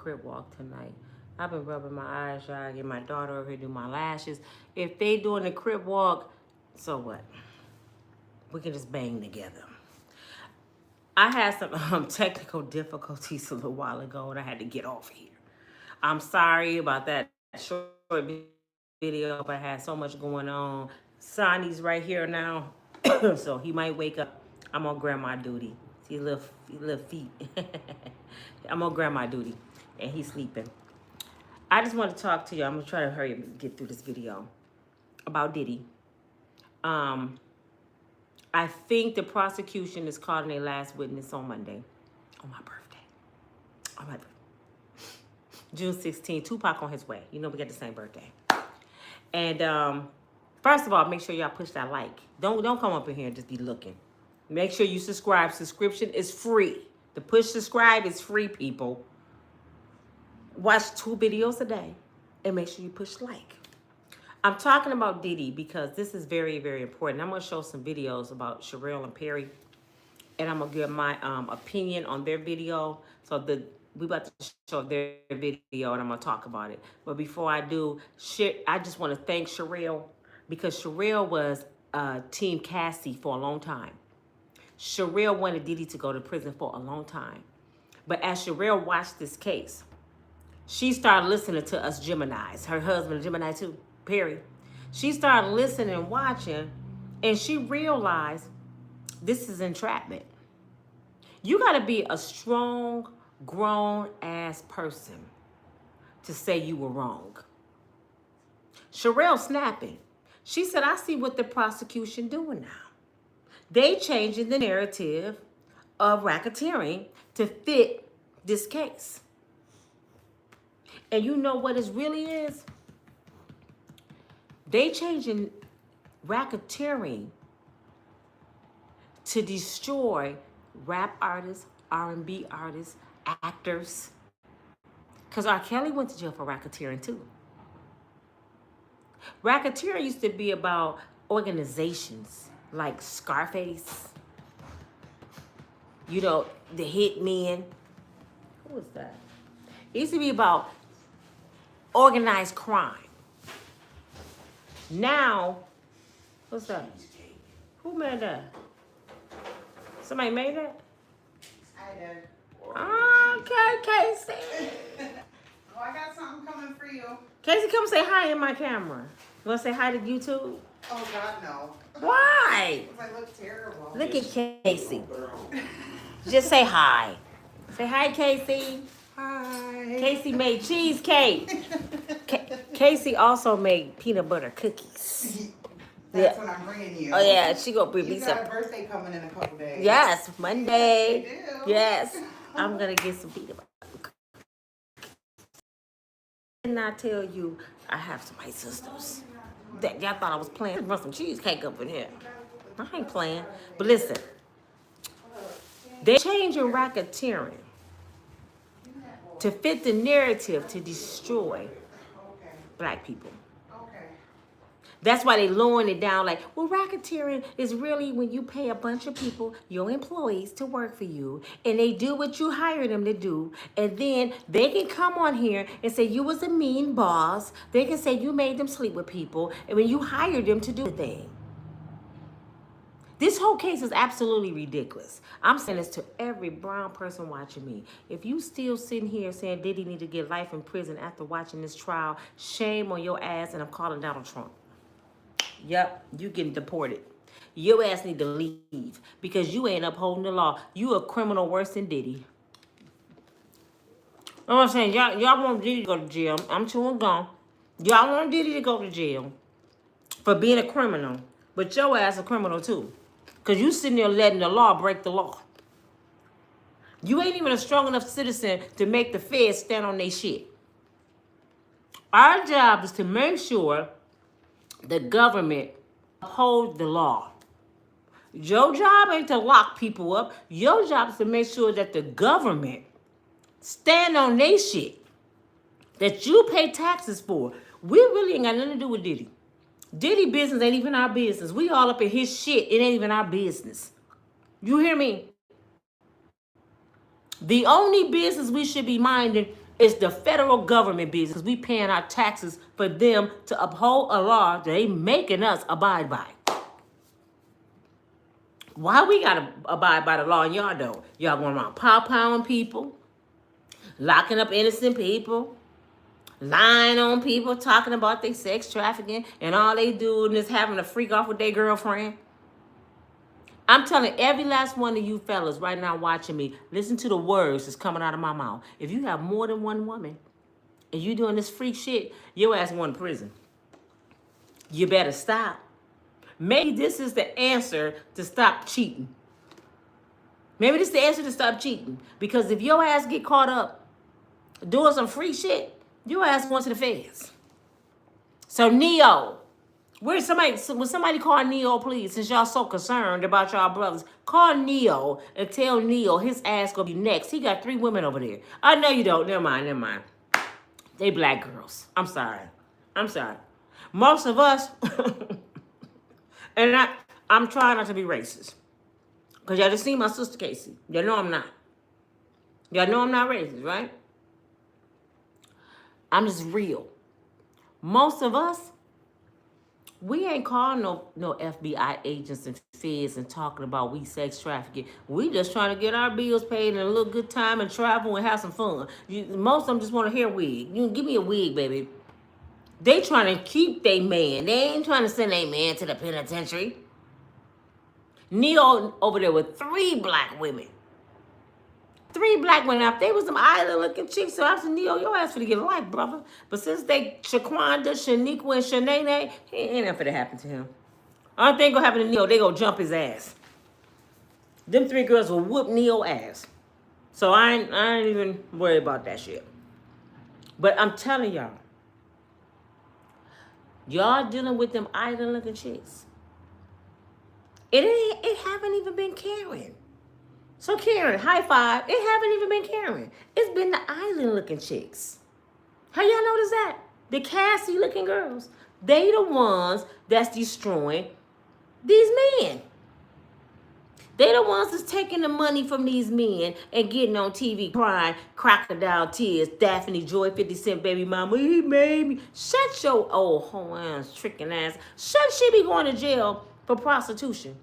crib walk tonight. I've been rubbing my eyes, y'all. Get my daughter over here do my lashes. If they doing the crib walk, so what? We can just bang together. I had some technical difficulties a little while ago, and I had to get off here. I'm sorry about that short video, but I had so much going on. Sonny's right here now, so he might wake up. I'm on grandma duty. See little feet. I'm on grandma duty, and he's sleeping. I just want to talk to you. I'm gonna try to hurry up and get through this video about Diddy. I think the prosecution is calling their last witness on Monday, on my birthday. On my birthday. June 16th, Tupac on his way. You know we got the same birthday. And first of all, make sure y'all push that like. Don't come up in here and just be looking. Make sure you subscribe. Subscription is free. The push subscribe is free, people. Watch 2 videos a day and make sure you push like. I'm talking about Diddy because this is very, very important. I'm going to show some videos about Sharelle and Perry, and I'm going to give my opinion on their video. So we about to show their video, and I'm going to talk about it. But before I do, I just want to thank Sharelle because Sharelle was Team Cassie for a long time. Sharelle wanted Diddy to go to prison for a long time. But as Sharelle watched this case, she started listening to us Geminis. Her husband, Gemini too, Perry. She started listening and watching, and she realized this is entrapment. You got to be a strong, grown-ass person to say you were wrong. Sharelle snapping. She said, I see what the prosecution doing now. They changing the narrative of racketeering to fit this case. And you know what it really is? They changing racketeering to destroy rap artists, R&B artists, actors. Because R. Kelly went to jail for racketeering too. Racketeering used to be about organizations like Scarface, you know, the Hitmen. Who was that? It used to be about organized crime. Now, what's that? Who made that? Somebody made that? I did. Okay, Casey. Oh, I got something coming for you. Casey, come say hi in my camera. You want to say hi to YouTube? Oh, God, no. Why? Because I look terrible. Look at Casey. Just say hi. Say hi, Casey. Hi. Casey made cheesecake. Casey also made peanut butter cookies. That's what I'm bringing you. Oh, yeah, she gonna bring me You some. got a birthday coming in a couple days. Yes, Monday. Yes, I do. Yes, I'm gonna get some peanut butter cookies. Didn't I tell you I have some white sisters? That y'all thought I was playing. Run some cheesecake up in here. I ain't playing. But listen, they changing racketeering to fit the narrative to destroy black people. That's why they lowering it down like, well, racketeering is really when you pay a bunch of people, your employees, to work for you, and they do what you hire them to do, and then they can come on here and say you was a mean boss. They can say you made them sleep with people, and when you hired them to do the thing. This whole case is absolutely ridiculous. I'm saying this to every brown person watching me. If you still sitting here saying Diddy need to get life in prison after watching this trial, shame on your ass, and I'm calling Donald Trump. Yep, you getting deported. Your ass need to leave because you ain't upholding the law. You a criminal worse than Diddy. You know what I'm saying? Y'all want Diddy to go to jail. I'm chewing gum. Y'all want Diddy to go to jail for being a criminal. But your ass a criminal too. Because you sitting there letting the law break the law. You ain't even a strong enough citizen to make the feds stand on their shit. Our job is to make sure the government upholds the law. Your job ain't to lock people up. Your job is to make sure that the government stand on their shit that you pay taxes for. We really ain't got nothing to do with Diddy. Diddy business ain't even our business. We all up in his shit. It ain't even our business. You hear me? The only business we should be minding It's the federal government business. We paying our taxes for them to uphold a law that they making us abide by. Why we gotta abide by the law and y'all don't? Y'all going around pow-powing people, locking up innocent people, lying on people, talking about their sex trafficking, and all they doing is having a freak off with their girlfriend. I'm telling every last one of you fellas right now watching me, listen to the words that's coming out of my mouth. If you have more than one woman and you doing this freak shit, your ass going to prison. You better stop. Maybe this is the answer to stop cheating. Maybe this is the answer to stop cheating. Because if your ass get caught up doing some freak shit, your ass going to the feds. So Neo, would somebody call Neo, please? Since y'all so concerned about y'all brothers, call Neo and tell Neo his ass gonna be next. He got 3 women over there. I know you don't. Never mind. They black girls. I'm sorry. Most of us, and I'm trying not to be racist. Because y'all just seen my sister Casey. Y'all know I'm not. Y'all know I'm not racist, right? I'm just real. Most of us, we ain't calling no FBI agents and feds and talking about we sex trafficking. We just trying to get our bills paid and a little good time and travel and have some fun. Most of them just want to hear wig. You give me a wig, baby. They trying to keep their man. They ain't trying to send their man to the penitentiary. Neo over there with 3 black women. 3 black women. Now, if they was some island-looking chicks, so I said, Neo, your ass finna get a life, brother. But since they Shaquanda, Shaniqua, and Shanae, ain't nothing finna happen to him. Only thing gonna happen to Neo, they gonna jump his ass. Them 3 girls will whoop Neo ass. So I ain't even worried about that shit. But I'm telling y'all dealing with them island-looking chicks. It haven't even been Karen. So Karen, high five. It haven't even been Karen. It's been the island-looking chicks. How y'all notice that? The Cassie-looking girls. They the ones that's destroying these men. They the ones that's taking the money from these men and getting on TV crying, crocodile tears, Daphne Joy, 50 Cent baby mama, he made me. Shut your old hoe ass, tricking ass. Shouldn't she be going to jail for prostitution?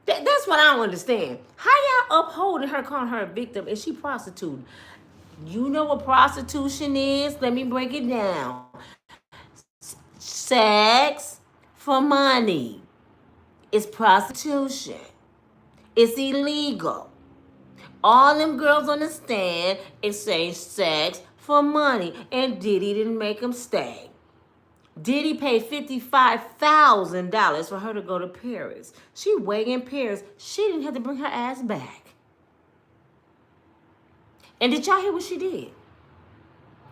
That's what I don't understand. How y'all upholding her, calling her a victim, and she prostituted? You know what prostitution is? Let me break it down. Sex for money. It's prostitution. It's illegal. All them girls on the stand is saying sex for money, and Diddy didn't make them stay. Diddy paid $55,000 for her to go to Paris. She way in Paris. She didn't have to bring her ass back. And did y'all hear what she did?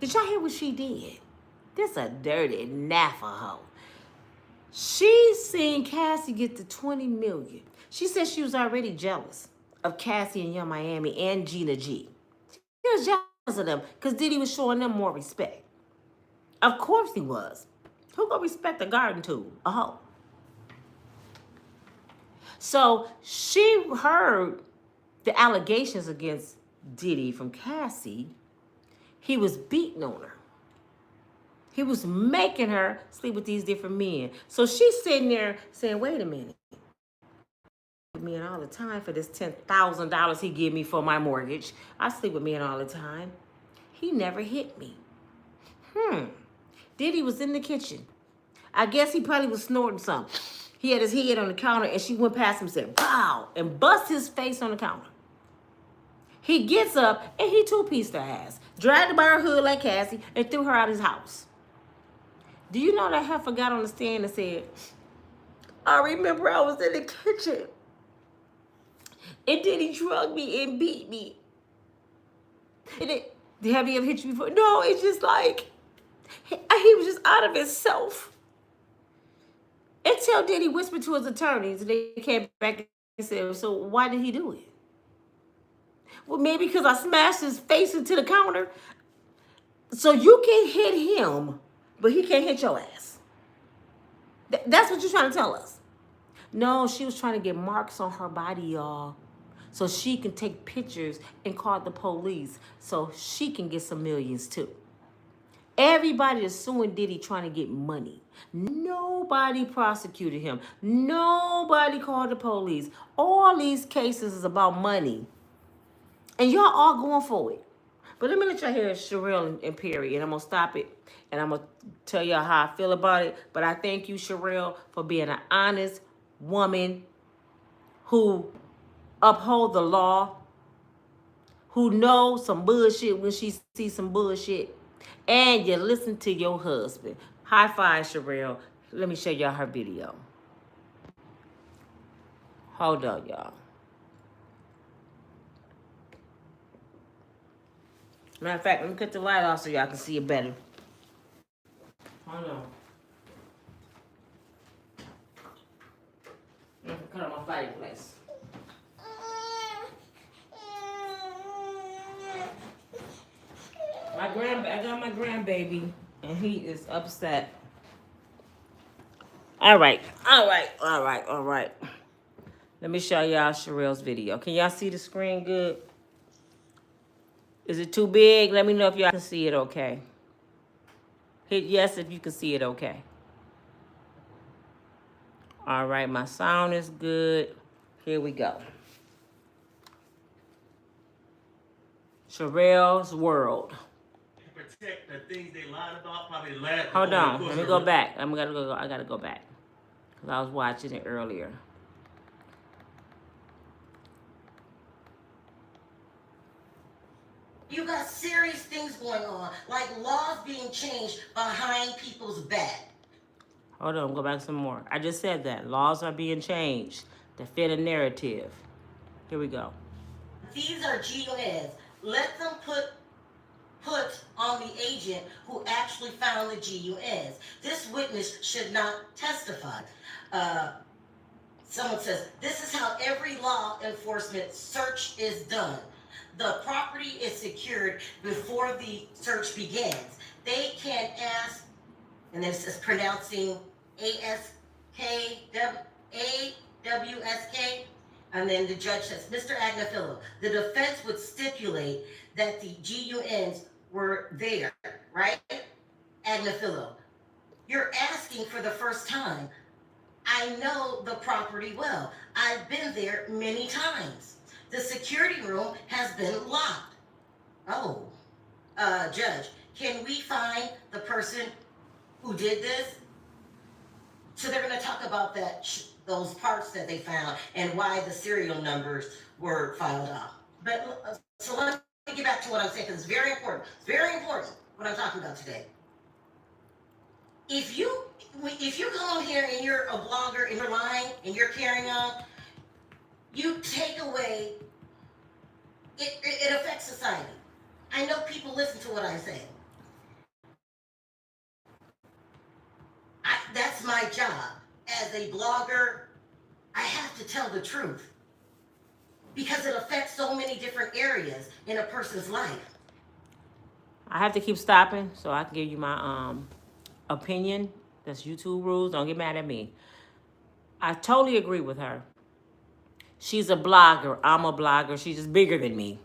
Did y'all hear what she did? This a dirty Navajo. She seen Cassie get the $20 million. She said she was already jealous of Cassie and Young Miami and Gina G. She was jealous of them because Diddy was showing them more respect. Of course he was. Who gonna respect a garden tool? A hoe. So she heard the allegations against Diddy from Cassie. He was beating on her. He was making her sleep with these different men. So she's sitting there saying, wait a minute. Men all the time for this $10,000 he give me for my mortgage. I sleep with men all the time. He never hit me. Diddy was in the kitchen. I guess he probably was snorting something. He had his head on the counter and she went past him and said, "Pow," and bust his face on the counter. He gets up and he two-pieced her ass, dragged her by her hood like Cassie, and threw her out of his house. Do you know that heifer got on the stand and said, I remember I was in the kitchen and Diddy drugged me and beat me. And have he ever hit you before? No, it's just like, he was just out of himself. Until Diddy whispered to his attorneys, and they came back and said, so why did he do it? Well, maybe because I smashed his face into the counter. So you can hit him, but he can't hit your ass. That's what you're trying to tell us. No, she was trying to get marks on her body, y'all. so she can take pictures and call the police so she can get some millions too. Everybody is suing Diddy trying to get money. Nobody prosecuted him. Nobody called the police. All these cases is about money. And y'all all going for it. But let me let y'all hear Sharelle and Perry, and I'm going to stop it. And I'm going to tell y'all how I feel about it. But I thank you, Sharelle, for being an honest woman who uphold the law, who knows some bullshit when she sees some bullshit, and you listen to your husband. High five, Sharelle. Let me show y'all her video. Hold on, y'all. Matter of fact, let me cut the light off so y'all can see it better. Hold on. I'm gonna cut off my fireplace. I got my grandbaby, and he is upset. All right. Let me show y'all Sharelle's video. Can y'all see the screen good? Is it too big? Let me know if y'all can see it okay. Hit yes if you can see it okay. All right, my sound is good. Here we go. Sharelle's world. Protect the things they lied about, probably lied. Hold on, let me go back. I gotta go back. Because I was watching it earlier. You got serious things going on, like laws being changed behind people's back. Hold on, go back some more. I just said that. Laws are being changed to fit a narrative. Here we go. These are GUNs. Let them put on the agent who actually found the GUNs. This witness should not testify. Someone says, this is how every law enforcement search is done. The property is secured before the search begins. They can ask, and this is pronouncing A-W-S-K, and then the judge says, Mr. Agnafilo, the defense would stipulate that the GUNs were there, right? Agnafilo, you're asking for the first time. I know the property well. I've been there many times. The security room has been locked. Oh, Judge, can we find the person who did this? So they're going to talk about that, those parts that they found and why the serial numbers were filed off. But so let me get back to what I'm saying, because it's very important. It's very important what I'm talking about today. If you come on here and you're a blogger and you're lying and you're carrying on, you take away, it affects society. I know people listen to what I say. That's my job. As a blogger, I have to tell the truth. Because it affects so many different areas in a person's life. I have to keep stopping so I can give you my opinion. That's YouTube rules. Don't get mad at me. I totally agree with her. She's a blogger. I'm a blogger. She's just bigger than me.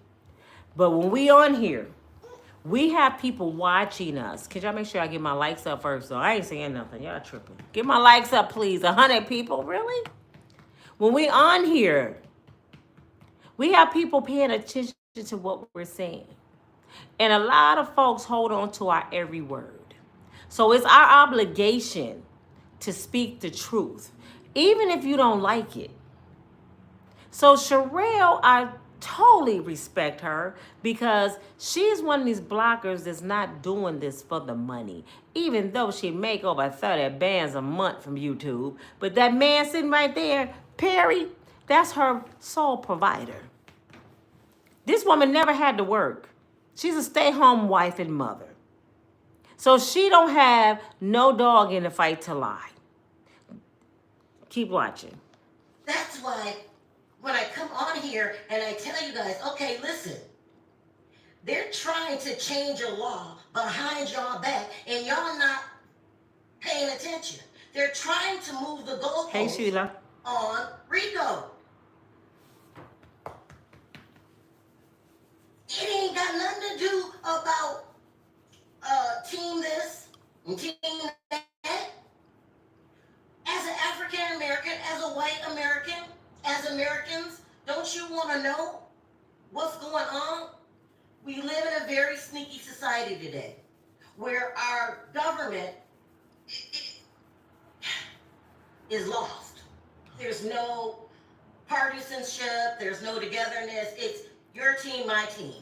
But when we on here, we have people watching us. Can y'all make sure I get my likes up first? So I ain't saying nothing. Y'all tripping. Get my likes up, please. 100 people, really? When we on here, we have people paying attention to what we're saying. And a lot of folks hold on to our every word. So it's our obligation to speak the truth, even if you don't like it. So Sharelle, I totally respect her because she's one of these bloggers that's not doing this for the money, even though she make over 30 bands a month from YouTube. But that man sitting right there, Perry, that's her sole provider. This woman never had to work. She's a stay-home wife and mother. So she don't have no dog in the fight to lie. Keep watching. That's why when I come on here and I tell you guys, okay, listen, they're trying to change a law behind y'all back and y'all not paying attention. They're trying to move the goalposts Hey, Sheila. on RICO. It ain't got nothing to do about team this and team that. As an African American, as a white American, as Americans, don't you want to know what's going on? We live in a very sneaky society today where our government is lost. There's no partisanship, there's no togetherness. It's your team, my team.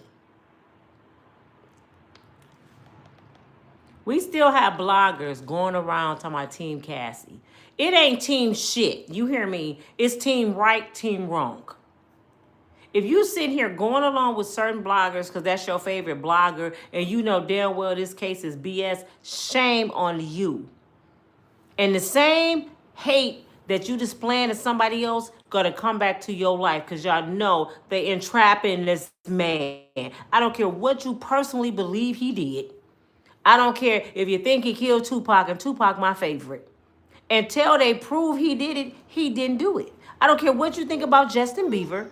We still have bloggers going around talking about Team Cassie. It ain't team shit. You hear me? It's team right, team wrong. If you sit here going along with certain bloggers because that's your favorite blogger and you know damn well this case is BS, shame on you. And the same hate that you displaying to somebody else gonna come back to your life because y'all know they entrapping this man. I don't care what you personally believe he did. I don't care if you think he killed Tupac, and Tupac my favorite. Until they prove he did it, he didn't do it. I don't care what you think about Justin Bieber.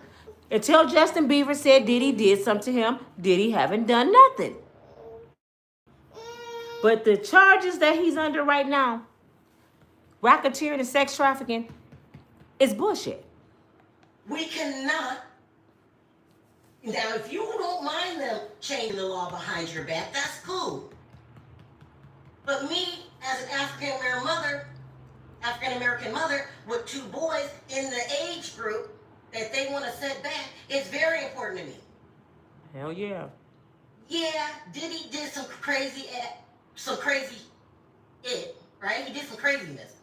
Until Justin Bieber said Diddy did something to him, Diddy haven't done nothing. But the charges that he's under right now, racketeering and sex trafficking, is bullshit. We cannot. Now, if you don't mind them changing the law behind your back, that's cool. But me, as an African American mother with 2 boys in the age group that they want to set back, it's very important to me. Hell yeah. Yeah, Diddy did some crazy right? He did some craziness.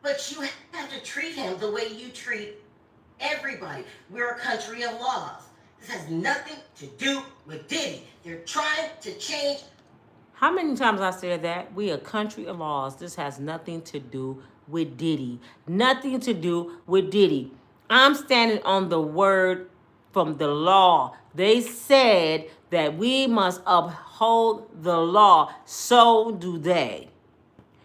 But you have to treat him the way you treat everybody. We're a country of laws. This has nothing to do with Diddy. They're trying to change. How many times I said that? We a country of laws. This has nothing to do with Diddy. Nothing to do with Diddy. I'm standing on the word from the law. They said that we must uphold the law. So do they.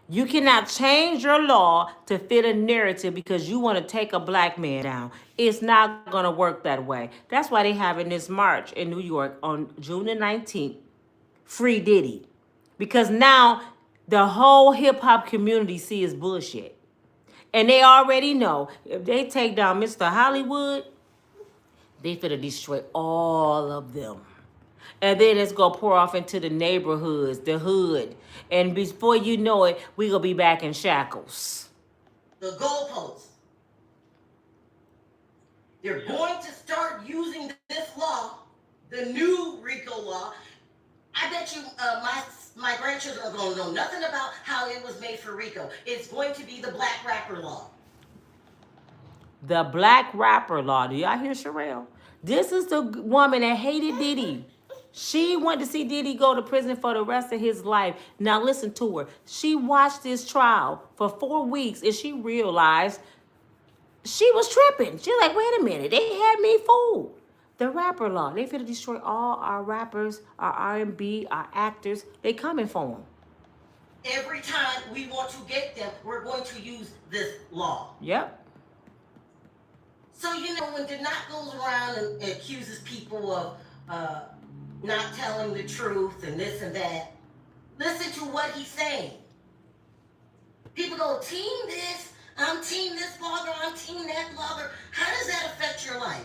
You cannot change your law to fit a narrative because you want to take a black man down. It's not going to work that way. That's why they're having this march in New York on June the 19th. Free Diddy. Because now the whole hip-hop community sees bullshit. And they already know if they take down Mr. Hollywood, they finna destroy all of them. And then it's going to pour off into the neighborhoods, the hood. And before you know it, we going to be back in shackles. The goalposts. They're going to start using this law, the new RICO law. I bet you my grandchildren are going to know nothing about how it was made for RICO. It's going to be the black rapper law. The black rapper law. Do y'all hear Sharelle? This is the woman that hated Diddy. She wanted to see Diddy go to prison for the rest of his life. Now listen to her. She watched this trial for 4 weeks and she realized she was tripping. She's like, wait a minute. They had me fooled. The rapper law. They finna destroy all our rappers, our R&B, our actors. They coming for them. Every time we want to get them, we're going to use this law. Yep. So, when Denat goes around and accuses people of not telling the truth and this and that, listen to what he's saying. People go, team this, I'm team this blogger, I'm team that blogger. How does that affect your life?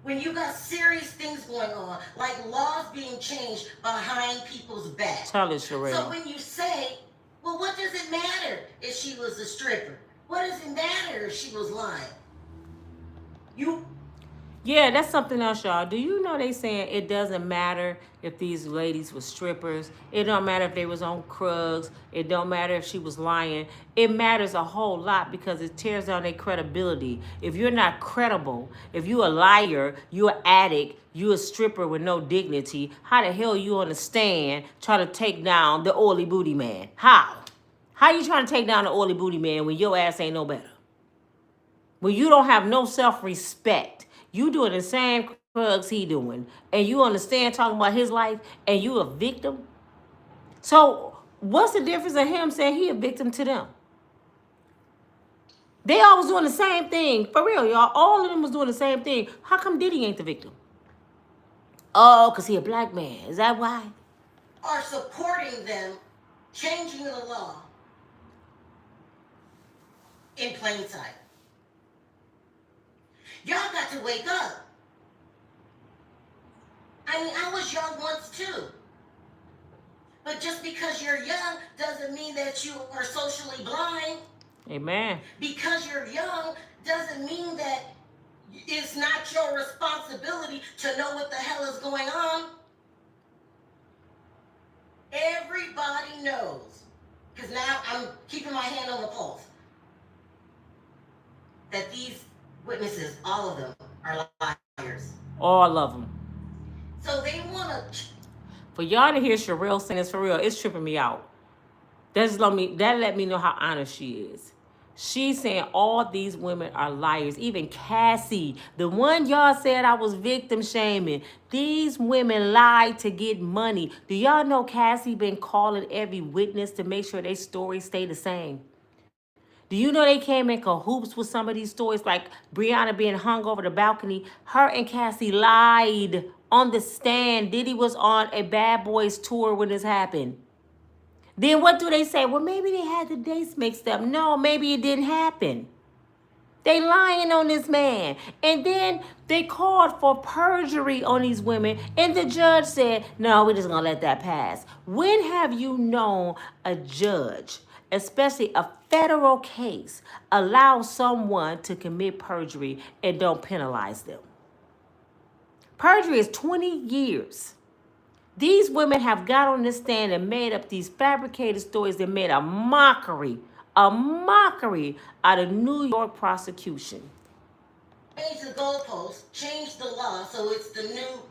When you got serious things going on, like laws being changed behind people's back. Tell us, Sharelle. So when you say, well, what does it matter if she was a stripper? What does it matter if she was lying? Yeah, that's something else, y'all. Do you know they saying it doesn't matter if these ladies were strippers? It don't matter if they was on drugs. It don't matter if she was lying. It matters a whole lot because it tears down their credibility. If you're not credible, if you a liar, you an addict, you a stripper with no dignity, how the hell you on the stand trying to take down the oily booty man? How? How you trying to take down the oily booty man when your ass ain't no better? When you don't have no self-respect. You doing the same drugs he doing, and you understand talking about his life, and you a victim? So what's the difference in him saying he a victim to them? They all was doing the same thing. For real, y'all. All of them was doing the same thing. How come Diddy ain't the victim? Oh, because he a black man. Is that why? are supporting them changing the law in plain sight. Y'all got to wake up. I mean, I was young once too. But just because you're young doesn't mean that you are socially blind. Amen. Because you're young doesn't mean that it's not your responsibility to know what the hell is going on. Everybody knows, because now I'm keeping my hand on the pulse, that these witnesses, all of them, are liars. All of them. So they want to... For y'all to hear Sharelle saying this for real, it's tripping me out. That let me know how honest she is. She's saying all these women are liars. Even Cassie, the one y'all said I was victim shaming. These women lied to get money. Do y'all know Cassie been calling every witness to make sure their stories stay the same? Do you know they came in cahoots with some of these stories, like Brianna being hung over the balcony? Her and Cassie lied on the stand. Diddy was on a Bad Boys tour when this happened. Then what do they say? Well, maybe they had the dates mixed up. No, maybe it didn't happen. They lying on this man. And then they called for perjury on these women. And the judge said, no, we're just going to let that pass. When have you known a judge, especially a federal case, allow someone to commit perjury and don't penalize them? Perjury is 20 years. These women have got on this stand and made up these fabricated stories that made a mockery out of New York prosecution. Change the goalposts, change the law, so it's the new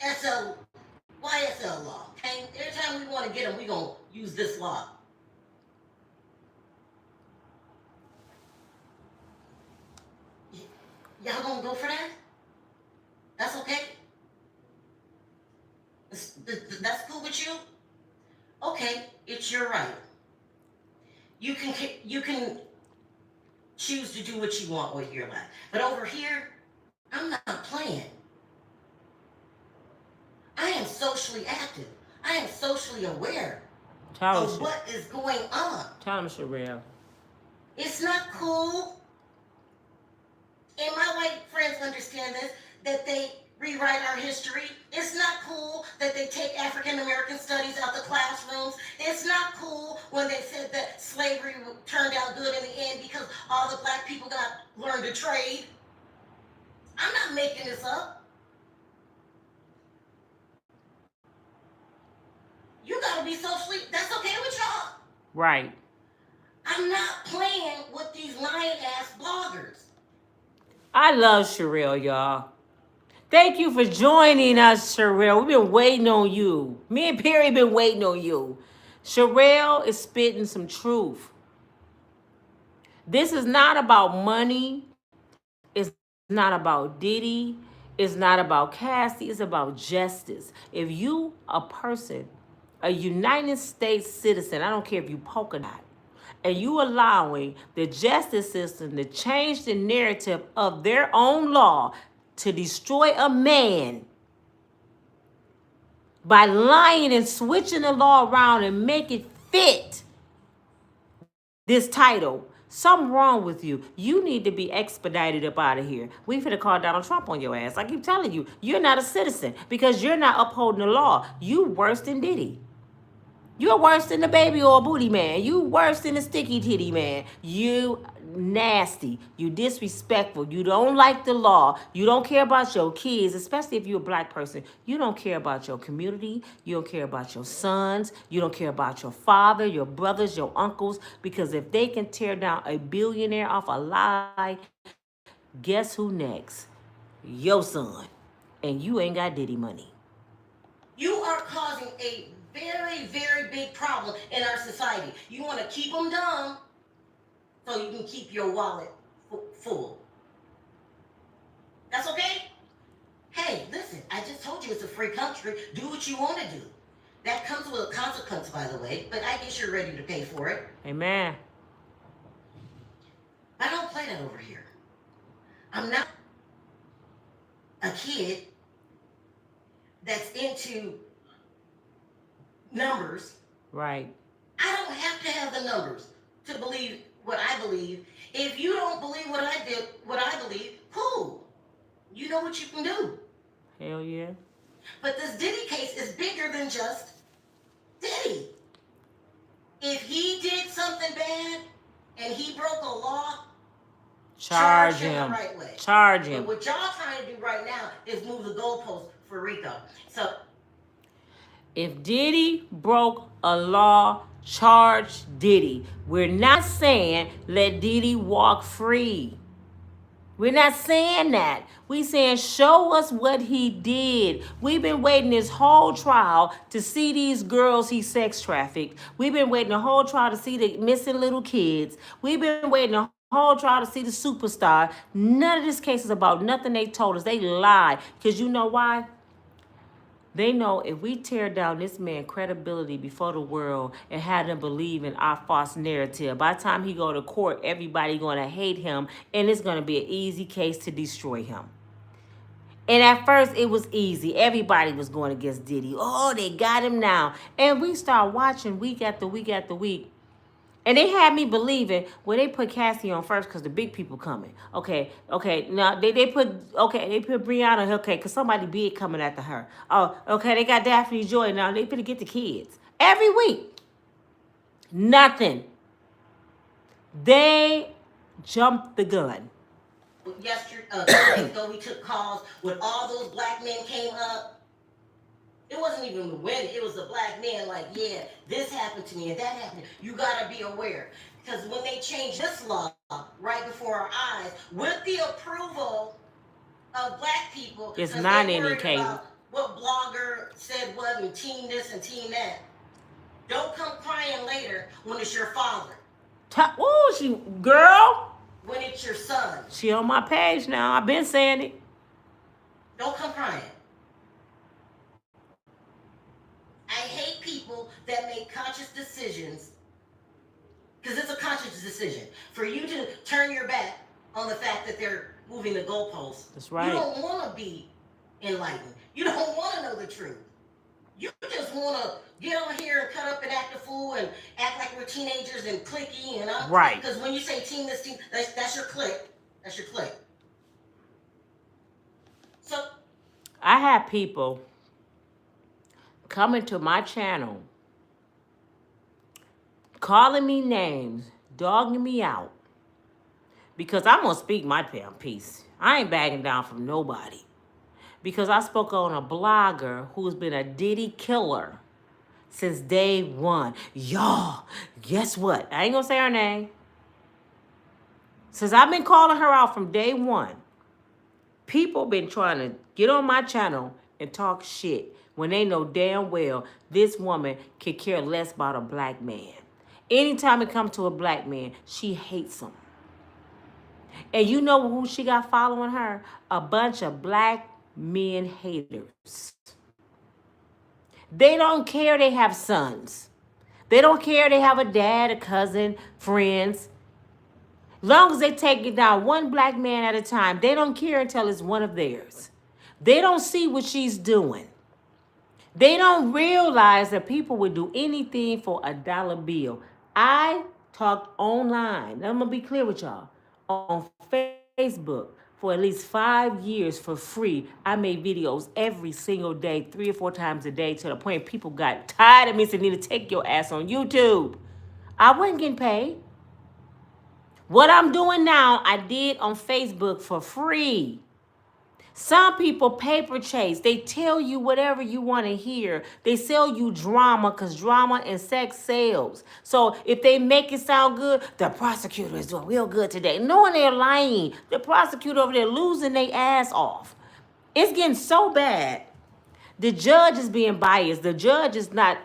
YSL law. And every time we want to get them, we're going to use this law. Y'all going to go for that? That's okay? That's cool with you? Okay, it's your right. You can choose to do what you want with your life. But over here, I'm not playing. I am socially active. I am socially aware of what is going on. Tell them, Sharelle. It's not cool. And my white friends understand this, that they rewrite our history. It's not cool that they take African American studies out the classrooms. It's not cool when they said that slavery turned out good in the end because all the black people learned a trade. I'm not making this up. You gotta be socially, that's okay with y'all. Right. I'm not playing with these lying ass bloggers. I love Sharelle, y'all. Thank you for joining us, Sharelle. We've been waiting on you. Me and Perry been waiting on you. Sharelle is spitting some truth. This is not about money. It's not about Diddy. It's not about Cassie. It's about justice. If you, a person, a United States citizen, I don't care if you polka dot, and you allowing the justice system to change the narrative of their own law to destroy a man by lying and switching the law around and make it fit this title, something wrong with you. You need to be expedited up out of here. We finna call Donald Trump on your ass. I keep telling you, you're not a citizen because you're not upholding the law. You worse than Diddy. You're worse than the baby oil booty man. You worse than the sticky titty man. You nasty. You disrespectful. You don't like the law. You don't care about your kids, especially if you're a black person. You don't care about your community. You don't care about your sons. You don't care about your father, your brothers, your uncles. Because if they can tear down a billionaire off a lie, guess who next? Your son. And you ain't got Diddy money. You are causing a very, very big problem in our society. You want to keep them dumb so you can keep your wallet full. That's okay? Hey, listen, I just told you it's a free country. Do what you want to do. That comes with a consequence, by the way, but I guess you're ready to pay for it. Amen. I don't play that over here. I'm not a kid that's into numbers. Right. I don't have to have the numbers to believe what I believe. If you don't believe what I believe, cool. You know what you can do. Hell yeah. But this Diddy case is bigger than just Diddy. If he did something bad and he broke a law, charge him the right way. Charge But him. what y'all trying to do right now is move the goalpost for RICO. So if Diddy broke a law, charge Diddy. We're not saying let Diddy walk free. We're not saying that. We saying show us what he did. We've been waiting this whole trial to see these girls he sex trafficked. We've been waiting the whole trial to see the missing little kids. We've been waiting the whole trial to see the superstar. None of this case is about nothing they told us. They lied. Because you know why? They know if we tear down this man's credibility before the world and have them believe in our false narrative, by the time he go to court, everybody going to hate him, and it's going to be an easy case to destroy him. And at first, it was easy. Everybody was going against Diddy. Oh, they got him now. And we start watching week after week after week. And they had me believing, well, they put Cassie on first because the big people coming. Okay. Now, they put Brianna, okay, because somebody big coming after her. Oh, okay, they got Daphne Joy now. They finna get the kids. Every week. Nothing. They jumped the gun. yesterday, 2 days ago, we took calls when all those black men came up. It wasn't even the women, it was the black men like, yeah, this happened to me and that happened. You gotta be aware. Because when they changed this law right before our eyes, with the approval of black people, it's not any case. What blogger said what and team this and team that. Don't come crying later when it's your father. She girl. When it's your son. She on my page now. I've been saying it. Don't come crying. I hate people that make conscious decisions, because it's a conscious decision for you to turn your back on the fact that they're moving the goalposts. That's right. You don't want to be enlightened. You don't want to know the truth. You just want to get on here and cut up and act a fool and act like we're teenagers and cliquey and up. Right. Because when you say team this team, that's your clique. That's your clique. So I have people coming to my channel, calling me names, dogging me out, because I'm going to speak my damn piece. I ain't bagging down from nobody. Because I spoke on a blogger who's been a Diddy killer since day one. Y'all, guess what? I ain't going to say her name. Since I've been calling her out from day one, people been trying to get on my channel and talk shit when they know damn well this woman could care less about a black man. Anytime it comes to a black man, she hates him. And you know who she got following her? A bunch of black men haters. They don't care they have sons. They don't care they have a dad, a cousin, friends. Long as they take it down one black man at a time, they don't care until it's one of theirs. They don't see what she's doing. They don't realize that people would do anything for a dollar bill. I talked online, I'm going to be clear with y'all, on Facebook for at least 5 years for free. I made videos every single day, 3 or 4 times a day, to the point people got tired of me saying, need to take your ass on YouTube. I wasn't getting paid. What I'm doing now, I did on Facebook for free. Some people paper chase. They tell you whatever you want to hear. They sell you drama because drama and sex sells. So if they make it sound good, the prosecutor is doing real good today. Knowing they're lying. The prosecutor over there losing their ass off. It's getting so bad. The judge is being biased. The judge is not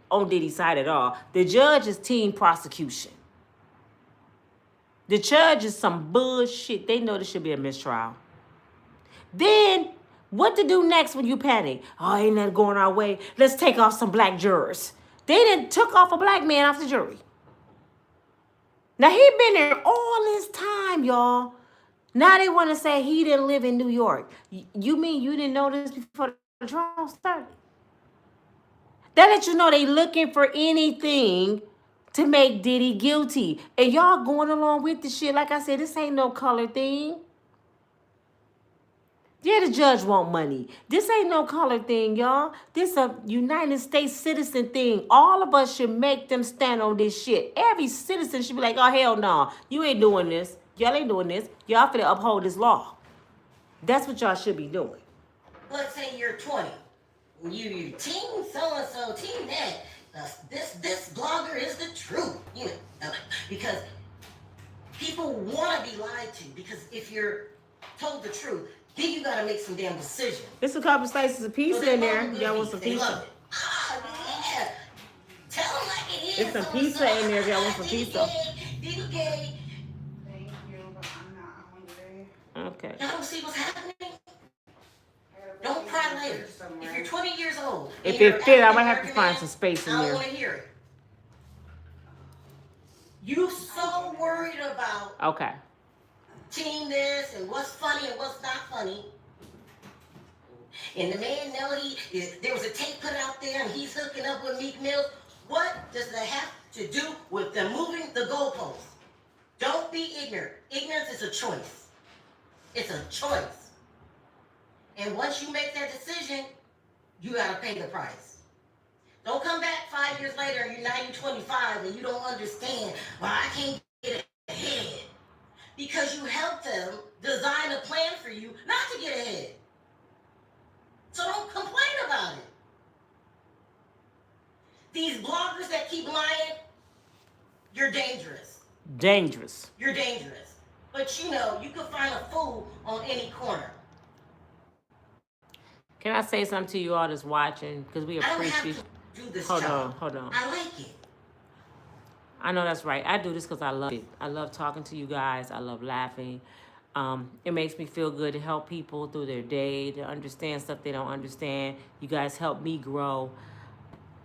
on Diddy's side at all. The judge is team prosecution. The judge is some bullshit. They know there should be a mistrial. Then, what to do next when you panic? Oh, ain't nothing going our way. Let's take off some black jurors. They done took off a black man off the jury. Now, he been there all this time, y'all. Now they want to say he didn't live in New York. You mean you didn't know this before trial started. That let you know they looking for anything to make Diddy guilty. And y'all going along with the shit. Like I said, this ain't no color thing. Yeah, the judge want money. This ain't no color thing, y'all. This a United States citizen thing. All of us should make them stand on this shit. Every citizen should be like, oh, hell no. You ain't doing this. Y'all ain't doing this. Y'all finna uphold this law. That's what y'all should be doing. Let's say you're 20. You team so-and-so, team that. This blogger is the truth. You know, because people want to be lied to. Because if you're told the truth, then you gotta make some damn decision. There's a couple slices of pizza in there. Y'all want some pizza? Yeah. Tell them like it is. There's some pizza in there if y'all want some pizza. Diddy gay. Thank you, but I'm not hungry. Okay. Y'all don't see what's happening? I gotta go Don't eat cry my later. food somewhere. If you're 20 years old, If and you're it fit, I might African have to American find man, some space in I there. don't want to hear it. You so worried about Okay. team this and what's funny and what's not funny. And the man know there was a tape put out there and he's hooking up with Meek Mill. What does that have to do with them moving the goalposts? Don't be ignorant. Ignorance is a choice. It's a choice. And once you make that decision, you gotta pay the price. Don't come back 5 years later and you're 25 and you don't understand why I can't get ahead. Because you helped them design a plan for you not to get ahead. So don't complain about it. These bloggers that keep lying, you're dangerous. Dangerous. You're dangerous. But you know, you can find a fool on any corner. Can I say something to you all that's watching? Because we I don't appreciate. have to do this Hold job. on. I like it. I know that's right. I do this because I love it. I love talking to you guys. I love laughing. It makes me feel good to help people through their day, to understand stuff they don't understand. You guys help me grow.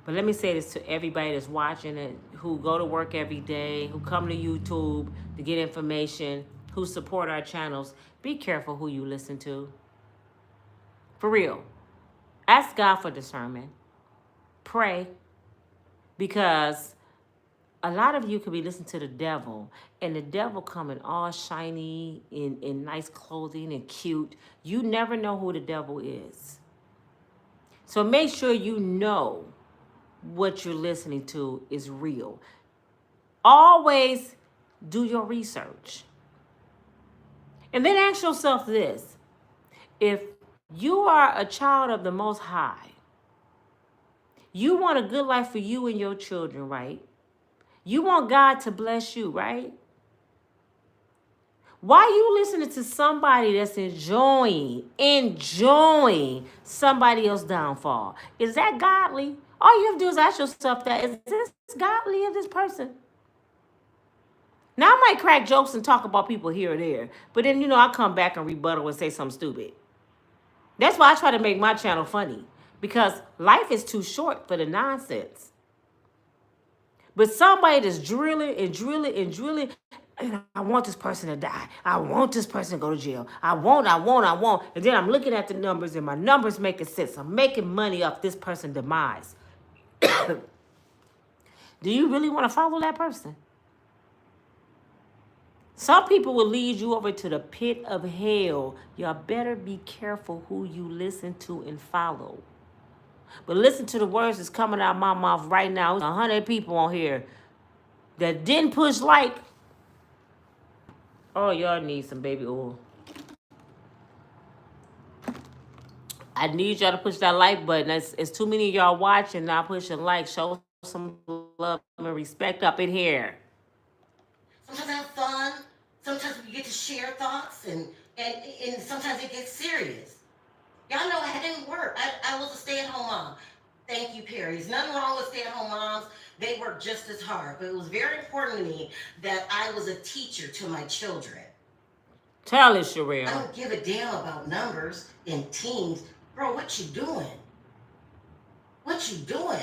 But let me say this to everybody that's watching it, who go to work every day, who come to YouTube to get information, who support our channels. Be careful who you listen to. For real. Ask God for discernment. Pray. Because a lot of you could be listening to the devil, and the devil coming all shiny in nice clothing and cute. You never know who the devil is. So make sure you know what you're listening to is real. Always do your research. And then ask yourself this. If you are a child of the Most High, you want a good life for you and your children, right? You want God to bless you, right? Why are you listening to somebody that's enjoying somebody else's downfall? Is that godly? All you have to do is ask yourself that, is this godly of this person? Now, I might crack jokes and talk about people here or there, but then, you know, I come back and rebuttal and say something stupid. That's why I try to make my channel funny, because life is too short for the nonsense. But somebody that's drilling, and I want this person to die. I want this person to go to jail. I want. And then I'm looking at the numbers, and my numbers making sense. I'm making money off this person's demise. Do you really want to follow that person? Some people will lead you over to the pit of hell. Y'all better be careful who you listen to and follow. But listen to the words that's coming out of my mouth right now. 100 people on here that didn't push like. Oh, y'all need some baby oil. I need y'all to push that like button. It's too many of y'all watching, not pushing like. Show some love and respect up in here. Sometimes have fun. Sometimes we get to share thoughts, and sometimes it gets serious. Y'all know I didn't work. I was a stay-at-home mom. Thank you, Perry. There's nothing wrong with stay-at-home moms. They work just as hard. But it was very important to me that I was a teacher to my children. Tell us, Sharelle. I don't give a damn about numbers and teams. Bro, what you doing? What you doing?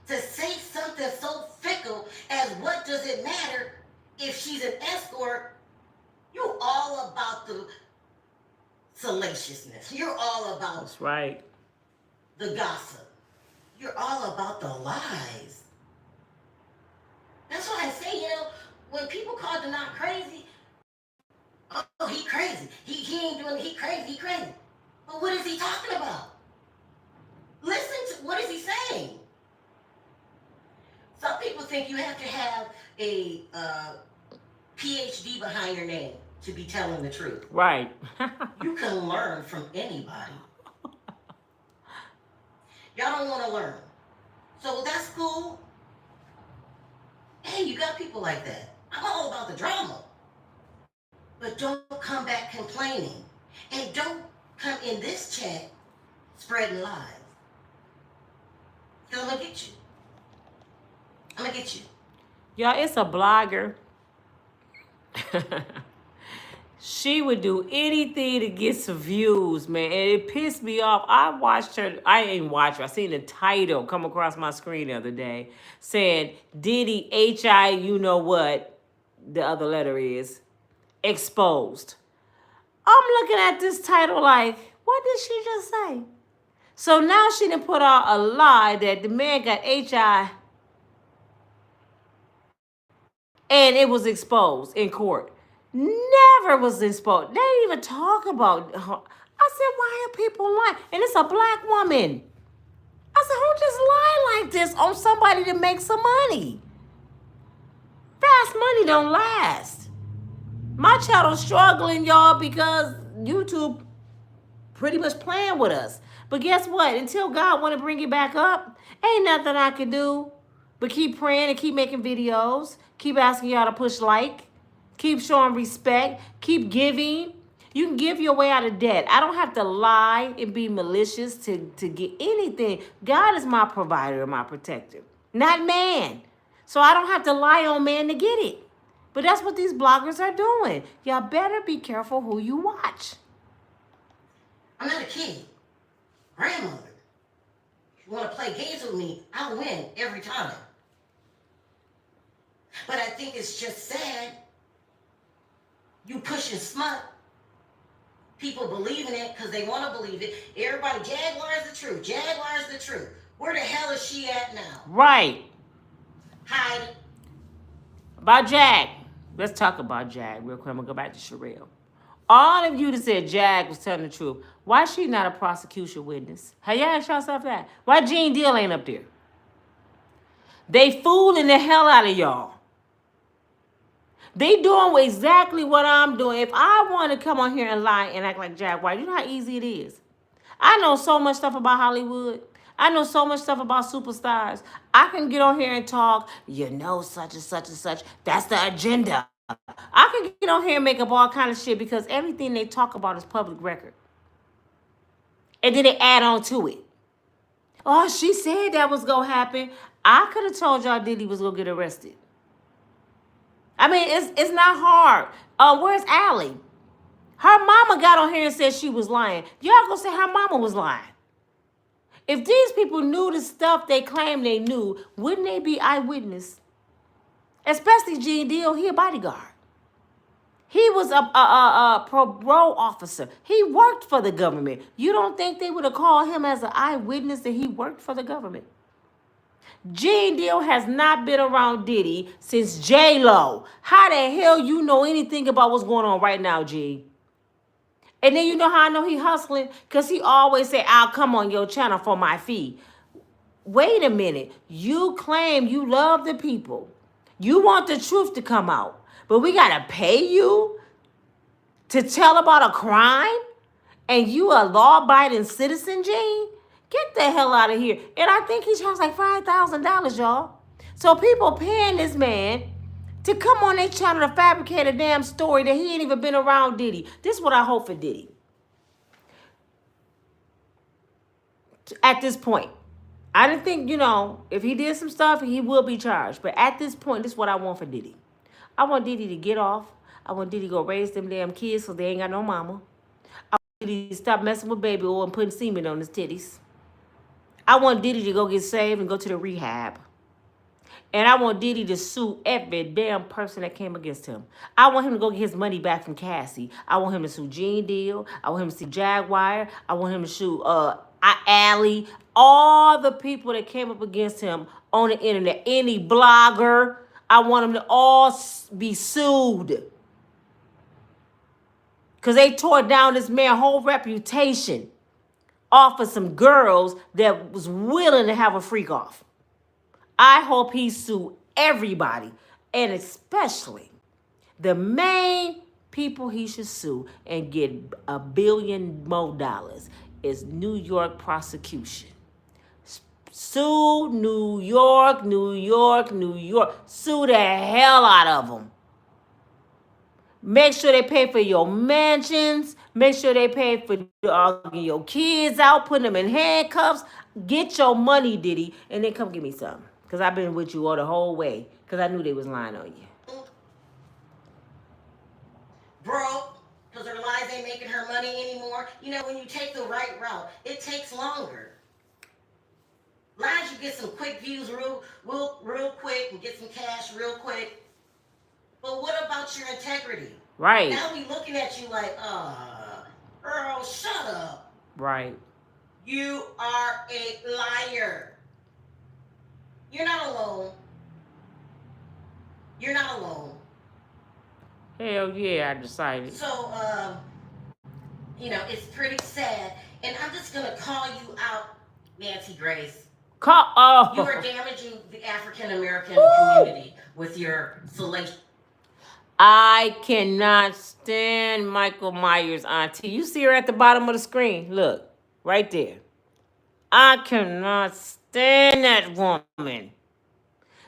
To say something so fickle as what does it matter if she's an escort, you all about the salaciousness. You're all about That's right. the gossip. You're all about the lies. That's why I say, when people call Denard crazy, oh, he crazy. He ain't doing it. He crazy. But what is he talking about? Listen to, what is he saying? Some people think you have to have a PhD behind your name to be telling the truth. Right. You can learn from anybody. Y'all don't want to learn. So that's cool. Hey, you got people like that. I'm all about the drama. But don't come back complaining. And don't come in this chat spreading lies. Because I'm going to get you. I'm going to get you. Y'all, it's a blogger. She would do anything to get some views, man. And it pissed me off. I watched her. I ain't watched her. I seen the title come across my screen the other day saying, Diddy, H.I., you know what the other letter is, exposed. I'm looking at this title like, what did she just say? So now she done put out a lie that the man got H.I. and it was exposed in court. Never was exposed. They didn't even talk about her. I said, why are people lying? And it's a black woman. I said, who just lie like this on somebody to make some money? Fast money don't last. My channel's struggling, y'all, because YouTube pretty much playing with us. But guess what? Until God want to bring it back up, ain't nothing I can do but keep praying and keep making videos, keep asking y'all to push like, keep showing respect, keep giving. You can give your way out of debt. I don't have to lie and be malicious to get anything. God is my provider and my protector, not man. So I don't have to lie on man to get it. But that's what these bloggers are doing. Y'all better be careful who you watch. I'm not a kid. Grandmother. If you want to play games with me, I'll win every time. But I think it's just sad. You pushing smut. People believe in it because they want to believe it. Everybody, Jaguar's the truth. Jaguar's the truth. Where the hell is she at now? Right. Hiding. About Jag. Let's talk about Jag real quick. I'm going to go back to Sharelle. All of you that said Jag was telling the truth, why is she not a prosecution witness? Have y'all asked yourself that? Why Gene Deal ain't up there? They fooling the hell out of y'all. They doing exactly what I'm doing. If I want to come on here and lie and act like Jag White, you know how easy it is. I know so much stuff about Hollywood. I know so much stuff about superstars. I can get on here and talk, such and such and such. That's the agenda. I can get on here and make up all kind of shit because everything they talk about is public record. And then they add on to it. Oh, she said that was going to happen. I could have told y'all Diddy was going to get arrested. I mean, it's not hard. Where's Allie? Her mama got on here and said she was lying. Y'all gonna say her mama was lying. If these people knew the stuff they claim they knew, wouldn't they be eyewitness? Especially Gene Deal, he a bodyguard. He was a parole officer. He worked for the government. You don't think they would have called him as an eyewitness that he worked for the government? Gene Deal has not been around Diddy since J-Lo. How the hell you know anything about what's going on right now, G? And then you know how I know he hustling? Because he always say, I'll come on your channel for my fee. Wait a minute. You claim you love the people. You want the truth to come out. But we got to pay you to tell about a crime? And you a law-abiding citizen, Gene? Get the hell out of here. And I think he charged like $5,000, y'all. So people paying this man to come on their channel to fabricate a damn story that he ain't even been around Diddy. This is what I hope for Diddy. At this point. I didn't think, if he did some stuff, he will be charged. But at this point, this is what I want for Diddy. I want Diddy to get off. I want Diddy to go raise them damn kids so they ain't got no mama. I want Diddy to stop messing with baby oil and putting semen on his titties. I want Diddy to go get saved and go to the rehab. And I want Diddy to sue every damn person that came against him. I want him to go get his money back from Cassie. I want him to sue Gene Deal. I want him to sue Jaguar. I want him to sue Allie, all the people that came up against him on the internet, any blogger, I want them to all be sued. Because they tore down this man's whole reputation off of some girls that was willing to have a freak off. I hope he sued everybody, and especially the main people he should sue and get $1 billion more is New York prosecution. Sue New York, New York, New York. Sue the hell out of them. Make sure they pay for your mansions. Make sure they pay for getting your kids out, putting them in handcuffs. Get your money, Diddy, and then come give me some. Because I've been with you all the whole way. Because I knew they was lying on you. Broke, because her lies ain't making her money anymore. You know, when you take the right route, it takes longer. Lies, you get some quick views real quick and get some cash real quick. But what about your integrity? Right. Now we looking at you like, Earl, shut up. Right. You are a liar. You're not alone. You're not alone. Hell yeah, I decided. So, it's pretty sad. And I'm just going to call you out, Nancy Grace. You are damaging the African American community with your salacious. I cannot stand Michael Myers' auntie. You see her at the bottom of the screen. Look, right there. I cannot stand that woman.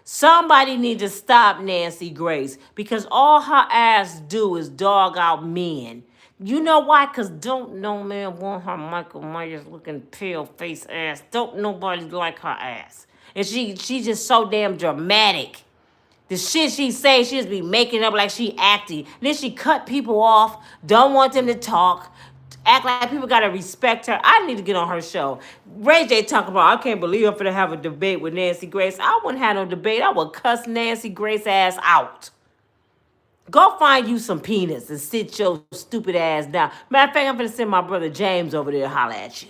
Somebody need to stop Nancy Grace because all her ass do is dog out men. You know why? Because don't no man want her Michael Myers looking pale face ass. Don't nobody like her ass. And she just so damn dramatic. The shit she say, she just be making up like she acting. Then she cut people off, don't want them to talk, act like people gotta respect her. I need to get on her show. Ray J talk about, I can't believe I'm finna have a debate with Nancy Grace. I wouldn't have no debate. I would cuss Nancy Grace ass out. Go find you some penis and sit your stupid ass down. Matter of fact, I'm finna send my brother James over there to holler at you.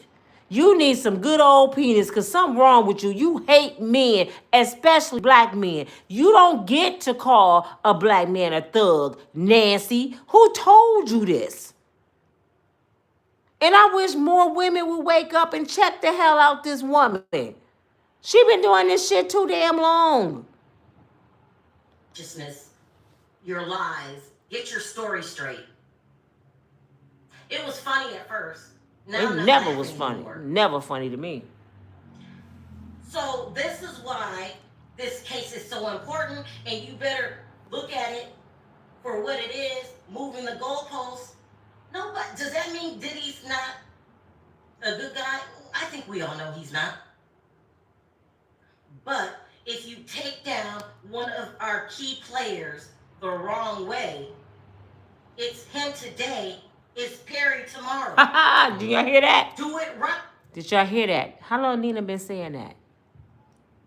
You need some good old penis because something wrong with you. You hate men, especially black men. You don't get to call a black man a thug, Nancy. Who told you this? And I wish more women would wake up and check the hell out this woman. She been doing this shit too damn long. Your lies. Get your story straight. It was funny at first. Now it never was funny. Anymore. Never funny to me. So this is why this case is so important, and you better look at it for what it is, moving the goalposts. No, but does that mean Diddy's not a good guy? I think we all know he's not. But if you take down one of our key players the wrong way, it's him today, it's Perry tomorrow. Did y'all hear that? Do it right. Did y'all hear that? How long Nina been saying that?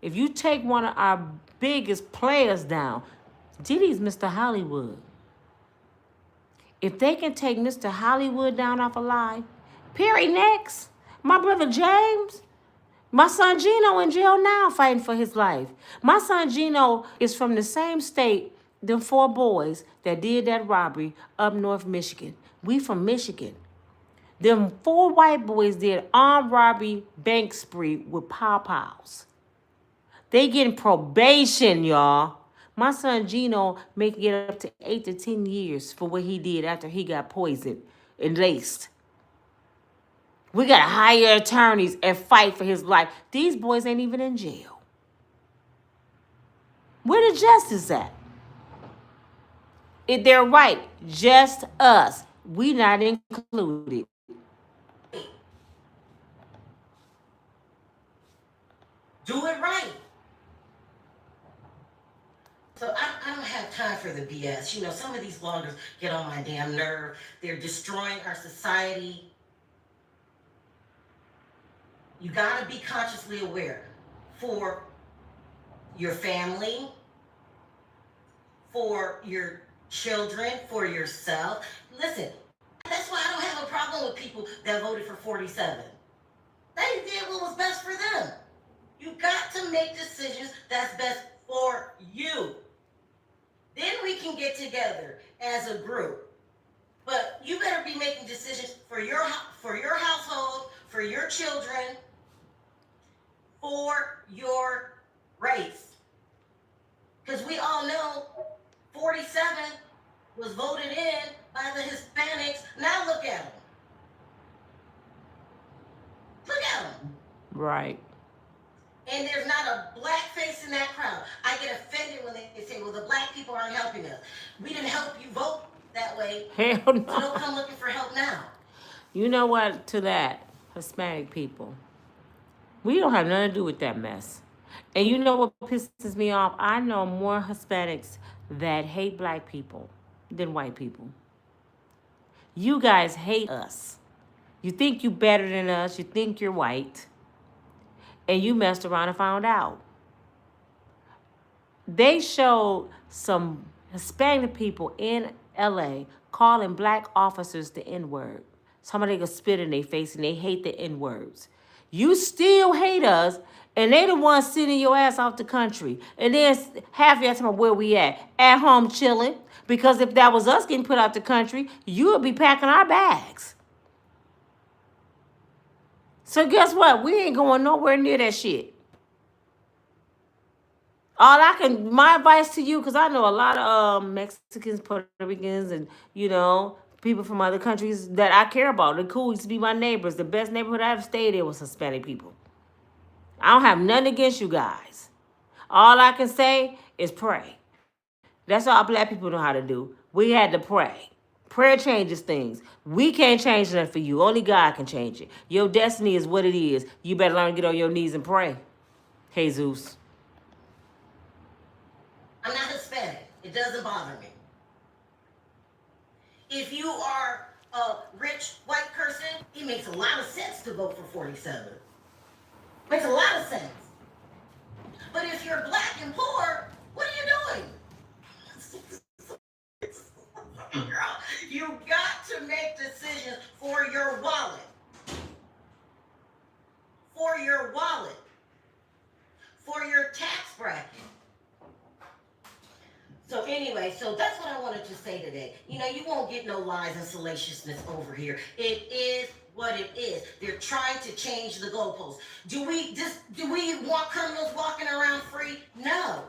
If you take one of our biggest players down, Diddy's Mr. Hollywood. If they can take Mr. Hollywood down off alive, Perry next. My brother James. My son Gino in jail now fighting for his life. My son Gino is from the same state, them 4 boys that did that robbery up north Michigan. We from Michigan. Them 4 white boys did armed robbery bank spree with pow-pows. They getting probation, y'all. My son Gino may get up to 8 to 10 years for what he did after he got poisoned and laced. We got to hire attorneys and fight for his life. These boys ain't even in jail. Where the justice at? If they're right, just us. We not included. Do it right. So I don't have time for the BS. You know, some of these bloggers get on my damn nerve. They're destroying our society. You got to be consciously aware for your family, for your children, for yourself. Listen, that's why I don't have a problem with people that voted for 47. They did what was best for them. You got to make decisions that's best for you. Then we can get together as a group. But you better be making decisions for your household, for your children, for your race. Because we all know 47 was voted in by the Hispanics. Now look at them. Look at them. Right. And there's not a black face in that crowd. I get offended when they say, well, the black people aren't helping us. We didn't help you vote that way. Hell So no. don't come looking for help now. You know what? To that, Hispanic people, we don't have nothing to do with that mess. And you know what pisses me off? I know more Hispanics that hate black people than white people. You guys hate us. You think you better than us. You think you're white. And you messed around and found out. They showed some Hispanic people in LA calling black officers the N-word. Somebody could spit in their face and they hate the N-words. You still hate us, and they the ones sending your ass off the country. And then half your time, where we at? At home chilling. Because if that was us getting put out the country, you would be packing our bags. So guess what? We ain't going nowhere near that shit. My advice to you, because I know a lot of Mexicans, Puerto Ricans, and, people from other countries that I care about. They're cool. Used to be my neighbors. The best neighborhood I ever stayed in was Hispanic people. I don't have nothing against you guys. All I can say is pray. That's all black people know how to do. We had to pray. Prayer changes things. We can't change nothing for you. Only God can change it. Your destiny is what it is. You better learn to get on your knees and pray. Jesus. I'm not Hispanic. It doesn't bother me. If you are a rich white person, it makes a lot of sense to vote for 47. Makes a lot of sense. But if you're black and poor, what are you doing? Girl, you got to make decisions for your wallet. For your wallet. For your tax bracket. So anyway, that's what I wanted to say today. You won't get no lies and salaciousness over here. It is what it is. They're trying to change the goalposts. Do we want criminals walking around free? No.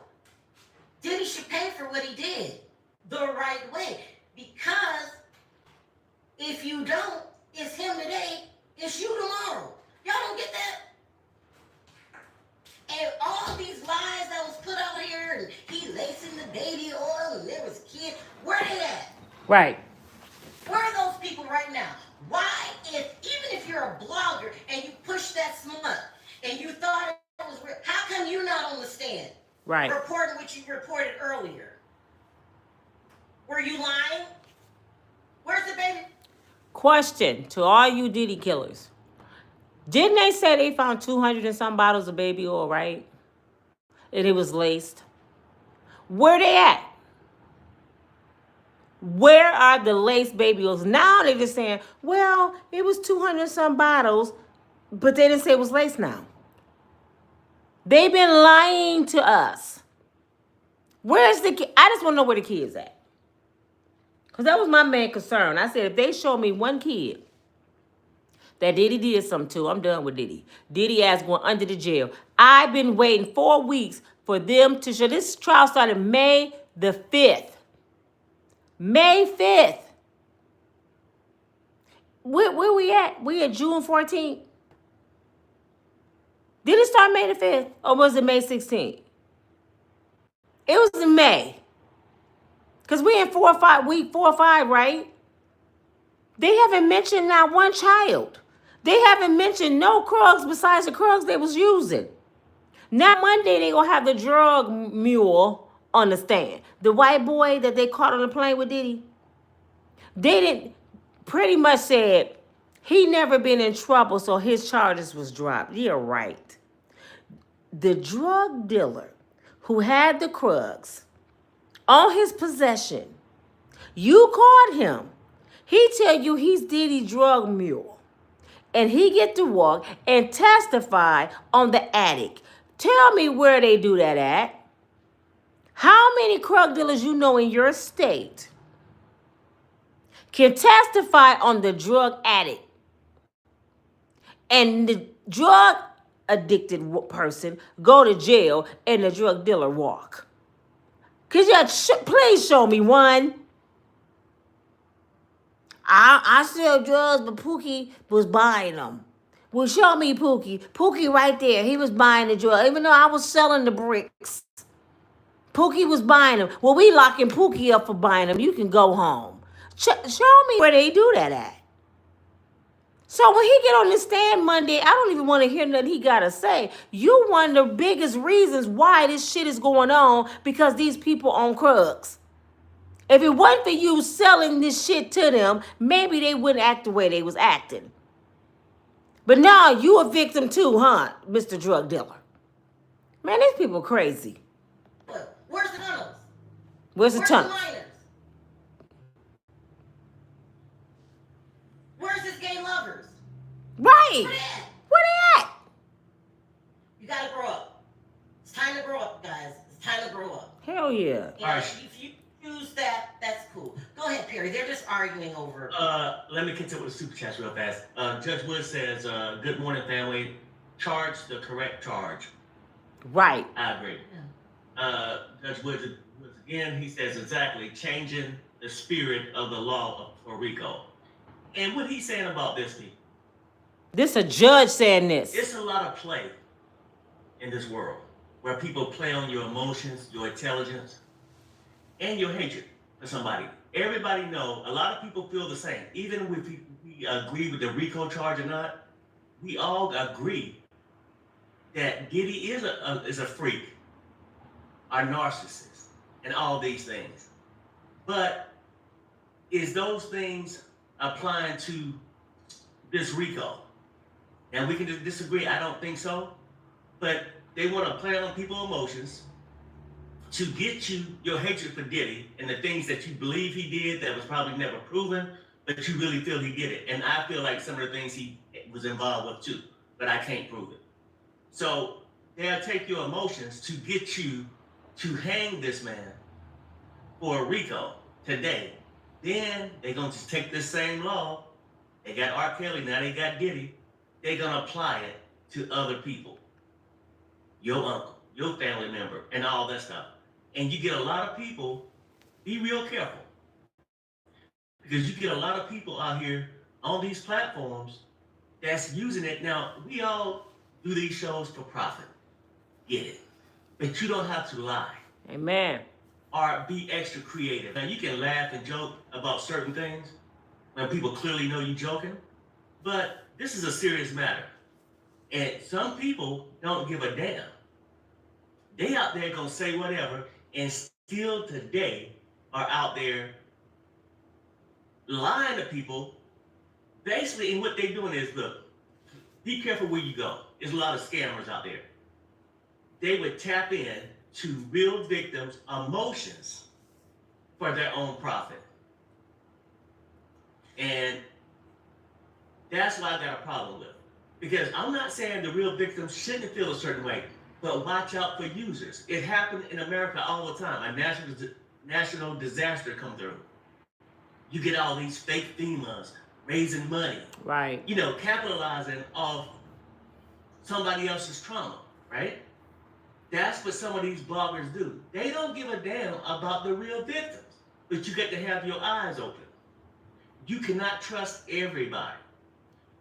Diddy should pay for what he did the right way. Because if you don't, it's him today, it's you tomorrow. Y'all don't get that? And all these lies that was put out here, and he lacing the baby oil, and there was kids, where they at? Right. Where are those people right now? Why, even if you're a blogger and you push that smut, and you thought it was real, how come you not on the stand? Right. Reporting what you reported earlier. Were you lying? Where's the baby? Question to all you Diddy killers. Didn't they say they found 200 and some bottles of baby oil, right? And it was laced. Where they at? Where are the laced baby oils? Now they're just saying, well, it was 200 and some bottles, but they didn't say it was laced now. They've been lying to us. Where's the kid? I just want to know where the kid's at. Because that was my main concern. I said, if they show me one kid that Diddy did something to, I'm done with Diddy. Diddy ass going under the jail. I've been waiting 4 weeks for them to show. This trial started May the 5th. May 5th. Where we at? We at June 14th. Did it start May the 5th? Or was it May 16th? It was in May. Because we in week 4 or 5, right? They haven't mentioned not one child. They haven't mentioned no drugs besides the drugs they was using. Now Monday they gonna have the drug mule on the stand. The white boy that they caught on the plane with Diddy. They didn't pretty much said he never been in trouble, so his charges was dropped. You're right. The drug dealer who had the drugs on his possession, you caught him. He tell you he's Diddy drug mule. and he get to walk and testify on the attic. Tell me where they do that at. How many drug dealers you know in your state can testify on the drug addict and the drug addicted person go to jail and the drug dealer walk? Could you please show me one? I sell drugs, but Pookie was buying them. Well, show me Pookie. Pookie right there. He was buying the drug. Even though I was selling the bricks, Pookie was buying them. Well, we locking Pookie up for buying them. You can go home. Show me where they do that at. So when he get on the stand Monday, I don't even want to hear nothing he got to say. You one of the biggest reasons why this shit is going on, because these people own drugs. If it wasn't for you selling this shit to them, maybe they wouldn't act the way they was acting. But now you a victim too, huh, Mr. Drug Dealer? Man, these people crazy. Where's the tunnels? Where's the Where's tunnel? the miners? Where's his gay lovers? Right. Where they at? Where they at? You gotta grow up. It's time to grow up, guys. It's time to grow up. Hell yeah. And if you use that, that's cool. Go ahead, Perry. They're just arguing over. Let me continue with the super chats real fast. Judge Wood says, good morning, family. Charge the correct charge. Right. I agree. Judge Woods again, he says exactly, changing the spirit of the law for RICO. And what he's saying about this, people, This a judge saying this. it's a lot of play in this world where people play on your emotions, your intelligence, and your hatred for somebody. Everybody know, a lot of people feel the same. Even if we agree with the RICO charge or not, we all agree that Diddy is a freak, a narcissist, and all these things. But is those things applying to this RICO? And we can just disagree. I don't think so. But they want to play on people's emotions to get you your hatred for Diddy and the things that you believe he did that was probably never proven, but you really feel he did it. And I feel like some of the things he was involved with too, but I can't prove it. So they'll take your emotions to get you to hang this man for a RICO today. Then they're going to just take this same law. They got R. Kelly, now they got Diddy. They're going to apply it to other people. Your uncle, your family member, and all that stuff. And you get a lot of people, be real careful. Because you get a lot of people out here on these platforms that's using it. Now, we all do these shows for profit. Get it. But you don't have to lie. Amen. Or be extra creative. Now, you can laugh and joke about certain things when people clearly know you're joking. But this is a serious matter. And some people don't give a damn. They out there gonna say whatever, and still today are out there lying to people. Basically, and what they're doing is, look, be careful where you go. There's a lot of scammers out there. They would tap in to real victims' emotions for their own profit. And that's what I got a problem with. Because I'm not saying the real victims shouldn't feel a certain way, but watch out for users. It happened in America all the time. A national disaster come through. You get all these fake FEMAs raising money. Right. You know, capitalizing off somebody else's trauma, right? That's what some of these bloggers do. They don't give a damn about the real victims, but you get to have your eyes open. You cannot trust everybody.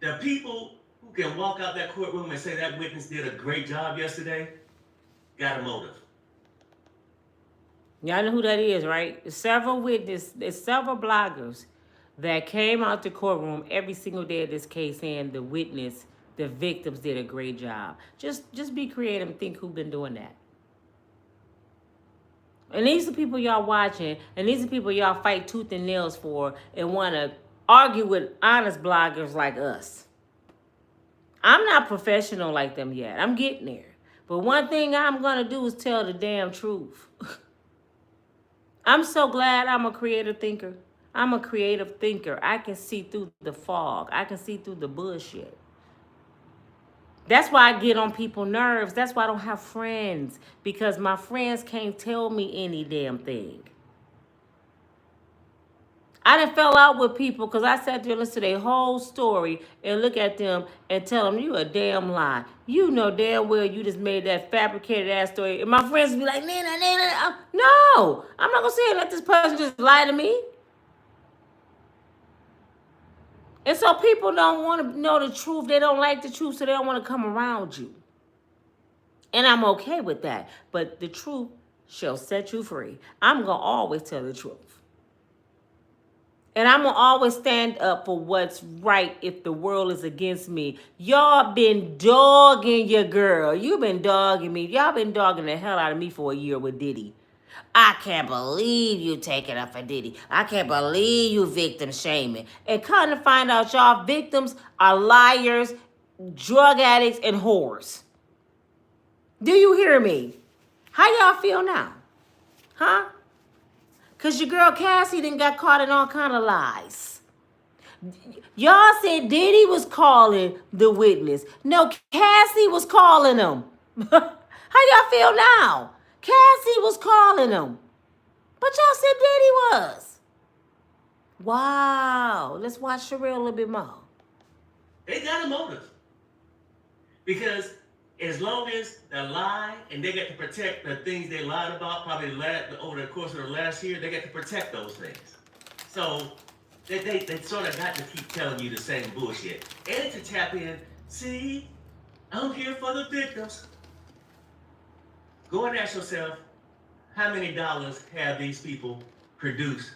The people who can walk out that courtroom and say that witness did a great job yesterday, got a motive. Y'all know who that is, right? There's several bloggers that came out the courtroom every single day of this case saying the witness, the victims did a great job. Just be creative and think who's been doing that. And these are people y'all watching, and these are people y'all fight tooth and nails for and want to argue with honest bloggers like us. I'm not professional like them yet. I'm getting there. But one thing I'm going to do is tell the damn truth. I'm so glad I'm a creative thinker. I'm a creative thinker. I can see through the fog. I can see through the bullshit. That's why I get on people's nerves. That's why I don't have friends. Because my friends can't tell me any damn thing. I done fell out with people because I sat there and listened to their whole story and look at them and tell them, you a damn lie. You know damn well you just made that fabricated ass story. And my friends be like, Nana. No, I'm not going to sit here and let this person just lie to me. And so people don't want to know the truth. They don't like the truth, so they don't want to come around you. And I'm okay with that. But the truth shall set you free. I'm going to always tell the truth. And I'm going to always stand up for what's right if the world is against me. Y'all been dogging your girl. You been dogging me. Y'all been dogging the hell out of me for a year with Diddy. I can't believe you taking up for Diddy. I can't believe you victim shaming. And come to find out y'all victims are liars, drug addicts, and whores. Do you hear me? How y'all feel now? Huh? Because your girl Cassie done got caught in all kind of lies. Y'all said Diddy was calling the witness. No, Cassie was calling him. How y'all feel now? Cassie was calling him. But y'all said Diddy was. Wow. Let's watch Sharelle a little bit more. They got a motive. Because as long as they lie and they get to protect the things they lied about, probably over the course of the last year, they get to protect those things. So they sort of got to keep telling you the same bullshit. And to tap in, see, I'm here for the victims. Go and ask yourself, how many dollars have these people produced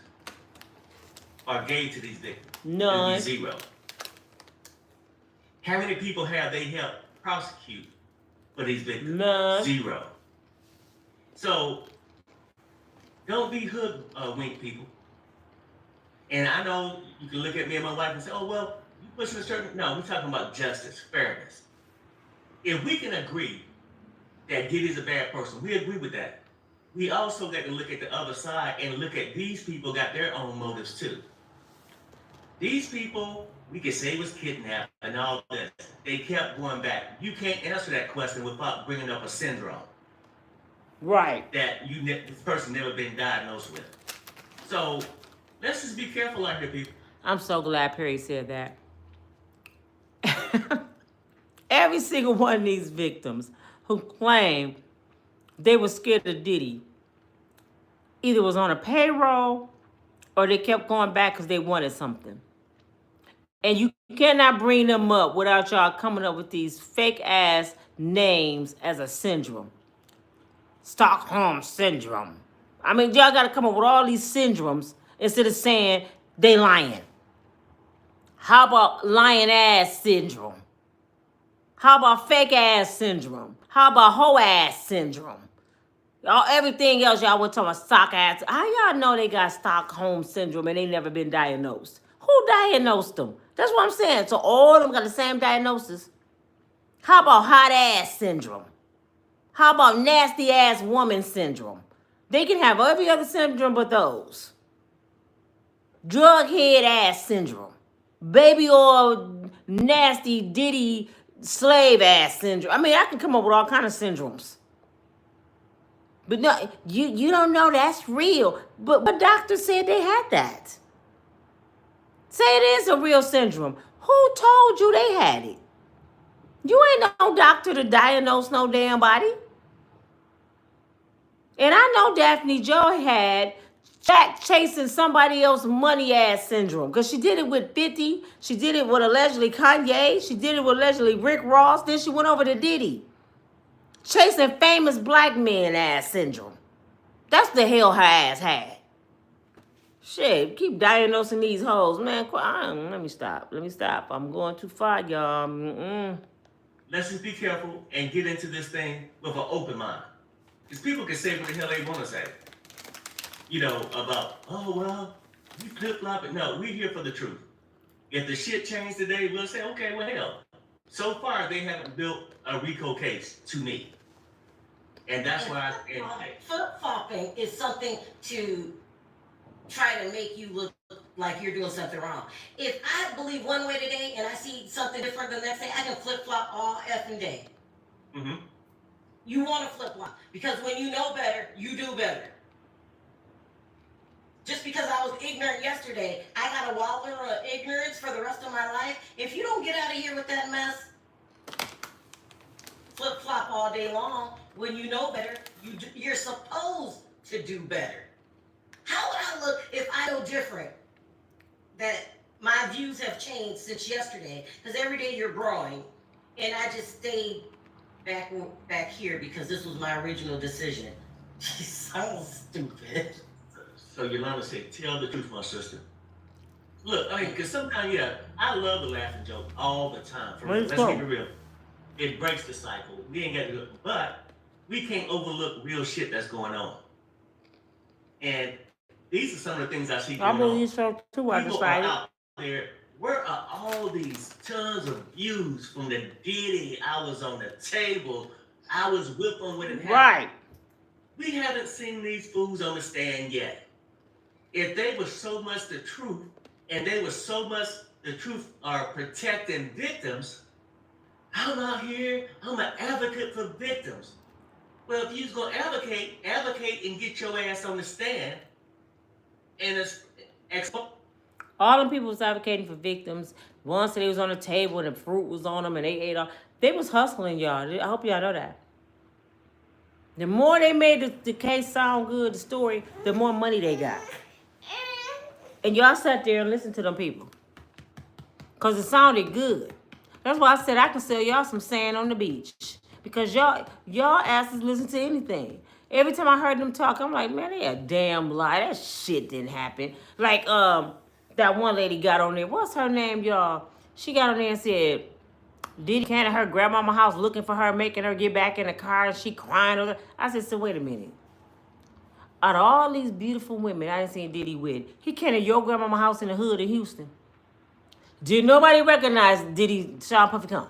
or gave to these victims? None. It'll be zero. How many people have they helped prosecute for these victims? None. Zero. So don't be hoodwinked, people. And I know you can look at me and my wife and say, oh, well, you pushing a certain... No, we're talking about justice, fairness. If we can agree that Diddy's a bad person, we agree with that. We also got to look at the other side and look at these people got their own motives too. These people, we could say was kidnapped and all this. They kept going back. You can't answer that question without bringing up a syndrome. Right. That this person never been diagnosed with. So let's just be careful out here, people. I'm so glad Perry said that. Every single one of these victims who claim they were scared of Diddy either was on a payroll or they kept going back because they wanted something. And you cannot bring them up without y'all coming up with these fake ass names as a syndrome. Stockholm syndrome. I mean, y'all got to come up with all these syndromes instead of saying they lying. How about lion ass syndrome? How about fake ass syndrome? How about hoe ass syndrome? Everything else y'all were talking about stock ass. How y'all know they got Stockholm syndrome and they never been diagnosed? Who diagnosed them? That's what I'm saying. So all of them got the same diagnosis. How about hot ass syndrome? How about nasty ass woman syndrome? They can have every other syndrome but those. Drug head ass syndrome. Baby oil nasty Diddy slave ass syndrome. I mean, I can come up with all kind of syndromes. But no, you don't know that's real. But doctor said they had that. Say it is a real syndrome. Who told you they had it? You ain't no doctor to diagnose no damn body. And I know Daphne Joy had Jack chasing somebody else's money ass syndrome. Because she did it with 50. She did it with allegedly Kanye. She did it with allegedly Rick Ross. Then she went over to Diddy. Chasing famous black men ass syndrome. That's the hell her ass had. Shit, keep diagnosing these hoes. Man, let me stop. I'm going too far, y'all. Let's just be careful and get into this thing with an open mind. Because people can say what the hell they want to say. You know, about, oh, well, you flip-flopping. No, we're here for the truth. If the shit changed today, we'll say, okay, well, hell. So far, they haven't built a RICO case to me. And that's why flip-flopping is something to try to make you look like you're doing something wrong. If I believe one way today and I see something different the next day, I can flip-flop all effing day. Mm-hmm. You want to flip-flop because when you know better, you do better. Just because I was ignorant yesterday, I got to wallow in ignorance for the rest of my life. If you don't get out of here with that mess, flip-flop all day long, when you know better, you're supposed to do better. How would I look if I know different? That my views have changed since yesterday, because every day you're growing, and I just stayed back here because this was my original decision. So stupid. So Yolanda said, tell the truth, my sister. Look, I mean, because sometimes, yeah, I love the laughing joke all the time. For real. Let's keep it real. It breaks the cycle. We ain't got to do it. But we can't overlook real shit that's going on. And these are some of the things I see going on. I believe so too. I People decided. are out there. Where are all these tons of views from the Diddy? I was on the table. I was with them when it happened. Right. We haven't seen these fools on the stand yet. If they were so much the truth, and they were so much the truth are protecting victims, I'm out here, I'm an advocate for victims. Well, if you're going to advocate and get your ass on the stand, and all them people was advocating for victims. Once they was on the table and the fruit was on them and they ate all. They was hustling, y'all. I hope y'all know that. The more they made the case sound good, the story, the more money they got. And y'all sat there and listened to them people. Because it sounded good. That's why I said I can sell y'all some sand on the beach. Because y'all asses listen to anything. Every time I heard them talk, I'm like, man, they a damn lie. That shit didn't happen. Like, that one lady got on there. What's her name, y'all? She got on there and said, Diddy came to her grandmama's house looking for her, making her get back in the car, and she crying. I said, so wait a minute. Out of all these beautiful women I didn't see Diddy with, he came to your grandmama's house in the hood in Houston. Did nobody recognize Diddy, Sean Puffy Combs?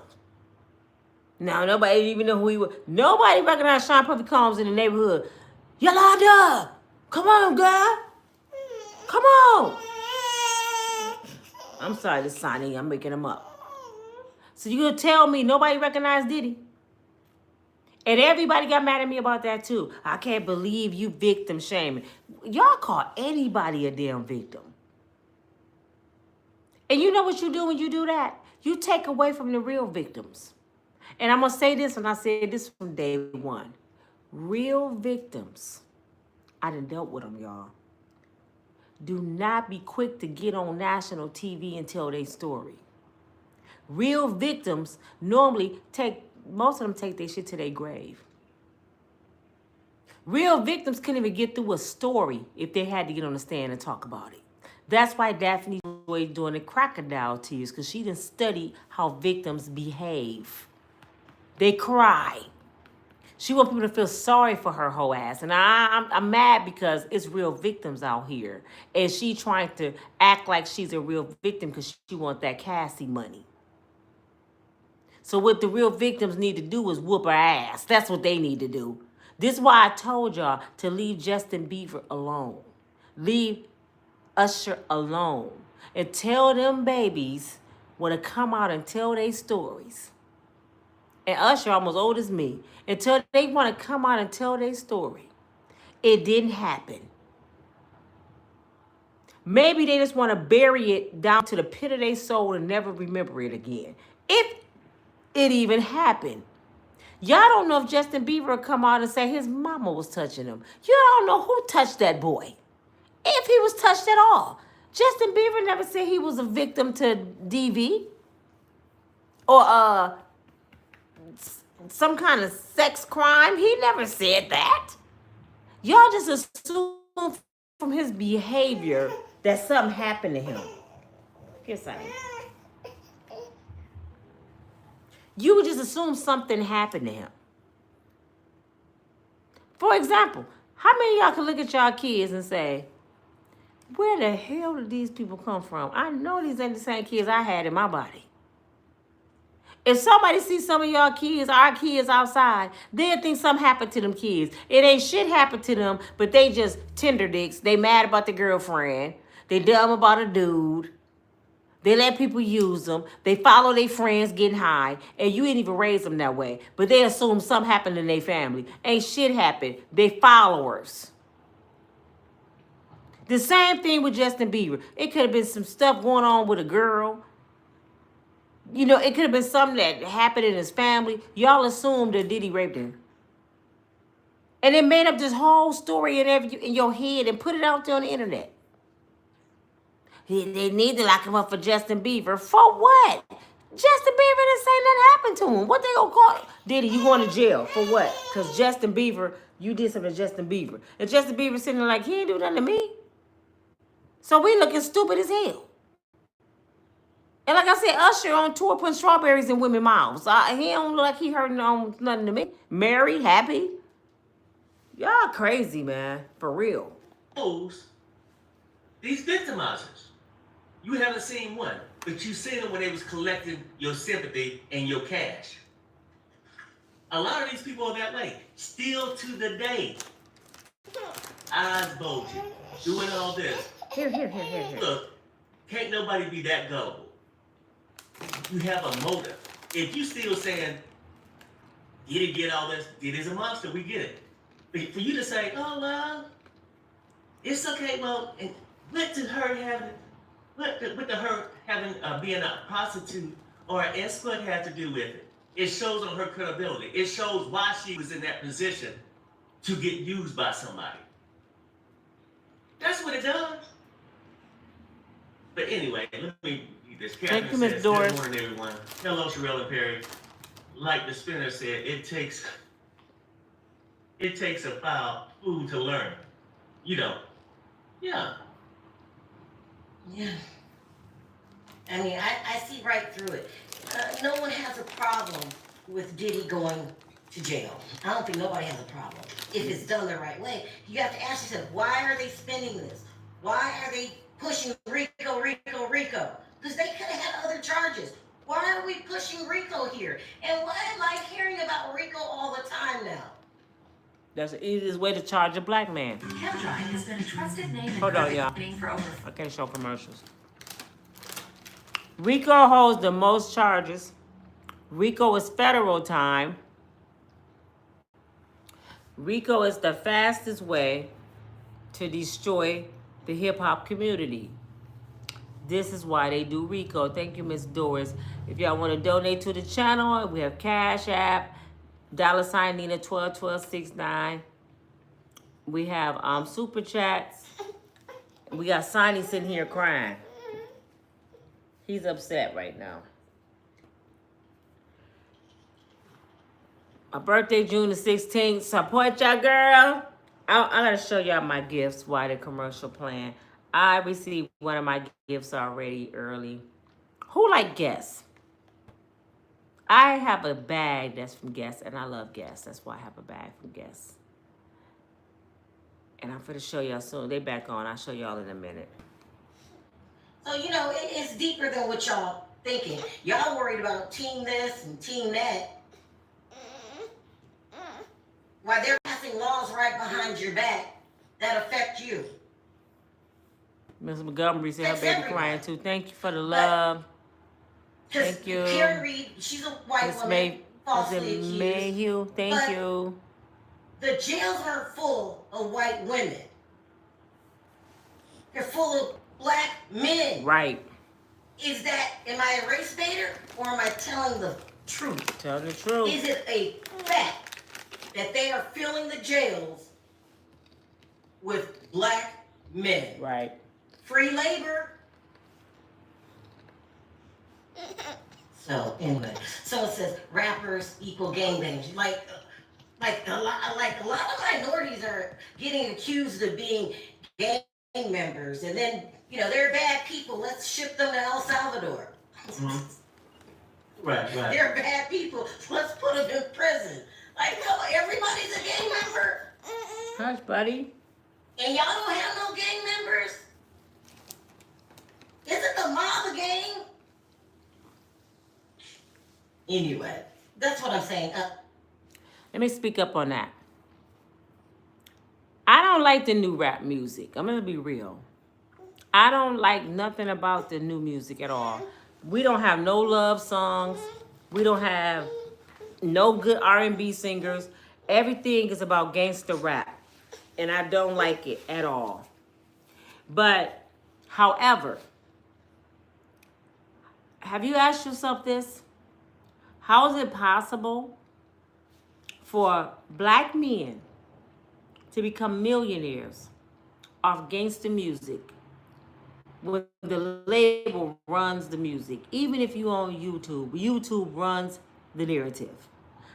No, nobody even know who he was. Nobody recognized Sean Puffy Combs in the neighborhood. Yolanda, come on, girl. Come on. I'm sorry, this Sonny, I'm making him up. So you gonna tell me nobody recognized Diddy? And everybody got mad at me about that too. I can't believe you victim shaming. Y'all call anybody a damn victim. And you know what you do when you do that? You take away from the real victims. And I'm going to say this, and I said this from day one. Real victims, I done dealt with them, y'all. Do not be quick to get on national TV and tell their story. Real victims normally most of them take their shit to their grave. Real victims couldn't even get through a story if they had to get on the stand and talk about it. That's why Daphne Joy doing the crocodile tears, because she didn't study how victims behave. They cry. She wants people to feel sorry for her whole ass. And I'm mad because it's real victims out here. And she trying to act like she's a real victim because she wants that Cassie money. So what the real victims need to do is whoop her ass. That's what they need to do. This is why I told y'all to leave Justin Bieber alone. Leave Usher alone. And tell them babies when to come out and tell their stories. And Usher almost old as me. Until they want to come out and tell their story. It didn't happen. Maybe they just want to bury it down to the pit of their soul and never remember it again. If it even happened. Y'all don't know if Justin Bieber would come out and say his mama was touching him. You don't know who touched that boy. If he was touched at all. Justin Bieber never said he was a victim to DV. Or some kind of sex crime. He never said that. Y'all just assume from his behavior that something happened to him. Here's something. You would just assume something happened to him. For example, how many of y'all can look at y'all kids and say, where the hell did these people come from? I know these ain't the same kids I had in my body. If somebody sees some of y'all kids, our kids outside, they'll think something happened to them kids. It ain't shit happened to them, but they just tender dicks. They mad about the girlfriend. They dumb about a dude. They let people use them. They follow their friends getting high. And you ain't even raise them that way. But they assume something happened in their family. Ain't shit happened. They followers. The same thing with Justin Bieber. It could have been some stuff going on with a girl. You know, it could have been something that happened in his family. Y'all assumed that Diddy raped him. And they made up this whole story in your head and put it out there on the internet. They need to lock him up for Justin Bieber. For what? Justin Bieber didn't say nothing happened to him. What they gonna call it? Diddy, you going to jail. For what? Because Justin Bieber, you did something to Justin Bieber. And Justin Bieber sitting there like, he ain't do nothing to me. So we looking stupid as hell. And like I said, Usher on tour putting strawberries in women's mouths. He don't look like he hurting on nothing to me. Married, happy. Y'all crazy, man. For real. These victimizers. You haven't seen one, but you seen them when they was collecting your sympathy and your cash. A lot of these people are that way. Still to the day. Eyes bulging. Doing all this. Here. Look, can't nobody be that gullible. You have a motive. If you still saying, Diddy get all this, Diddy's a monster, we get it. But for you to say, oh, well, it's okay, well, and what did her having, being a prostitute or an escort have to do with it? It shows on her credibility. It shows why she was in that position to get used by somebody. That's what it does. But anyway, let me read this. Thank you, Miss Doris. Good morning, everyone. Hello, Sharelle and Perry. Like the spinner said, it takes a fool to learn. You know. Yeah. Yeah. I mean, I see right through it. No one has a problem with Diddy going to jail. I don't think nobody has a problem. If it's done the right way, you have to ask yourself, why are they spending this? Why are they pushing RICO? Because they could have had other charges. Why are we pushing RICO here? And why am I hearing about RICO all the time now? That's the easiest way to charge a black man. Chemdry has been a trusted name in Hold on, y'all. for over. I can't show commercials. RICO holds the most charges. RICO is federal time. RICO is the fastest way to destroy the hip-hop community. This is why they do RICO. Thank you, Miss Doris. If y'all want to donate to the channel, we have Cash App, $ Nina 121269. We have super chats. We got Sonny sitting here crying. He's upset right now. My birthday, June the 16th. Support y'all, girl. I gotta show y'all my gifts while the commercial playing. I received one of my gifts already early. Who like Guess? I have a bag that's from Guess, and I love Guess. That's why I have a bag from Guess. And I'm gonna show y'all soon. They back on. I'll show y'all in a minute. So, you know, it's deeper than what y'all thinking. Y'all worried about team this and team that. While they're passing laws right behind your back that affect you. Ms. Montgomery said her That's baby everyone. crying too. Thank you for the love. Thank you. Karen Reed, she's a white woman, falsely accused. Mayhew, thank But you. the jails are full of white women. They're full of black men. Right. Am I a race baiter or am I telling the truth? Tell the truth. Is it a fact that they are filling the jails with black men? Right. Free labor. So anyway, someone says rappers equal gangbangers. Like a lot of minorities are getting accused of being gang members, and then they're bad people. Let's ship them to El Salvador. Mm-hmm. Right. They're bad people. Let's put them in prison. Like, no, everybody's a gang member. Hush, buddy. And y'all don't have no gang members? Isn't the mob a gang? anyway. That's what I'm saying. Let me speak up on that. I don't like the new rap music. I'm gonna be real. I don't like nothing about the new music at all. We don't have no love songs. We don't have no good R&B singers. Everything is about gangster rap. And I don't like it at all. But, however, have you asked yourself this? How is it possible for black men to become millionaires off gangster music when the label runs the music? Even if you own YouTube, YouTube runs the narrative.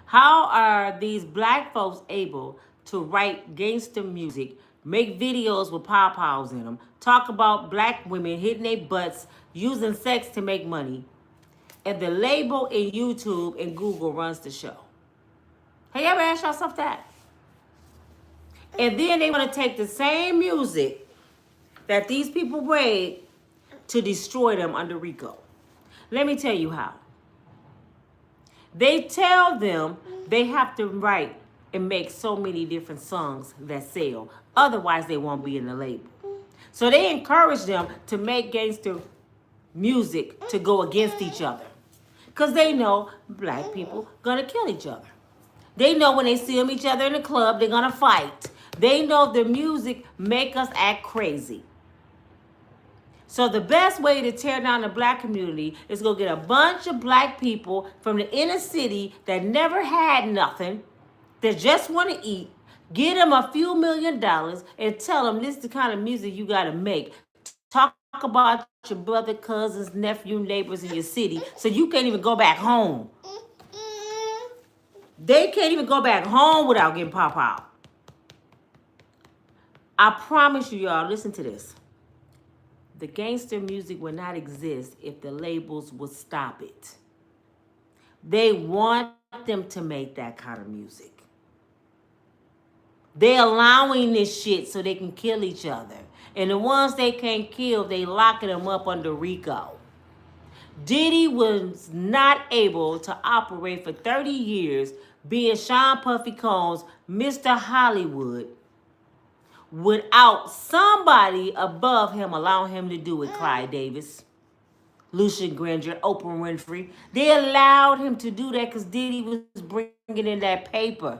How are these black folks able to write gangster music, make videos with pow-pows in them, talk about black women hitting their butts, using sex to make money, and the label in YouTube and Google runs the show? Have you ever asked yourself that? And then they want to take the same music that these people made to destroy them under RICO. Let me tell you how. They tell them they have to write and make so many different songs that sell. Otherwise, they won't be in the label. So they encourage them to make gangster music to go against each other. Because they know black people gonna kill each other. They know when they see them each other in the club, they're gonna fight. They know the music make us act crazy. So the best way to tear down the black community is go get a bunch of black people from the inner city that never had nothing, that just want to eat, get them a few $1 million and tell them this is the kind of music you got to make. Talk about your brother, cousins, nephew, neighbors in your city so you can't even go back home. They can't even go back home without getting pop out. I promise you, y'all, listen to this. The gangster music would not exist if the labels would stop it. They want them to make that kind of music. They're allowing this shit so they can kill each other. And the ones they can't kill, they locking them up under RICO. Diddy was not able to operate for 30 years being Sean Puffy Combs, Mr. Hollywood, without somebody above him allowing him to do it. Clyde Davis, Lucian Granger, Oprah Winfrey. They allowed him to do that because Diddy was bringing in that paper.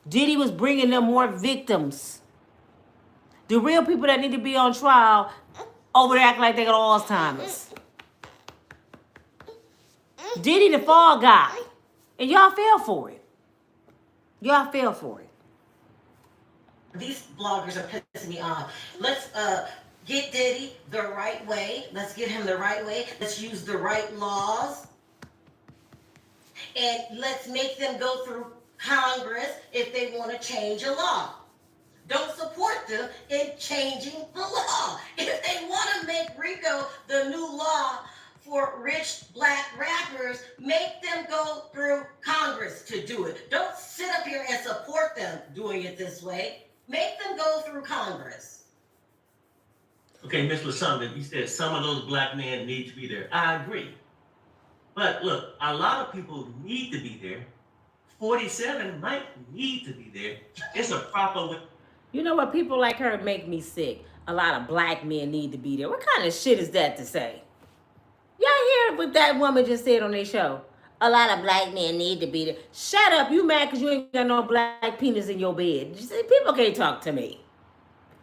Diddy was bringing them more victims. The real people that need to be on trial over there act like they got Alzheimer's. Diddy the fall guy. And y'all fell for it. Y'all fell for it. These bloggers are pissing me off. Let's get Diddy the right way. Let's get him the right way. Let's use the right laws. And let's make them go through Congress if they want to change a law. Don't support them in changing the law. If they want to make RICO the new law for rich black rappers, make them go through Congress to do it. Don't sit up here and support them doing it this way. Make them go through Congress. Okay, Ms. LaSonda, you said some of those black men need to be there. I agree. But look, a lot of people need to be there. 47 might need to be there. It's a proper way. You know what? People like her make me sick. A lot of black men need to be there. What kind of shit is that to say? Y'all hear what that woman just said on their show? A lot of black men need to be there. Shut up. You mad because you ain't got no black penis in your bed. People can't talk to me.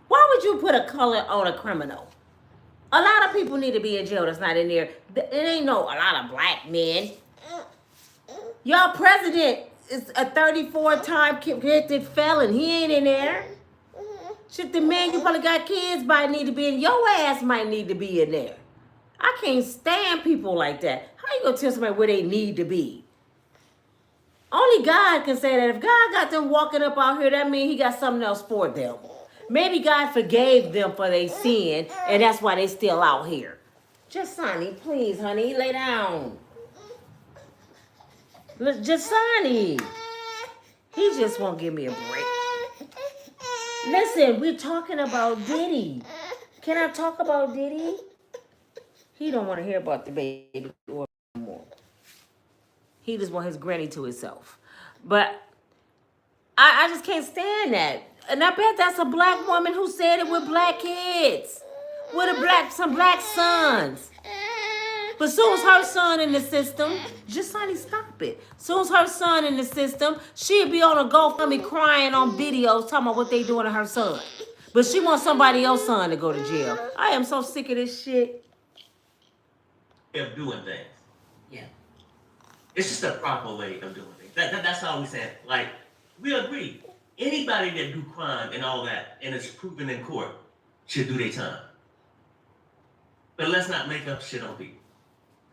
Why would you put a color on a criminal? A lot of people need to be in jail that's not in there. It ain't no a lot of black men. Y'all president is a 34-time convicted felon. He ain't in there. Shit, the man you probably got kids by need to be in. Your ass might need to be in there. I can't stand people like that. How you gonna tell somebody where they need to be? Only God can say that. If God got them walking up out here, that means he got something else for them. Maybe God forgave them for their sin, and that's why they still out here. Just Sonny, please, honey, lay down. Look, just Sonny. He just won't give me a break. Listen, we're talking about Diddy. Can I talk about Diddy? He don't want to hear about the baby or more. He just want his granny to himself. But I just can't stand that. And I bet that's a black woman who said it with black kids. With some black sons. But soon as her son in the system, just Sonny, stop it. Soon as her son in the system, she'd be on a GoFundMe crying on videos talking about what they doing to her son. But she wants somebody else's son to go to jail. I am so sick of this shit. Of doing things. Yeah. It's just a proper way of doing things. That's all we said. Like, we agree. Anybody that do crime and all that, and it's proven in court, should do their time. But let's not make up shit on people.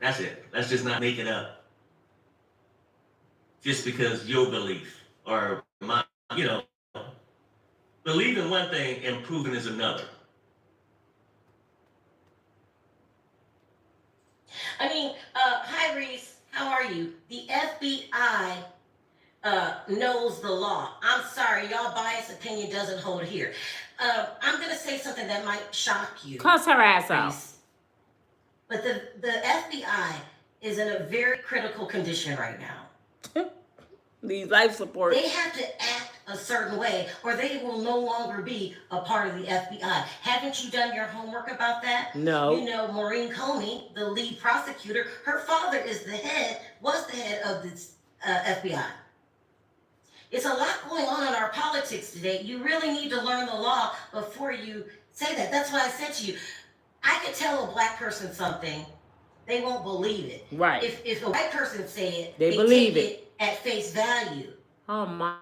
That's it. Let's just not make it up. Just because your belief or my, believing one thing and proving is another. I mean, hi Reese, how are you? The FBI knows the law. I'm sorry, y'all biased opinion doesn't hold here. I'm gonna say something that might shock you. Cuss her ass out. Reese. But the FBI is in a very critical condition right now. These life support. They have to act a certain way or they will no longer be a part of the FBI. Haven't you done your homework about that? No. You know, Maureen Comey, the lead prosecutor, her father was the head of the FBI. It's a lot going on in our politics today. You really need to learn the law before you say that. That's why I said to you, I could tell a black person something, they won't believe it. Right. If a white person say it, they believe take it at face value. Oh my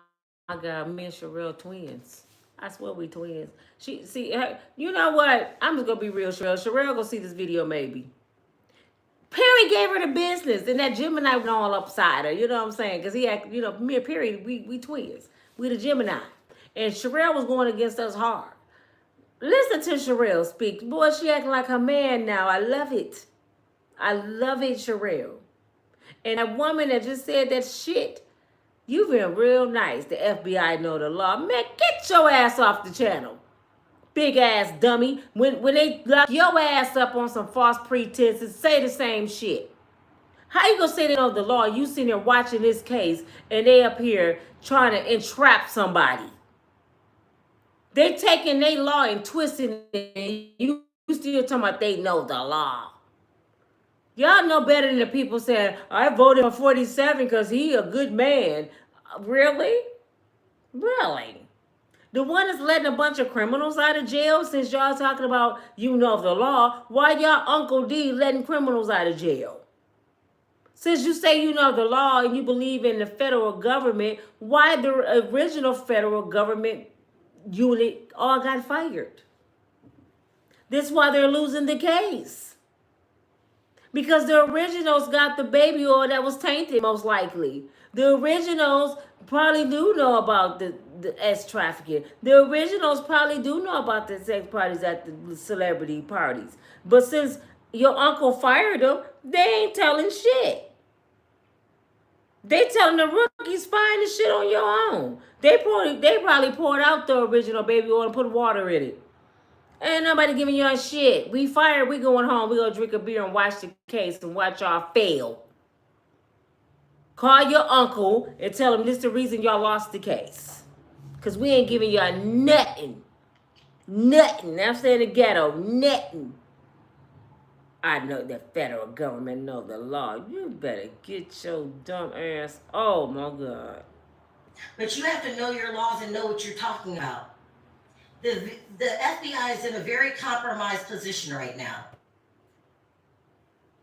God, me and Sharelle twins. I swear we twins. You know what? I'm just gonna be real, Sharelle. Sharelle gonna see this video maybe. Perry gave her the business, and that Gemini went all upside her. You know what I'm saying? Because me and Perry, we twins. We the Gemini, and Sharelle was going against us hard. Listen to Sharelle speak. Boy, she acting like her man now. I love it. I love it, Sharelle. And that woman that just said that shit, you've been real nice. The FBI know the law. Man, get your ass off the channel. Big ass dummy. When they lock your ass up on some false pretenses, say the same shit. How you gonna say they know the law? You sitting there watching this case and they up here trying to entrap somebody. They taking their law and twisting it. You still talking about they know the law. Y'all know better than the people saying, I voted for 47 because he a good man. Really? Really? The one that's letting a bunch of criminals out of jail, since y'all talking about you know the law, why y'all Uncle D letting criminals out of jail? Since you say you know the law and you believe in the federal government, why the original federal government unit all got fired? That's why they're losing the case. Because the originals got the baby oil that was tainted, most likely. The originals probably do know about the S trafficking. The originals probably do know about the sex parties at the celebrity parties. But since your uncle fired them, they ain't telling shit. They telling the rookies find the shit on your own. They probably poured out the original baby oil and put water in it. Ain't nobody giving y'all shit. We fired, we going home. We gonna drink a beer and watch the case and watch y'all fail. Call your uncle and tell him this is the reason y'all lost the case. Because we ain't giving y'all nothing. Nothing. I'm saying the ghetto, nothing. I know the federal government know the law. You better get your dumb ass. Oh my God. But you have to know your laws and know what you're talking about. The FBI is in a very compromised position right now.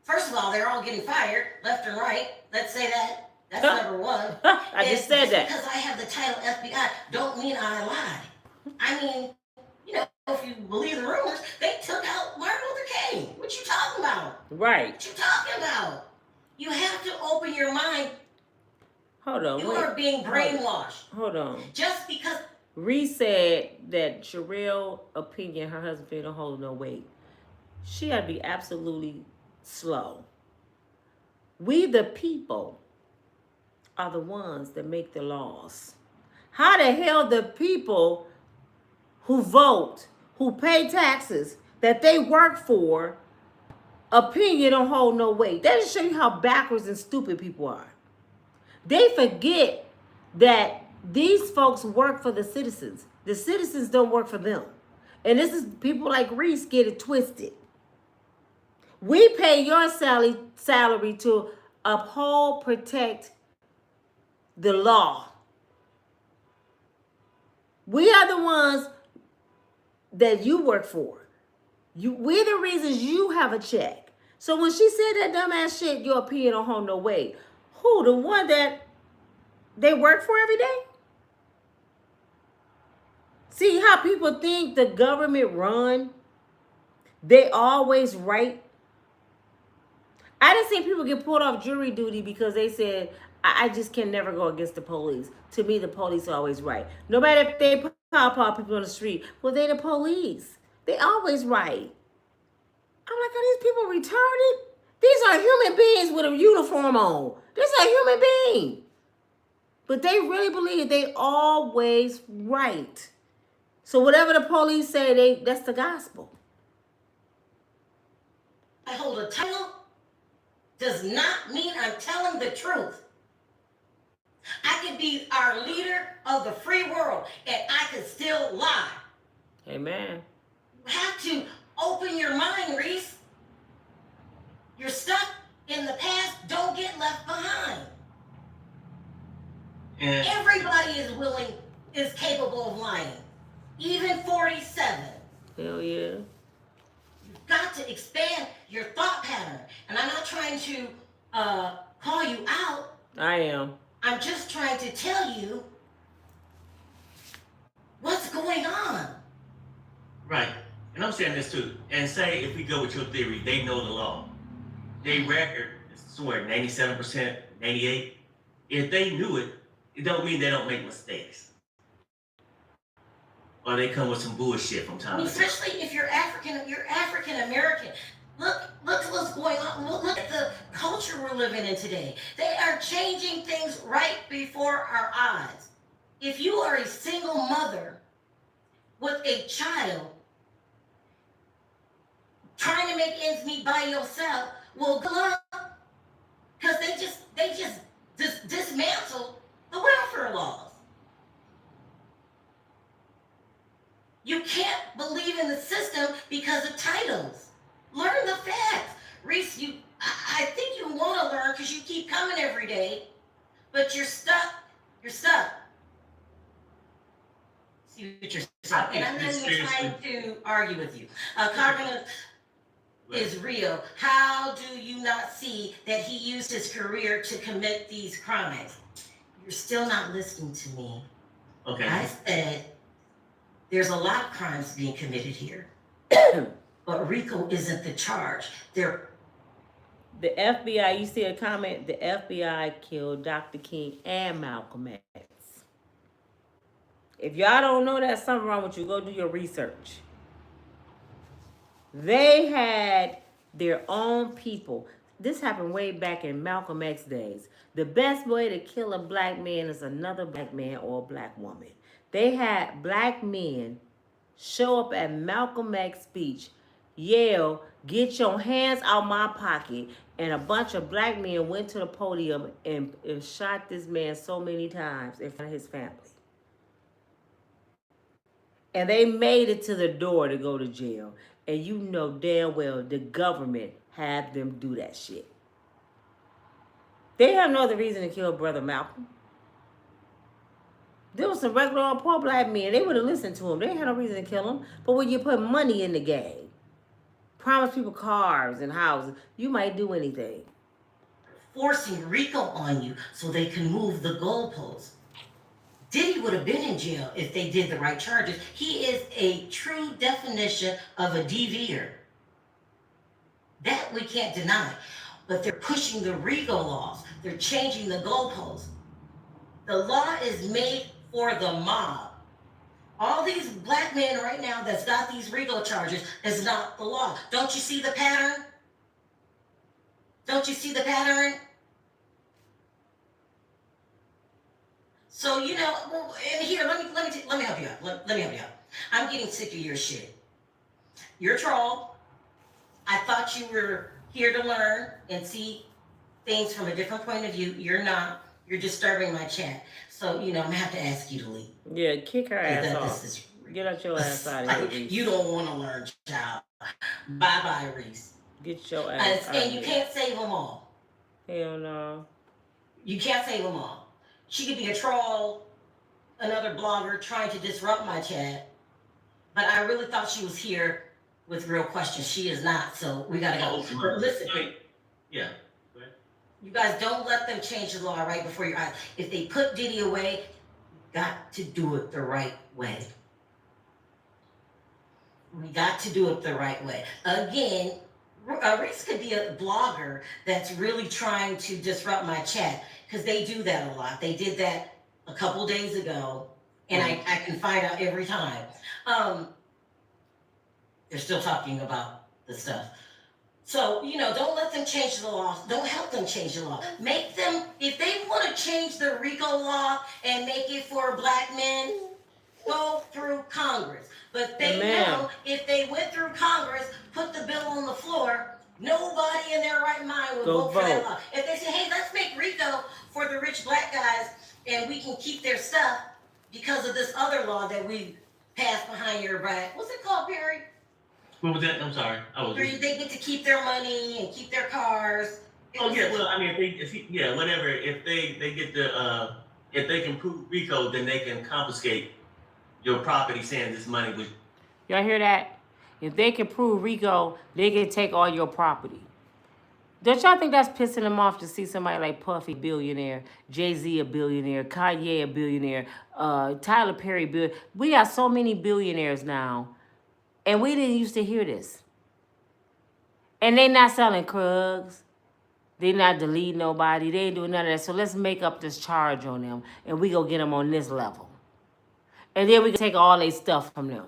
First of all, they're all getting fired left and right. Let's say that. That's number one. I just said that. Because I have the title FBI don't mean I lie. I mean, if you believe the rumors, they took out Martin Luther King. What you talking about? Right. What you talking about? You have to open your mind. Hold on. You are being brainwashed. Hold on. Just because. Reese said that Sharelle opinion, her husband don't hold no weight. She had to be absolutely slow. We the people are the ones that make the laws. How the hell the people who vote, who pay taxes, that they work for, opinion don't hold no weight? That just show you how backwards and stupid people are. They forget that these folks work for the citizens. The citizens don't work for them. And this is people like Reese get it twisted. We pay your salary to uphold, protect the law. We are the ones that you work for. We're the reasons you have a check. So when she said that dumbass shit, your opinion don't hold no weight. Who? The one that they work for every day? See how people think the government run? They always right. I done seen people get pulled off jury duty because they said, I just can never go against the police. To me, the police are always right. No matter if they pop people on the street, well, they the police. They always right. I'm like, are these people retarded? These are human beings with a uniform on. These are human beings. But they really believe they always right. So whatever the police say, that's the gospel. I hold a title does not mean I'm telling the truth. I could be our leader of the free world and I could still lie. Amen. You have to open your mind, Reese. You're stuck in the past. Don't get left behind. And Everybody is capable of lying. Even 47. Hell yeah. You've got to expand your thought pattern. And I'm not trying to call you out. I am. I'm just trying to tell you what's going on. right. And I'm saying this too. And say if we go with your theory, they know the law. They record is somewhere 97%, 98%. If they knew it, it don't mean they don't make mistakes. Or they come with some bullshit from time to time. Especially if you're African American. Look at what's going on. Look at the culture we're living in today. They are changing things right before our eyes. If you are a single mother with a child trying to make ends meet by yourself, well, good luck. Because they just dismantled the welfare laws. You can't believe in the system because of titles. Learn the facts. Reese, I think you want to learn because you keep coming every day, but you're stuck. You're stuck. See what you're stuck. And I'm not even trying to argue with you. Carbon is real. How do you not see that he used his career to commit these crimes? You're still not listening to me. Okay. I said there's a lot of crimes being committed here. But RICO isn't the charge. The FBI, you see a comment, the FBI killed Dr. King and Malcolm X. If y'all don't know that something wrong with you, go do your research. They had their own people. This happened way back in Malcolm X days. The best way to kill a black man is another black man or a black woman. They had black men show up at Malcolm X speech, yell, "Get your hands out my pocket," and a bunch of black men went to the podium and shot this man so many times in front of his family. And they made it to the door to go to jail. And you know damn well the government had them do that shit. They have no other reason to kill Brother Malcolm. There was some regular old poor black men. They would have listened to him. They had no reason to kill him. But when you put money in the game, promise people cars and houses, you might do anything. Forcing RICO on you so they can move the goalposts. Diddy would have been in jail if they did the right charges. He is a true definition of a devier. That we can't deny. But they're pushing the RICO laws. They're changing the goalposts. The law is made for the mob. All these black men right now that's got these RICO charges is not the law. Don't you see the pattern? Don't you see the pattern? So, you know, well, and here, let me help you out. Let me help you out. I'm getting sick of your shit. You're a troll. I thought you were here to learn and see things from a different point of view. You're not. You're disturbing my chat. So, I'm gonna have to ask you to leave. Yeah, kick her ass That off. this is Get out your ass out of here, Reese. you don't want to learn, child. Bye, Reese. Get your ass out of And you here. can't save them all. Hell no. You can't save them all. She could be a troll, another blogger trying to disrupt my chat, but I really thought she was here with real questions. She is not, so we gotta go. But listen, Yeah. you guys don't let them change the law right before your eyes. If they put Diddy away, you got to do it the right way. We got to do it the right way. Again, Reese could be a blogger that's really trying to disrupt my chat, because they do that a lot. They did that a couple days ago, and I can find out every time. They're still talking about the stuff. So, don't let them change the law. Don't help them change the law. Make them, if they want to change the RICO law and make it for black men, go through Congress. But they know if they went through Congress, put the bill on the floor, nobody in their right mind would vote for that law. If they say, hey, let's make RICO for the rich black guys and we can keep their stuff because of this other law that we passed behind your back. What's it called, Perry? What was that? I'm sorry. Where they get to keep their money and keep their cars. Oh yeah, well, I mean, whatever. If they get the, if they can prove RICO, then they can confiscate your property, saying this money was. Y'all hear that? If they can prove RICO, they can take all your property. Don't y'all think that's pissing them off to see somebody like Puffy, billionaire, Jay-Z, a billionaire, Kanye, a billionaire, Tyler Perry, billionaire. We got so many billionaires now, and we didn't used to hear this. And they not selling Krugs. They not deleting nobody. They ain't doing none of that. So let's make up this charge on them, and we go get them on this level. And then we can take all their stuff from them.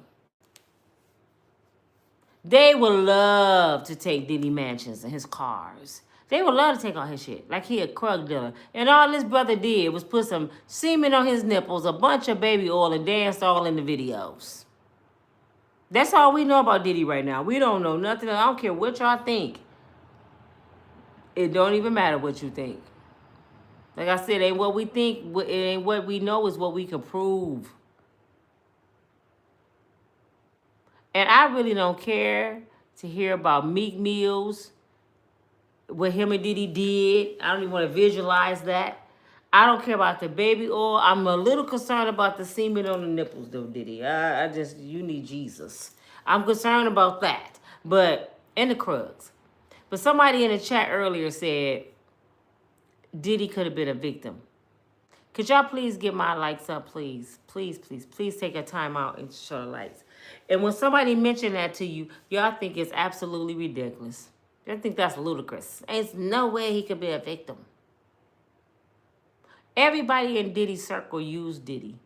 They would love to take Diddy mansions and his cars. They would love to take all his shit, like he a Krug dealer. And all his brother did was put some semen on his nipples, a bunch of baby oil, and danced all in the videos. That's all we know about Diddy right now. We don't know nothing. I don't care what y'all think. It don't even matter what you think. Like I said, it ain't what we think. It ain't what we know. Is what we can prove. And I really don't care to hear about Meek Mills, what him and Diddy did. I don't even want to visualize that. I don't care about the baby oil. I'm a little concerned about the semen on the nipples, though, Diddy. You need Jesus. I'm concerned about that. But, and the Krugs. But somebody in the chat earlier said Diddy could have been a victim. Could y'all please get my likes up, please? Please, please, please take a time out and show the likes. And when somebody mentioned that to you, y'all think it's absolutely ridiculous. I think that's ludicrous. There's no way he could be a victim. Everybody in Diddy's circle used Diddy.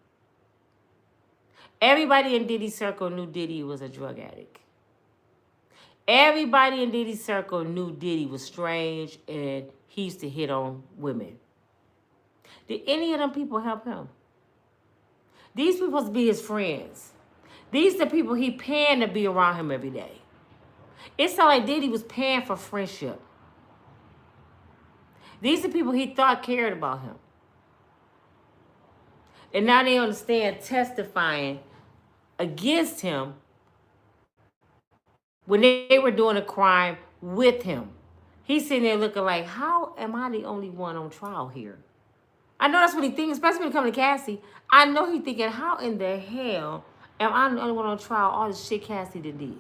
Everybody in Diddy's circle knew Diddy was a drug addict. Everybody in Diddy's circle knew Diddy was strange and he used to hit on women. Did any of them people help him? These people supposed to be his friends. These are the people he paying to be around him every day. It sounded like Diddy was paying for friendship. These are people he thought cared about him. And now they understand testifying against him when they were doing a crime with him. He's sitting there looking like, how am I the only one on trial here? I know that's what he thinks, especially when it comes to Cassie. I know he's thinking, how in the hell am I the only one on trial, all the shit Cassie did?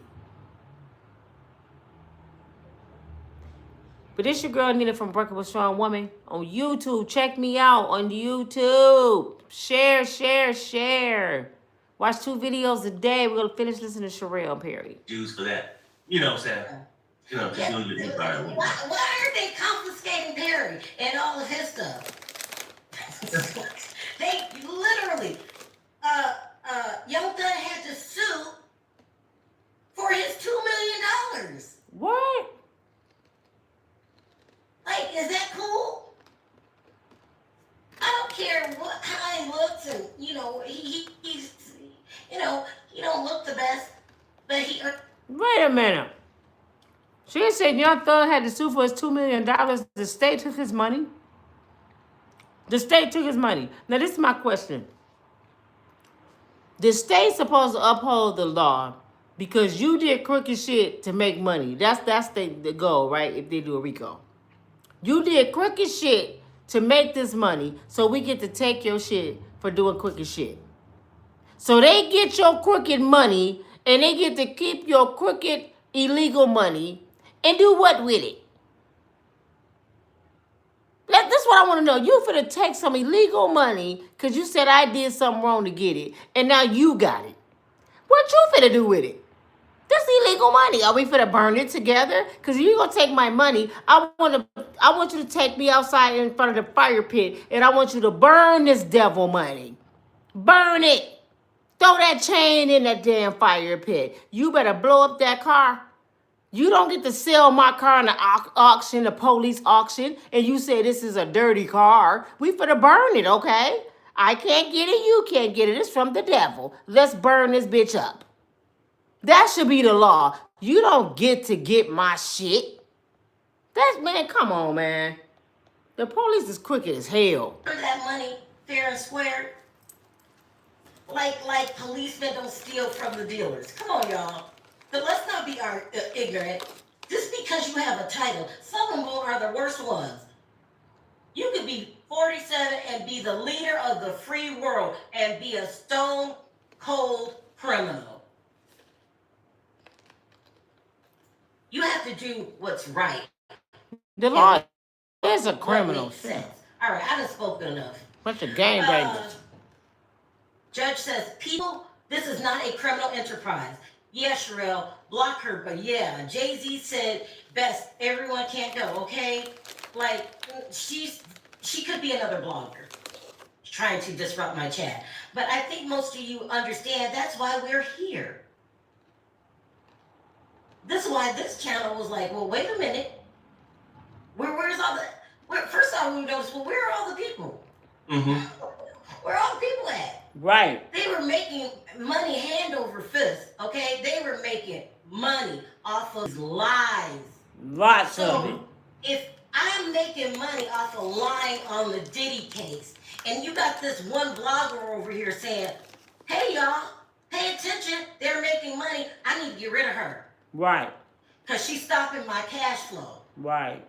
But this your girl Nina from Unbreakable Strong Woman on YouTube. Check me out on YouTube. Share, share, share. Watch 2 videos a day. We're going to finish listening to Sharelle Perry. Use for that. You know what I'm saying? You know, just doing your empire. Why are they confiscating Perry and all of his stuff? They literally, Young Thug had to sue for his $2 million. What? Like, is that cool? I don't care how he looks, and he's he don't look the best, but he. Wait a minute. She said Young Thug had to sue for his $2 million. The state took his money. The state took his money. Now, this is my question. The state's supposed to uphold the law because you did crooked shit to make money. That's the goal, right? If they do a RICO. You did crooked shit to make this money, so we get to take your shit for doing crooked shit. So they get your crooked money, and they get to keep your crooked illegal money, and do what with it? That's what I want to know. You finna take some illegal money because you said I did something wrong to get it, and now you got it. What you finna do with it? That's illegal money. Are we finna burn it together? Because you gonna take my money. I want you to take me outside in front of the fire pit, and I want you to burn this devil money. Burn it. Throw that chain in that damn fire pit. You better blow up that car. You don't get to sell my car in the auction, the police auction, and you say this is a dirty car. We finna burn it, okay? I can't get it, you can't get it. It's from the devil. Let's burn this bitch up. That should be the law. You don't get to get my shit. Man, come on, man. The police is crooked as hell. For that money, fair and square. Like policemen don't steal from the dealers. Come on, y'all. But let's not be ignorant. Just because you have a title, some of them are the worst ones. You could be 47 and be the leader of the free world and be a stone cold criminal. You have to do what's right. The law is a What criminal. makes sense. All right, I done spoken enough. Bunch of gangbangers. Judge says, people, this is not a criminal enterprise. Yeah, Sharelle, block her, but yeah, Jay-Z said best, everyone can't go, okay? Like, she could be another blogger trying to disrupt my chat. But I think most of you understand that's why we're here. This is why this channel was like, well, wait a minute. Where's all the, first off, we noticed, well, where are all the people? Mm-hmm. Where are all the people at? Right. They were making money hand over fist, okay? They were making money off of lies. Lots of it. So if I'm making money off of lying on the Diddy case, and you got this one blogger over here saying, hey y'all, pay attention, they're making money, I need to get rid of her. Right. Because she's stopping my cash flow. Right.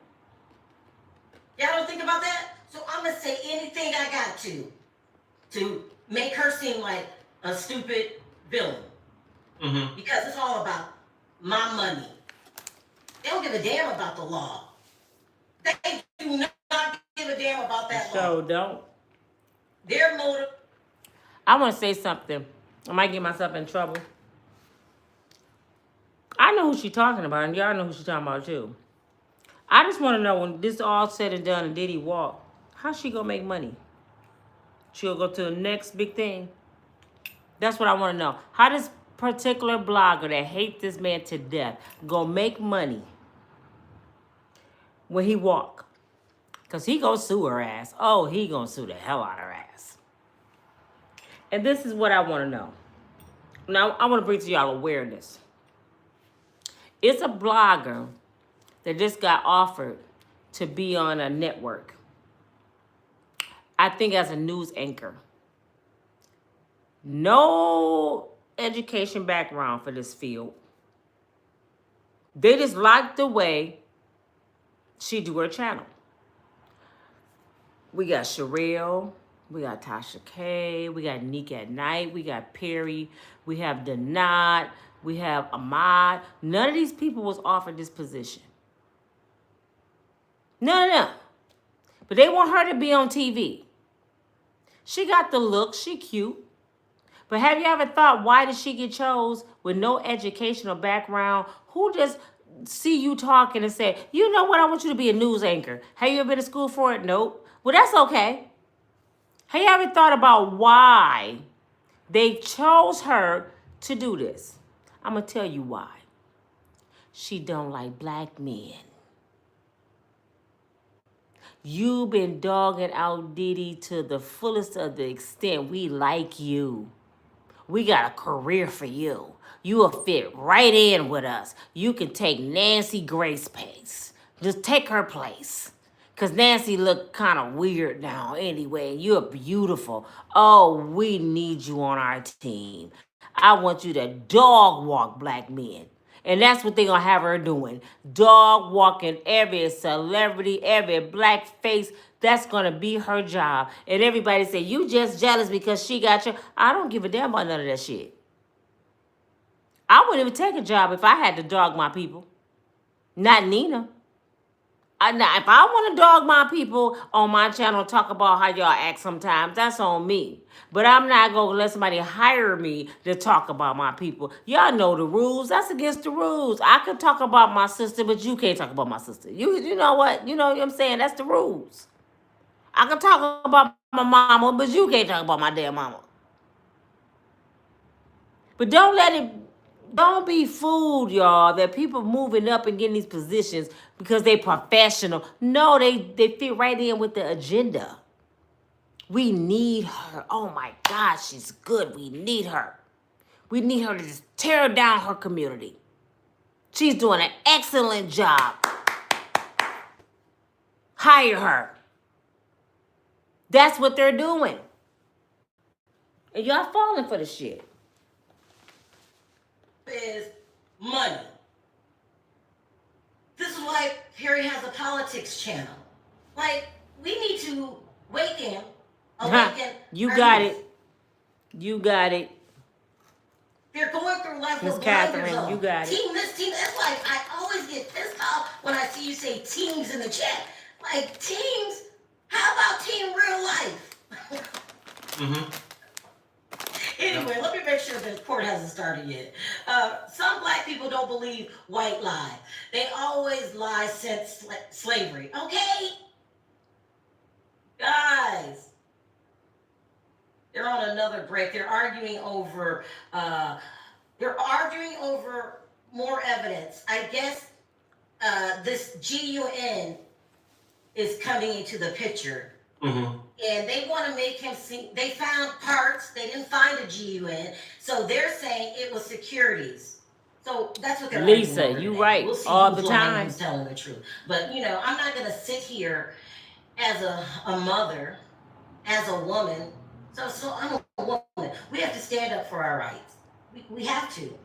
Y'all don't think about that? So I'm going to say anything I got to make her seem like a stupid villain. Mm-hmm. Because it's all about my money. They don't give a damn about the law. They do not give a damn about that law. So don't. Their motive. I want to say something. I might get myself in trouble. I know who she's talking about, and y'all know who she's talking about too. I just want to know, when this all said and done and Diddy walk, how's she gonna make money? She'll go to the next big thing. That's what I want to know. How this particular blogger that hates this man to death gonna make money when he walk? Because he gonna sue her ass. Oh, he gonna sue the hell out of her ass. And this is what I want to know. Now, I want to bring to y'all awareness. It's a blogger that just got offered to be on a network. I think as a news anchor. No education background for this field. They just liked the way she do her channel. We got Sharelle, we got Tasha K, we got Nick at Night, we got Perry, we have Denat, we have Ahmad. None of these people was offered this position. None of them. But they want her to be on TV. She got the look, she cute. But have you ever thought, why did she get chose with no educational background? Who just see you talking and say, you know what, I want you to be a news anchor. Have you ever been to school for it? Nope. Well, that's okay. Have you ever thought about why they chose her to do this? I'm going to tell you why. She don't like black men. You've been dogging out Diddy to the fullest of the extent. We like you. We got a career for you. You will fit right in with us. You can take Nancy Grace's place. Just take her place. Because Nancy looked kind of weird now anyway. You're beautiful. Oh, we need you on our team. I want you to dog walk black men. And that's what they're going to have her doing. Dog walking every celebrity, every black face. That's going to be her job. And everybody say, you just jealous because she got you. I don't give a damn about none of that shit. I wouldn't even take a job if I had to dog my people. Not Nina. Now, if I want to dog my people on my channel, talk about how y'all act sometimes, that's on me. But I'm not going to let somebody hire me to talk about my people. Y'all know the rules. That's against the rules. I can talk about my sister, but you can't talk about my sister. You know what? You know what I'm saying? That's the rules. I can talk about my mama, but you can't talk about my damn mama. But don't be fooled, y'all, that people moving up and getting these positions because they professional. No, they fit right in with the agenda. We need her. Oh my God, she's good. We need her. We need her to just tear down her community. She's doing an excellent job. Hire her. That's what they're doing. And y'all falling for the shit. Is money. This is why Harry has a politics channel. Like, we need to awaken. You got it. You got it. They're going through life Miss with blinders Catherine, on. you got it. Team this, team that. Like, I always get pissed off when I see you say teams in the chat. Like, teams? How about team real life? Mm-hmm. Anyway, let me make sure this court hasn't started yet. Some black people don't believe white lies. They always lie since slavery. Okay? Guys. They're on another break. They're arguing over more evidence. I guess this GUN is coming into the picture. Mm-hmm. And they want to make him see, they found parts, they didn't find a GUN, so they're saying it was securities. So that's what they're Lisa, arguing over you today. right, We'll see all who's the lying time. and who's telling the truth. But, you know, I'm not going to sit here as a mother, as a woman. So I'm a woman. We have to stand up for our rights. We have to.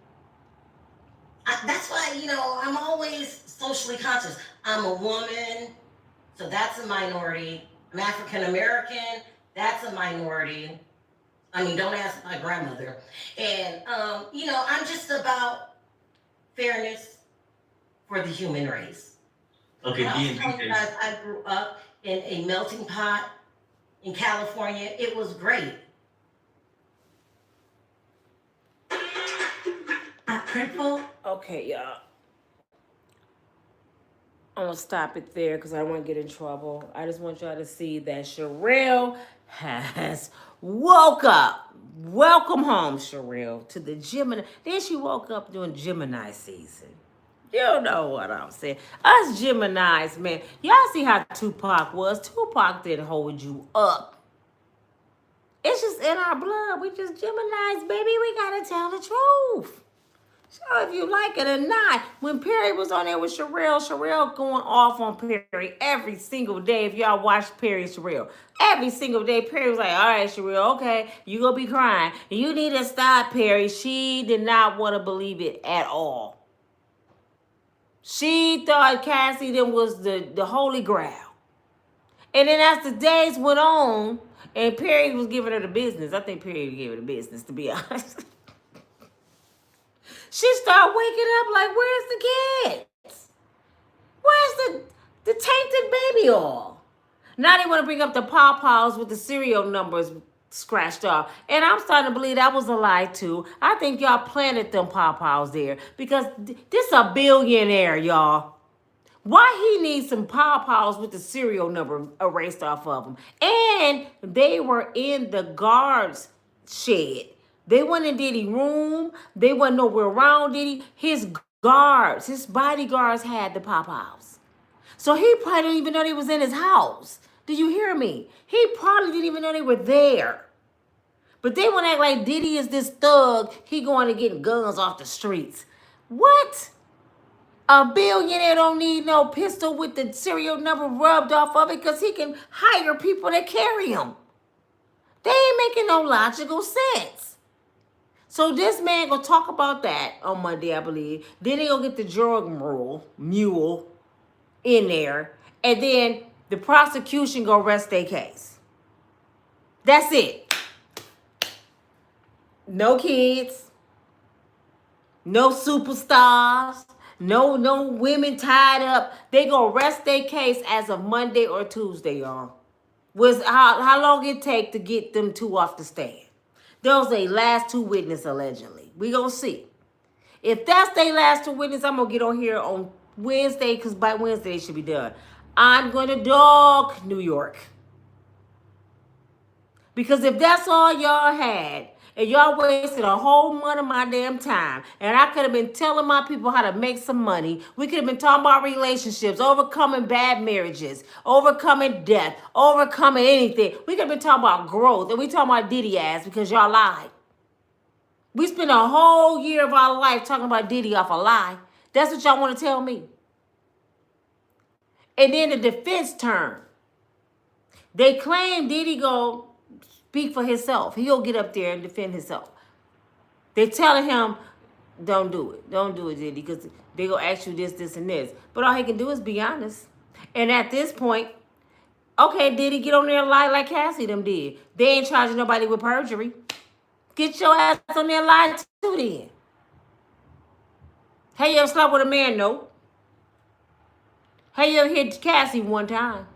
That's why, you know, I'm always socially conscious. I'm a woman, so that's a minority. I'm African American, that's a minority. I mean, don't ask my grandmother. And, you know, I'm just about fairness for the human race. Okay, I was D&D telling you guys, I grew up in a melting pot in California. It was great. At Printful, Okay, y'all. I'm going to stop it there because I don't want to get in trouble. I just want y'all to see that Sharelle has woke up. Welcome home, Sharelle, to the Gemini. Then she woke up during Gemini season. You know what I'm saying. Us Geminis, man. Y'all see how Tupac was. Tupac didn't hold you up. It's just in our blood. We just Geminis, baby. We got to tell the truth. So if you like it or not, when Perry was on there with Sharelle going off on Perry every single day. If y'all watch Perry and Sharelle, every single day, Perry was like, all right, Sharelle, okay, you gonna be crying. You need to stop, Perry. She did not want to believe it at all. She thought Cassie then was the holy grail. And then as the days went on, and Perry was giving her the business. I think Perry gave her the business, to be honest. She started waking up like, where's the kids? Where's the tainted baby oil? Now they want to bring up the pawpaws with the serial numbers scratched off. And I'm starting to believe that was a lie too. I think y'all planted them pawpaws there because this a billionaire, y'all. Why he needs some pawpaws with the serial number erased off of them? And they were in the guards shed. They wasn't in Diddy's room. They wasn't nowhere around Diddy. His guards, his bodyguards had the pawpaws. So he probably didn't even know they was in his house. Do you hear me? He probably didn't even know they were there. But they want to act like Diddy is this thug. He going to get guns off the streets. What? A billionaire don't need no pistol with the serial number rubbed off of it because he can hire people to carry them. They ain't making no logical sense. So this man gonna talk about that on Monday, I believe. Then they gonna get the drug mule in there. And then the prosecution gonna rest their case. That's it. No kids. No superstars. No women tied up. They gonna rest their case as of Monday or Tuesday, y'all. Was how long it take to get them two off the stand. Those they last two witnesses allegedly. We gonna see. If that's their last two witnesses, I'm gonna get on here on Wednesday because by Wednesday it should be done. I'm gonna dog New York. Because if that's all y'all had, and y'all wasted a whole month of my damn time, and I could have been telling my people how to make some money, we could have been talking about relationships, overcoming bad marriages, overcoming death, overcoming anything. We could have been talking about growth, and we talking about Diddy ass because y'all lied. We spent a whole year of our life talking about Diddy off a lie. That's what y'all want to tell me. And then the defense turn. They claim Diddy go speak for himself. He'll get up there and defend himself. They telling him, don't do it. Don't do it, Diddy, because they gonna ask you this, this, and this. But all he can do is be honest. And at this point, okay, Diddy, get on there and lie like Cassie them did. They ain't charging nobody with perjury. Get your ass on there and lie too then. Hey, you ever slept with a man? No. Hey, you ever hit Cassie one time?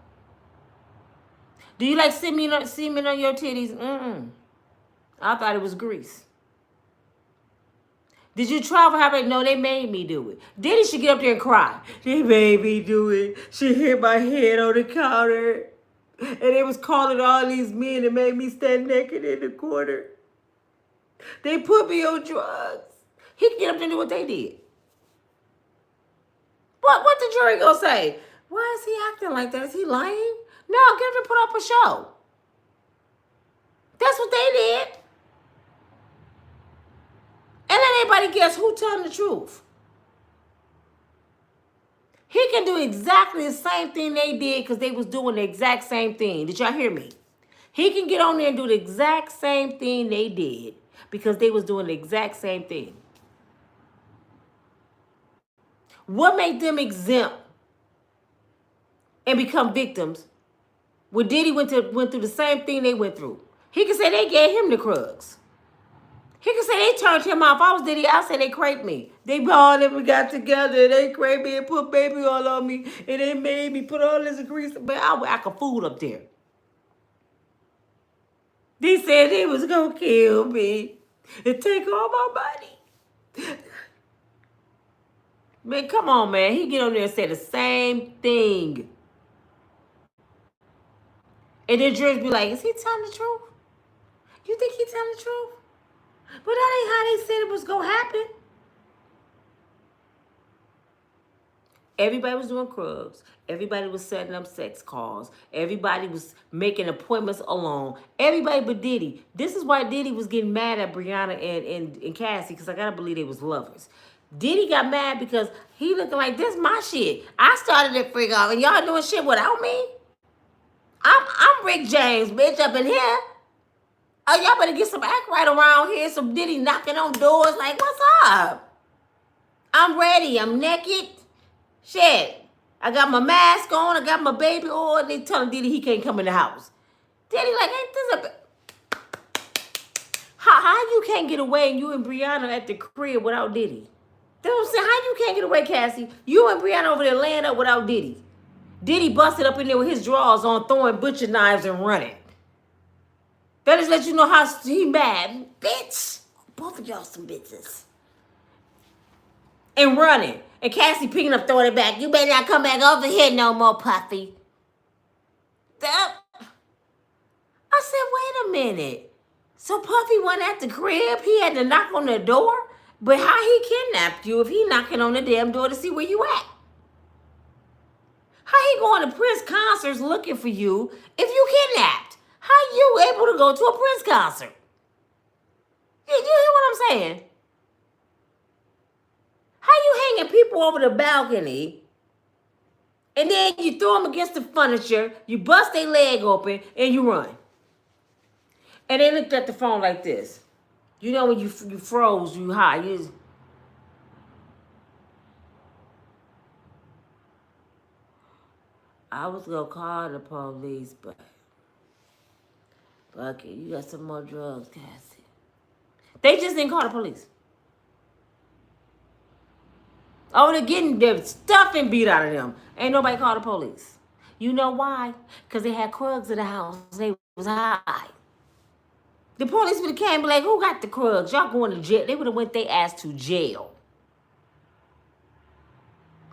Do you like semen on your titties? I thought it was grease. Did you travel? How about no? They made me do it. Diddy should get up there and cry. They made me do it. She hit my head on the counter, and they was calling all these men and made me stand naked in the corner. They put me on drugs. He can get up there and do what they did. What the jury gonna say? Why is he acting like that? Is he lying? No, get him to put up a show. That's what they did. And then everybody guess who telling the truth. He can do exactly the same thing they did because they was doing the exact same thing. Did y'all hear me? He can get on there and do the exact same thing they did because they was doing the exact same thing. What made them exempt and become victims when Diddy went through the same thing they went through? He could say they gave him the drugs. He could say they turned him off. If I was Diddy, I'd say they craped me. They all of them got together. They craped me and put baby all on me. And they made me put all this grease. But I act a fool up there. They said they was going to kill me and take all my money. Man, come on, man. He get on there and say the same thing. And then judge be like, is he telling the truth? You think he telling the truth? But that ain't how they said it was going to happen. Everybody was doing clubs. Everybody was setting up sex calls. Everybody was making appointments alone. Everybody but Diddy. This is why Diddy was getting mad at Brianna and Cassie, because I got to believe they was lovers. Diddy got mad because he looking like, this my shit. I started it freak off, and y'all doing shit without me? I'm Rick James, bitch, up in here. Oh, y'all better get some act right around here. Some Diddy knocking on doors like, what's up? I'm ready. I'm naked. Shit. I got my mask on. I got my baby oil. And they telling Diddy he can't come in the house. Diddy like, ain't this a... How you can't get away and you and Brianna at the crib without Diddy? That's what I'm saying. How you can't get away, Cassie? You and Brianna over there laying up without Diddy. Diddy busted up in there with his drawers on, throwing butcher knives and running. That just let you know how he mad. Bitch. Both of y'all some bitches. And running. And Cassie picking up, throwing it back. You better not come back over here no more, Puffy. I said, wait a minute. So Puffy went at the crib. He had to knock on the door. But how he kidnapped you if he knocking on the damn door to see where you at? How he going to Prince concerts looking for you if you kidnapped? How you able to go to a Prince concert? You hear what I'm saying? How you hanging people people over the balcony, and then you throw them against the furniture, you bust their leg open, and you run. And they looked at the phone like this. You know when you froze, you high. I was gonna call the police, but fuck it, you got some more drugs, Cassie. They just didn't call the police. Oh, they're getting their stuffing beat out of them. Ain't nobody called the police. You know why? Because they had Krugs in the house. They was high. The police would have came and be like, who got the Krugs? Y'all going to jail. They would have went their ass to jail.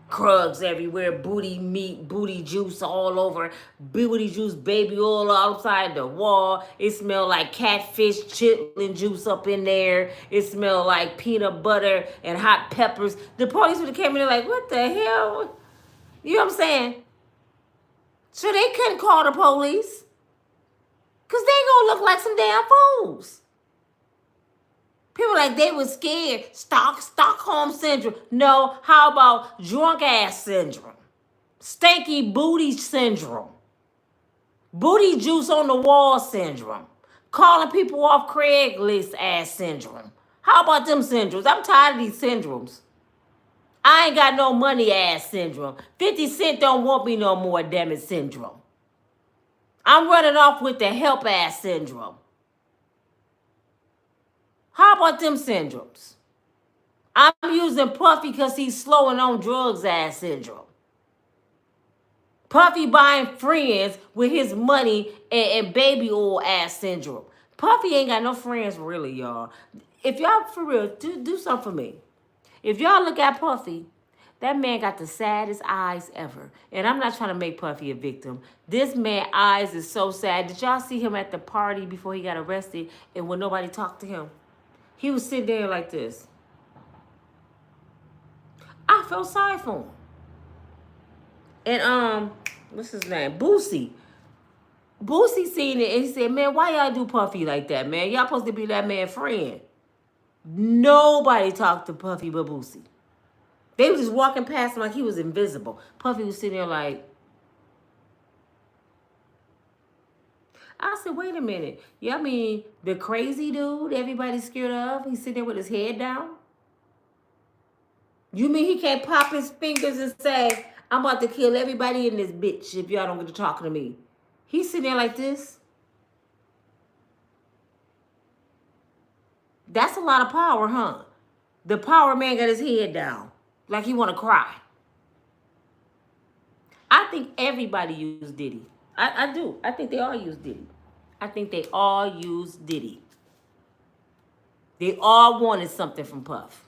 Krugs everywhere, booty meat, booty juice all over, booty juice, baby oil outside the wall. It smelled like catfish chitlin juice up in there. It smelled like peanut butter and hot peppers. The police would have came in there like, what the hell? You know what I'm saying? So they couldn't call the police. Because they gonna look like some damn fools. People like they was scared. Stockholm syndrome. No, how about drunk ass syndrome? Stanky booty syndrome. Booty juice on the wall syndrome. Calling people off Craigslist ass syndrome. How about them syndromes? I'm tired of these syndromes. I ain't got no money ass syndrome. 50 Cent don't want me no more, damn it, syndrome. I'm running off with the help ass syndrome. How about them syndromes? I'm using Puffy because he's slowing on drugs ass syndrome. Puffy buying friends with his money and baby oil ass syndrome. Puffy ain't got no friends really, y'all. If y'all for real, do something for me. If y'all look at Puffy, that man got the saddest eyes ever. And I'm not trying to make Puffy a victim. This man's eyes is so sad. Did y'all see him at the party before he got arrested and when nobody talked to him? He was sitting there like this. I felt sorry for him. And what's his name? Boosie. Boosie seen it and he said, man, why y'all do Puffy like that, man? Y'all supposed to be that man's friend. Nobody talked to Puffy but Boosie. They was just walking past him like he was invisible. Puffy was sitting there like, I said, wait a minute. Y'all mean the crazy dude everybody's scared of? He's sitting there with his head down? You mean he can't pop his fingers and say, I'm about to kill everybody in this bitch if y'all don't get to talking to me? He's sitting there like this. That's a lot of power, huh? The power man got his head down like he want to cry. I think everybody used Diddy. I do. I think they all use Diddy. I think they all use Diddy. They all wanted something from Puff.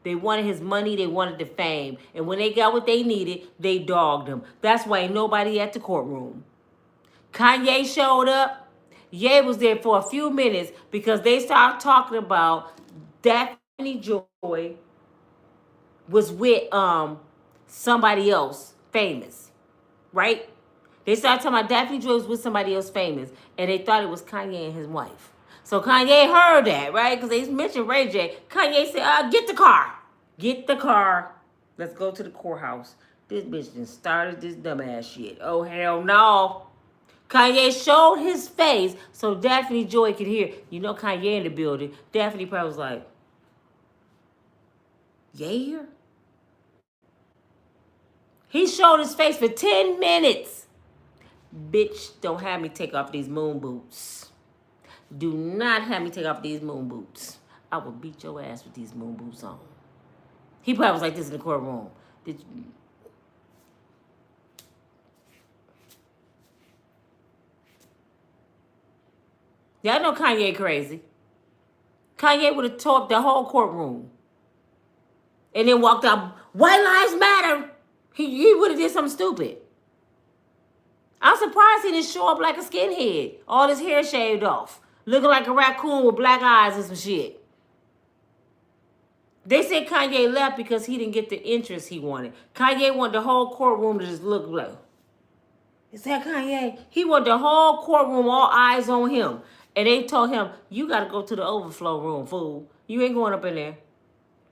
They wanted his money. They wanted the fame. And when they got what they needed, they dogged him. That's why ain't nobody at the courtroom. Kanye showed up. Ye was there for a few minutes because they started talking about Daphne Joy was with somebody else famous, right? They started talking about Daphne Joy was with somebody else famous, and they thought it was Kanye and his wife. So Kanye heard that, right? Because they mentioned Ray J. Kanye said, get the car. Get the car. Let's go to the courthouse. This bitch done started this dumbass shit. Oh, hell no. Kanye showed his face so Daphne Joy could hear. You know Kanye in the building. Daphne probably was like, yeah, here? He showed his face for 10 minutes. Bitch, don't have me take off these moon boots. Do not have me take off these moon boots. I will beat your ass with these moon boots on. He probably was like this in the courtroom. Y'all know Kanye crazy. Kanye would have talked the whole courtroom. And then walked out, white lives matter. He would have did something stupid. I'm surprised he didn't show up like a skinhead. All his hair shaved off. Looking like a raccoon with black eyes and some shit. They said Kanye left because he didn't get the interest he wanted. Kanye wanted the whole courtroom to just look like, is that Kanye? He wanted the whole courtroom, all eyes on him. And they told him, you got to go to the overflow room, fool. You ain't going up in there.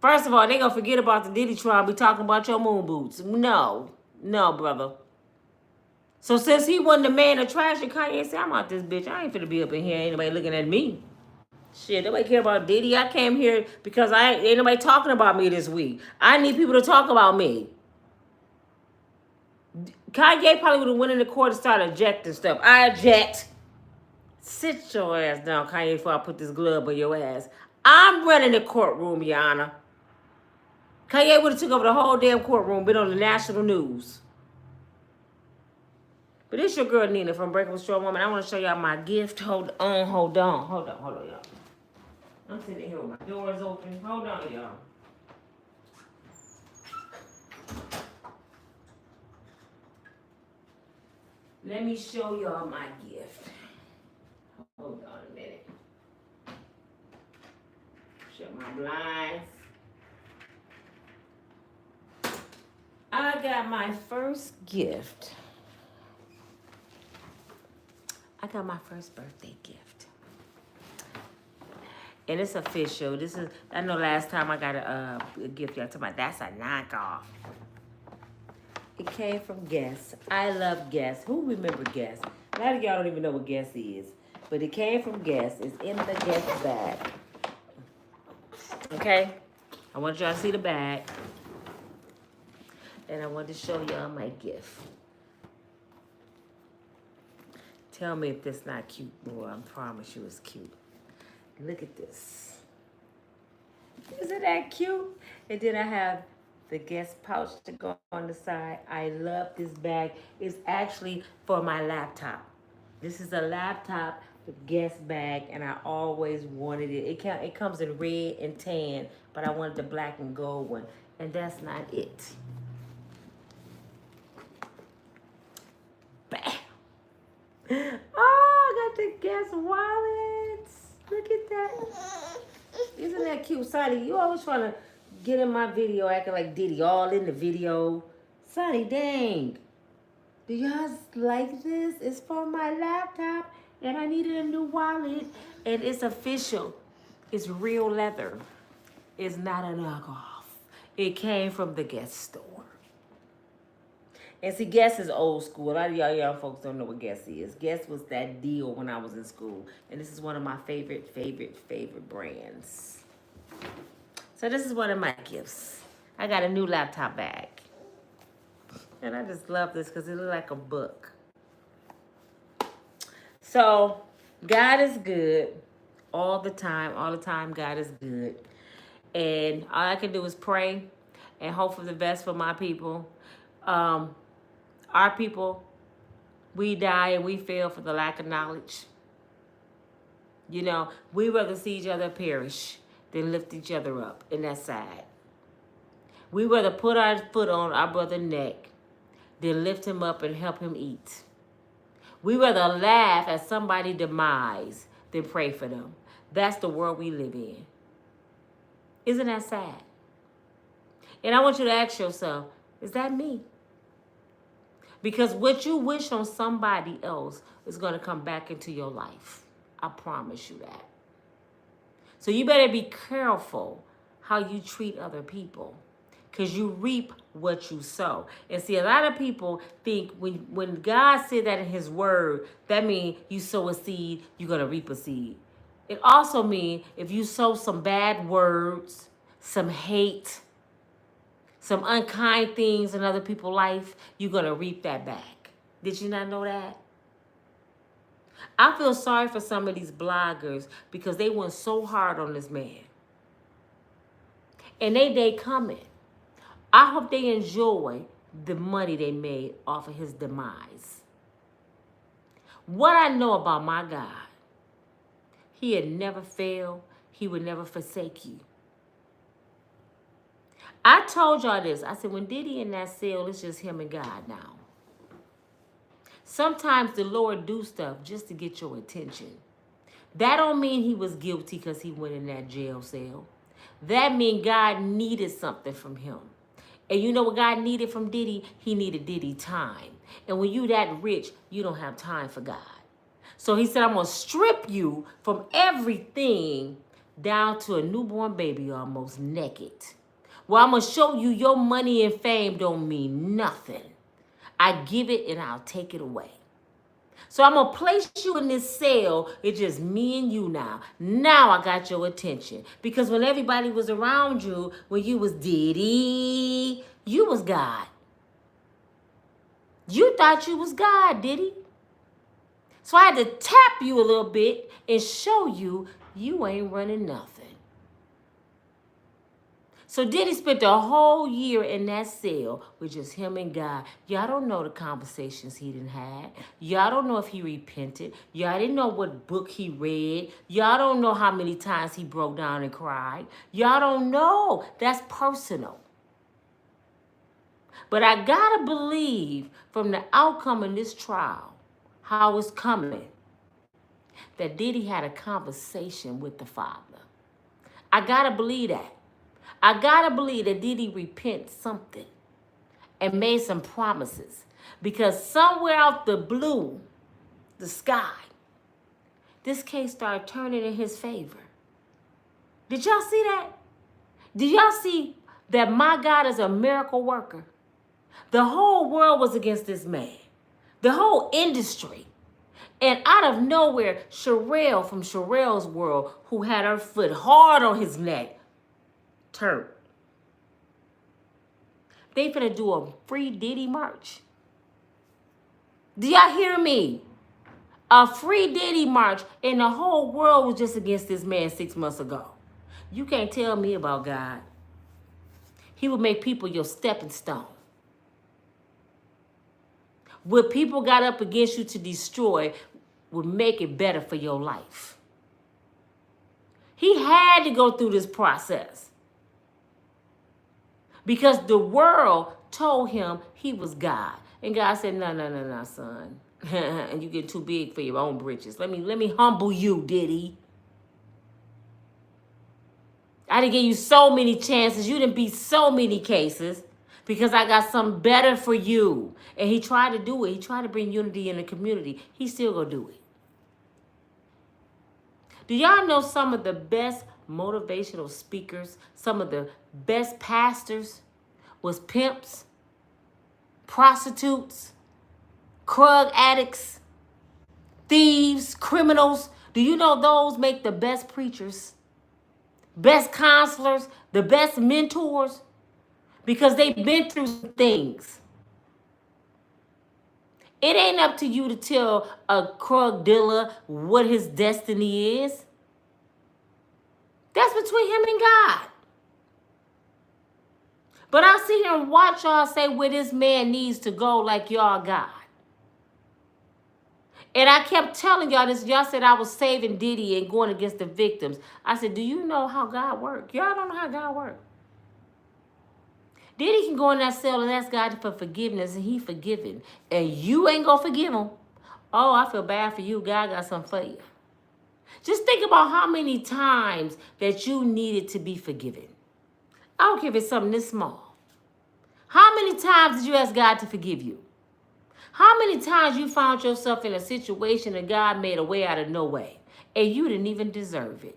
First of all, they gonna forget about the Diddy trial. Be talking about your moon boots. No, brother. So since he wasn't the man of trash, and Kanye said, "I'm out this bitch. I ain't finna be up in here. Ain't nobody looking at me. Shit, nobody care about Diddy. I came here because ain't nobody talking about me this week. I need people to talk about me." Kanye probably would have went in the court and started ejecting stuff. I eject. Sit your ass down, Kanye, before I put this glove on your ass. I'm running the courtroom, Your Honor. Kanye would have took over the whole damn courtroom, been on the national news. But it's your girl Nina from Unbreakable Strong Woman. I want to show y'all my gift. Hold on, y'all. I'm sitting here with my doors open. Hold on, y'all. Let me show y'all my gift. Hold on a minute. Shut my blinds. I got my first gift. I got my first birthday gift. And it's official. I know last time I got a gift, y'all talking about that's a knockoff. It came from Guess. I love Guess. Who remember Guess? A lot of y'all don't even know what Guess is. But it came from Guess. It's in the Guess bag. Okay? I want y'all to see the bag. And I want to show y'all my gift. Tell me if this not cute, boy. I promise you it's cute. Look at this. Isn't that cute? And then I have the Guess pouch to go on the side. I love this bag. It's actually for my laptop. This is a laptop with Guess bag, and I always wanted it. It comes in red and tan, but I wanted the black and gold one, and that's not it. Bam! Oh, I got the Guess wallets. Look at that. Isn't that cute? Sonny, you always trying to get in my video acting like Diddy, all in the video. Sonny, dang. Do y'all like this? It's for my laptop, and I needed a new wallet, and it's official. It's real leather. It's not a knockoff. It came from the Guess store. And see, Guess is old school. A lot of y'all young folks don't know what Guess is. Guess was that deal when I was in school. And this is one of my favorite brands. So this is one of my gifts. I got a new laptop bag. And I just love this because it looks like a book. So, God is good all the time. All the time, God is good. And all I can do is pray and hope for the best for my people. Our people, we die and we fail for the lack of knowledge. You know, we rather see each other perish than lift each other up, and that's sad. We rather put our foot on our brother's neck than lift him up and help him eat. We rather laugh at somebody's demise than pray for them. That's the world we live in. Isn't that sad? And I want you to ask yourself, is that me? Because what you wish on somebody else is going to come back into your life. I promise you that. So you better be careful how you treat other people, because you reap what you sow. And see, a lot of people think when God said that in his word, that means you sow a seed, you're going to reap a seed. It also means if you sow some bad words, some hate, some unkind things in other people's life, you're going to reap that back. Did you not know that? I feel sorry for some of these bloggers because they went so hard on this man. And they day coming. I hope they enjoy the money they made off of his demise. What I know about my God, he had never failed. He would never forsake you. I told y'all this. I said, when Diddy in that cell, it's just him and God now. Sometimes the Lord do stuff just to get your attention. That don't mean he was guilty because he went in that jail cell. That means God needed something from him. And you know what God needed from Diddy? He needed Diddy time. And when you that rich, you don't have time for God. So he said, I'm going to strip you from everything down to a newborn baby almost naked. Well, I'm going to show you your money and fame don't mean nothing. I give it and I'll take it away. So I'm going to place you in this cell. It's just me and you now. Now I got your attention. Because when everybody was around you, when you was Diddy, you was God. You thought you was God, Diddy. So I had to tap you a little bit and show you you ain't running nothing. So Diddy spent the whole year in that cell with just him and God. Y'all don't know the conversations he done had. Y'all don't know if he repented. Y'all didn't know what book he read. Y'all don't know how many times he broke down and cried. Y'all don't know. That's personal. But I gotta believe from the outcome of this trial, how it's coming, that Diddy had a conversation with the Father. I gotta believe that. I gotta believe that Diddy repent something and made some promises. Because somewhere out the blue, the sky, this case started turning in his favor. Did y'all see that? Did y'all see that my God is a miracle worker? The whole world was against this man. The whole industry. And out of nowhere, Sharelle from Sharrell's world, who had her foot hard on his neck, turned. They finna do a free Diddy march. Do y'all hear me? A free Diddy march, and the whole world was just against this man 6 months ago. You can't tell me about God. He would make people your stepping stone. What people got up against you to destroy would make it better for your life. He had to go through this process because the world told him he was God. And God said, no, son. And you get too big for your own britches. Let me humble you, Diddy. I done give you so many chances. You done beat so many cases because I got something better for you. And he tried to do it. He tried to bring unity in the community. He still gonna do it. Do y'all know some of the best motivational speakers, some of the best pastors was pimps, prostitutes, drug addicts, thieves, criminals? Do you know those make the best preachers, best counselors, the best mentors? Because they've been through things. It ain't up to you to tell a drug dealer what his destiny is. That's between him and God. But I sit here and watch y'all say where this man needs to go like y'all God. And I kept telling y'all this. Y'all said I was saving Diddy and going against the victims. I said, do you know how God works? Y'all don't know how God works. Diddy can go in that cell and ask God for forgiveness, and he forgiven. And you ain't going to forgive him. Oh, I feel bad for you. God got something for you. Just think about how many times that you needed to be forgiven. I don't care if it's something this small. How many times did you ask God to forgive you? How many times you found yourself in a situation and God made a way out of no way, and you didn't even deserve it?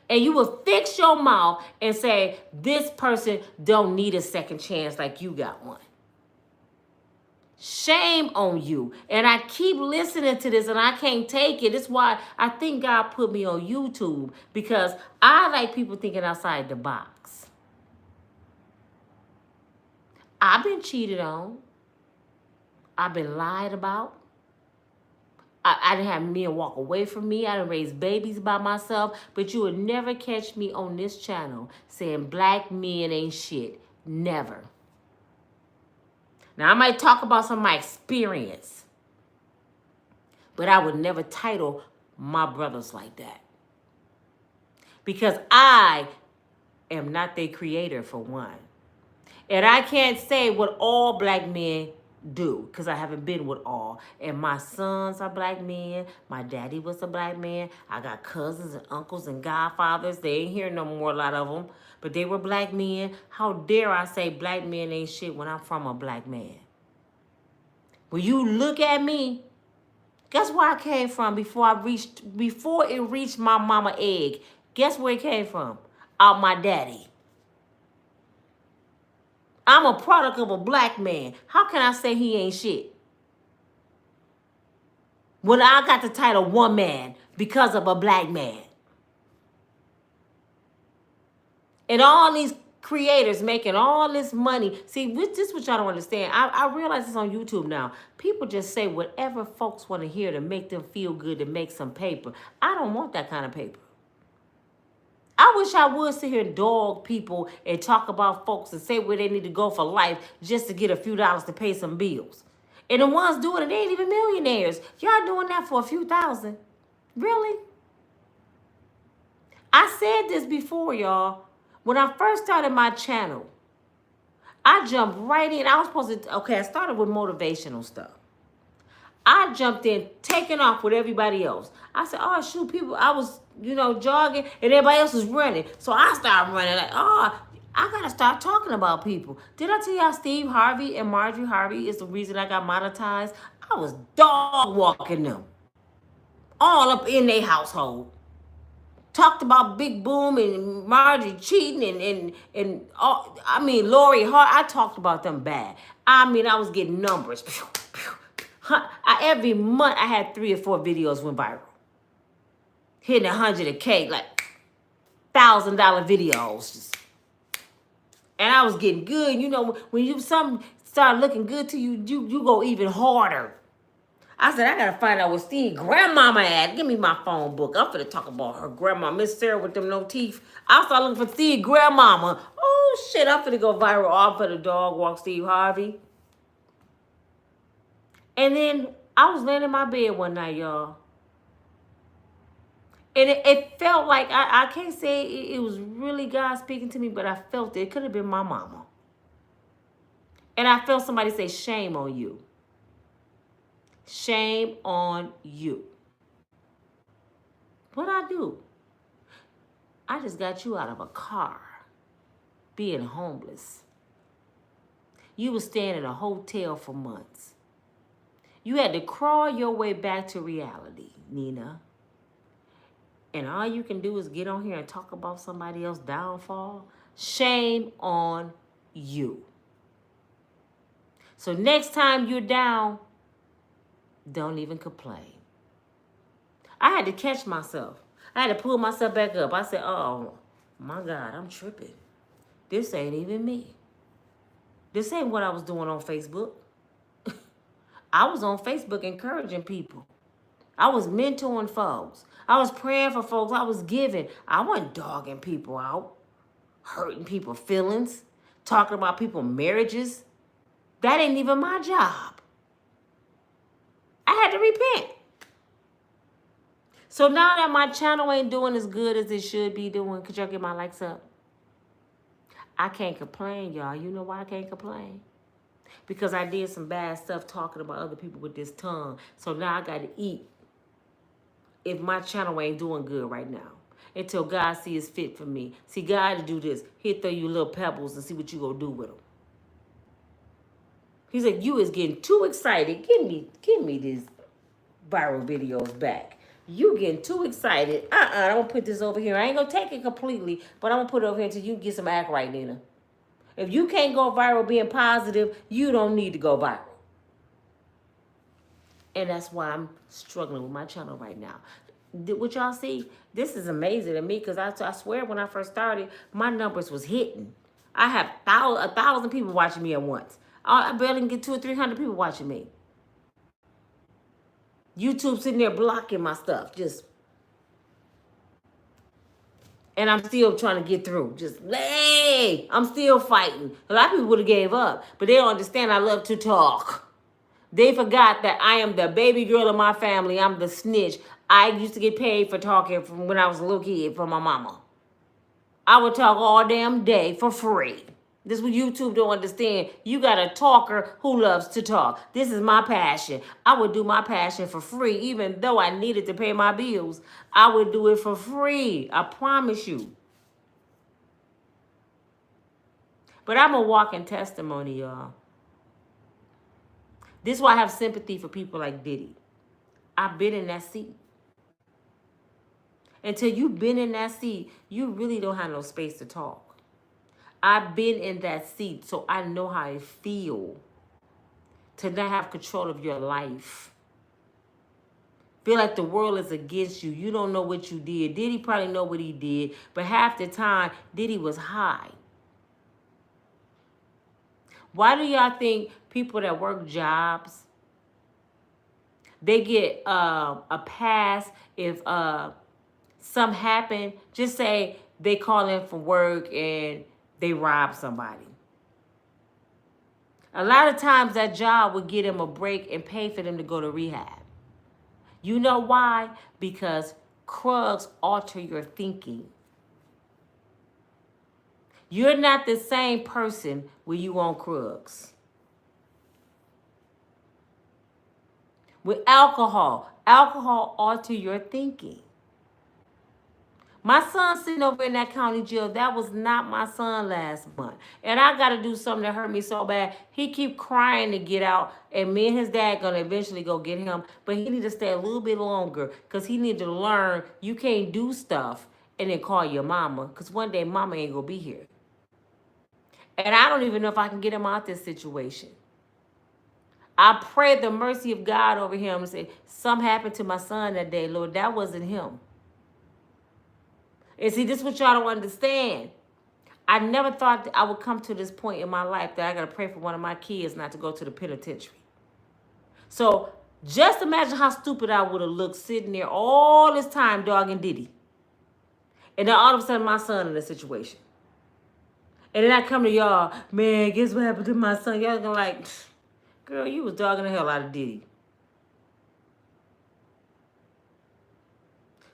And you will fix your mouth and say, this person don't need a second chance like you got one. Shame on you. And I keep listening to this and I can't take it. It's why I think God put me on YouTube, because I like people thinking outside the box. I've been cheated on. I've been lied about. I didn't have men walk away from me. I didn't raise babies by myself. But you would never catch me on this channel saying black men ain't shit. Never. Now, I might talk about some of my experience, but I would never title my brothers like that. Because I am not their creator, for one. And I can't say what all black men do, because I haven't been with all. And my sons are black men. My daddy was a black man. I got cousins and uncles and godfathers. They ain't here no more, a lot of them. But they were black men. How dare I say black men ain't shit when I'm from a black man? When you look at me, Guess where I came from before it reached my mama egg? Guess where it came from? Out my daddy. I'm a product of a black man. How can I say he ain't shit? When I got the title one man because of a black man. And all these creators making all this money. See, this is what y'all don't understand. I realize this on YouTube now. People just say whatever folks want to hear to make them feel good, to make some paper. I don't want that kind of paper. I wish I would sit here and dog people and talk about folks and say where they need to go for life just to get a few dollars to pay some bills. And the ones doing it, they ain't even millionaires. Y'all doing that for a few thousand. Really? I said this before, y'all. When I first started my channel, I jumped right in. I was supposed to, I started with motivational stuff. I jumped in, taking off with everybody else. I said, oh, shoot, people, I was, jogging, and everybody else was running. So I started running like, I got to start talking about people. Did I tell y'all Steve Harvey and Marjorie Harvey is the reason I got monetized? I was dog walking them. All up in their household. Talked about Big Boom and Marjorie cheating and all, Lori Hart. I talked about them bad. I was getting numbers. Every month I had 3 or 4 videos went viral. Hitting 100K, like $1,000 videos. And I was getting good. When something start looking good to you, you go even harder. I said, I gotta find out where Steve's grandmama at. Give me my phone book. I'm finna talk about her grandma, Miss Sarah with them no teeth. I started looking for Steve's grandmama. Oh shit, I'm finna go viral. I'm finna dog walk Steve Harvey. And then I was laying in my bed one night, y'all. And it felt like, I can't say it was really God speaking to me, but I felt it. It could have been my mama. And I felt somebody say, shame on you. Shame on you. What'd I do? I just got you out of a car, being homeless. You was staying in a hotel for months. You had to crawl your way back to reality, Nina. And all you can do is get on here and talk about somebody else's downfall. Shame on you. So next time you're down, don't even complain. I had to catch myself. I had to pull myself back up. I said, oh, my God, I'm tripping. This ain't even me. This ain't what I was doing on Facebook. I was on Facebook encouraging people. I was mentoring folks. I was praying for folks. I was giving. I wasn't dogging people out, hurting people's feelings, talking about people's marriages. That ain't even my job. I had to repent. So now that my channel ain't doing as good as it should be doing, could y'all get my likes up? I can't complain, y'all. You know why I can't complain? Because I did some bad stuff talking about other people with this tongue. So now I got to eat if my channel ain't doing good right now. Until God sees fit for me. See, God to do this. He'll throw you little pebbles and see what you gonna do with them. He said, you is getting too excited. Give me these viral videos back. You getting too excited. I'm gonna put this over here. I ain't gonna take it completely, but I'm gonna put it over here until you get some act right, Nina. If you can't go viral being positive, you don't need to go viral. And that's why I'm struggling with my channel right now. What y'all see, this is amazing to me because I swear when I first started, my numbers was hitting. I have 1,000 people watching me at once. I barely can get 200 or 300 people watching me. YouTube sitting there blocking my stuff, and I'm still trying to get through. Hey, I'm still fighting. A lot of people would have gave up, but they don't understand I love to talk. They forgot that I am the baby girl of my family. I'm the snitch. I used to get paid for talking from when I was a little kid for my mama. I would talk all damn day for free. This is what YouTube don't understand. You got a talker who loves to talk. This is my passion. I would do my passion for free, even though I needed to pay my bills. I would do it for free. I promise you. But I'm a walking testimony, y'all. This is why I have sympathy for people like Diddy. I've been in that seat. Until you've been in that seat, you really don't have no space to talk. I've been in that seat, so I know how it feels to not have control of your life. Feel like the world is against you. You don't know what you did. Diddy probably know what he did, but half the time, Diddy was high. Why do y'all think people that work jobs, they get a pass if something happened? Just say they call in for work and they rob somebody. A lot of times that job would get them a break and pay for them to go to rehab. You know why? Because drugs alter your thinking. You're not the same person when you on drugs. With alcohol alter your thinking. My son sitting over in that county jail, that was not my son last month. And I got to do something that hurt me so bad. He keep crying to get out, and me and his dad going to eventually go get him. But he need to stay a little bit longer because he need to learn you can't do stuff and then call your mama, because one day mama ain't going to be here. And I don't even know if I can get him out this situation. I prayed the mercy of God over him and said, something happened to my son that day, Lord. That wasn't him. And see, this is what y'all don't understand. I never thought that I would come to this point in my life that I got to pray for one of my kids not to go to the penitentiary. So just imagine how stupid I would have looked sitting there all this time dogging Diddy. And then all of a sudden my son in a situation. And then I come to y'all, man, guess what happened to my son? Y'all gonna like, girl, you was dogging the hell out of Diddy.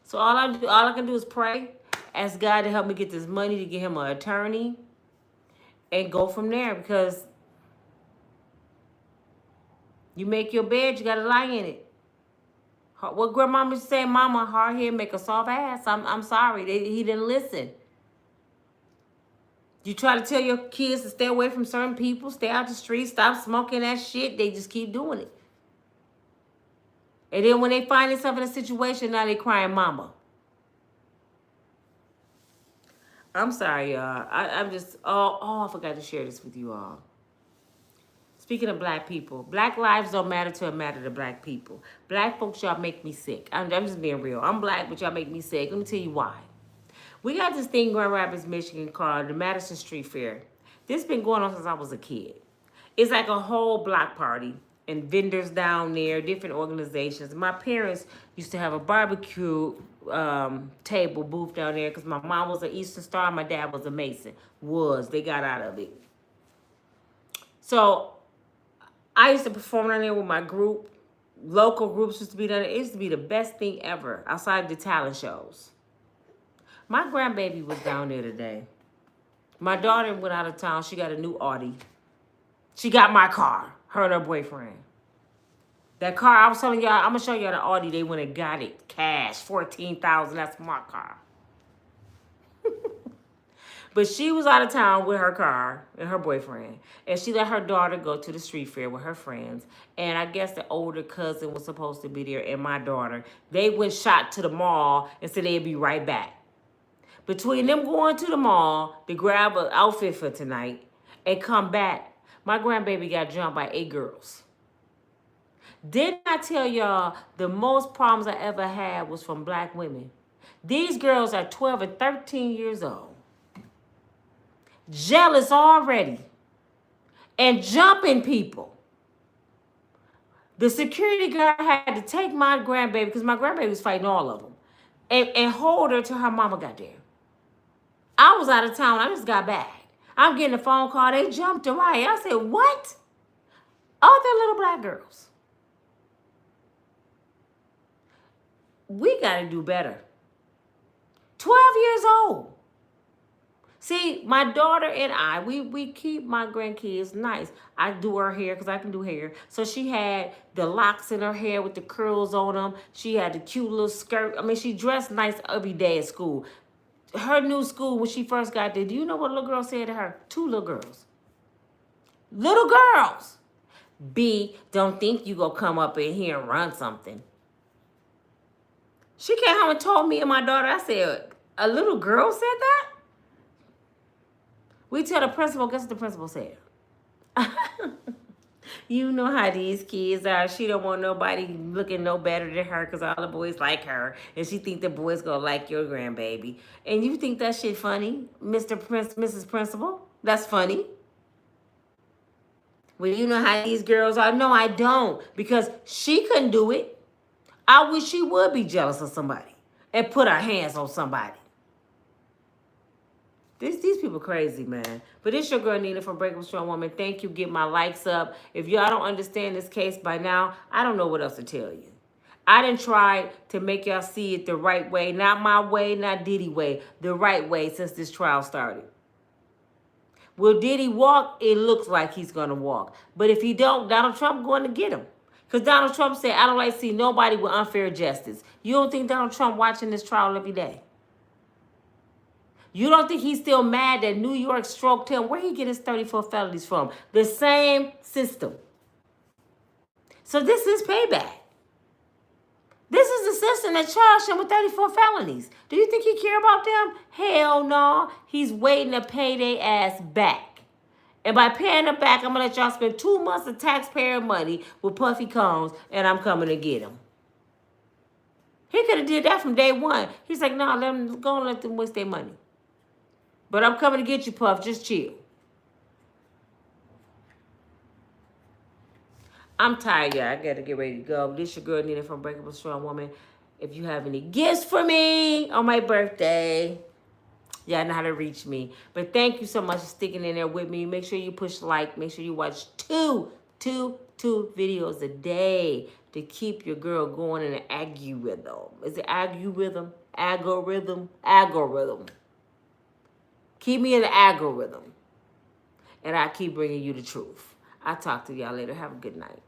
So all I can do is pray. Ask God to help me get this money to get him an attorney and go from there, because you make your bed, you got to lie in it. What grandmama say, mama, hard head make a soft ass. I'm sorry. He didn't listen. You try to tell your kids to stay away from certain people, stay out the street, stop smoking that shit, they just keep doing it. And then when they find themselves in a situation, now they crying mama. I'm sorry, y'all. I'm just, I forgot to share this with you all. Speaking of black people, black lives don't matter till it matter to black people. Black folks, y'all make me sick. I'm just being real. I'm black, but y'all make me sick. Let me tell you why. We got this thing in Grand Rapids, Michigan called the Madison Street Fair. This been going on since I was a kid. It's like a whole block party and vendors down there, different organizations. My parents used to have a barbecue table booth down there because my mom was an Eastern Star, my dad was a Mason. They got out of it. So I used to perform down there with my group. Local groups used to be down there. It used to be the best thing ever outside the talent shows. My grandbaby was down there today. My daughter went out of town. She got a new Audi. She got my car, her and her boyfriend. That car, I was telling y'all, I'm going to show y'all the Audi. They went and got it. Cash, $14,000. That's my car. But she was out of town with her car and her boyfriend. And she let her daughter go to the street fair with her friends. And I guess the older cousin was supposed to be there and my daughter. They went shot to the mall and said they'd be right back. Between them going to the mall to grab an outfit for tonight and come back, my grandbaby got jumped by 8 girls. Didn't I tell y'all the most problems I ever had was from black women? These girls are 12 and 13 years old. Jealous already. And jumping people. The security guard had to take my grandbaby, because my grandbaby was fighting all of them, and hold her till her mama got there. I was out of town. I just got back. I'm getting a phone call. They jumped her right. I said, what? Other little black girls. We got to do better. 12 years old. See, my daughter and I, we keep my grandkids nice. I do her hair because I can do hair. So she had the locks in her hair with the curls on them. She had the cute little skirt. I mean, she dressed nice every day at school. Her new school, when she first got there, do you know what a little girl said to her? 2 little girls. Little girls. B, don't think you gonna come up in here and run something. She came home and told me and my daughter, I said, a little girl said that? We tell the principal, guess what the principal said? You know how these kids are. She don't want nobody looking no better than her because all the boys like her. And she think the boys gonna like your grandbaby. And you think that shit funny, Mrs. Principal? That's funny. Well, you know how these girls are. No, I don't. Because she couldn't do it. I wish she would be jealous of somebody and put her hands on somebody. These people crazy, man. But it's your girl Nina from Breakable Strong Woman. Thank you. Get my likes up. If y'all don't understand this case by now, I don't know what else to tell you. I done tried to make y'all see it the right way. Not my way, not Diddy way. The right way since this trial started. Will Diddy walk? It looks like he's going to walk. But if he don't, Donald Trump going to get him. Because Donald Trump said, I don't like to see nobody with unfair justice. You don't think Donald Trump watching this trial every day? You don't think he's still mad that New York stroked him? Where he get his 34 felonies from? The same system. So this is payback. This is the system that charged him with 34 felonies. Do you think he care about them? Hell no. He's waiting to pay their ass back. And by paying them back, I'm going to let y'all spend 2 months of taxpayer money with puffy cones, and I'm coming to get him. He could have did that from day one. He's like, no, go and let them waste their money. But I'm coming to get you, Puff. Just chill. I'm tired, y'all. I got to get ready to go. This your girl, Nina from Breakable Strong Woman. If you have any gifts for me on my birthday, y'all know how to reach me. But thank you so much for sticking in there with me. Make sure you push like. Make sure you watch two videos a day to keep your girl going in an algorithm. Is it algorithm? Algorithm. Keep me in the algorithm. And I keep bringing you the truth. I'll talk to y'all later. Have a good night.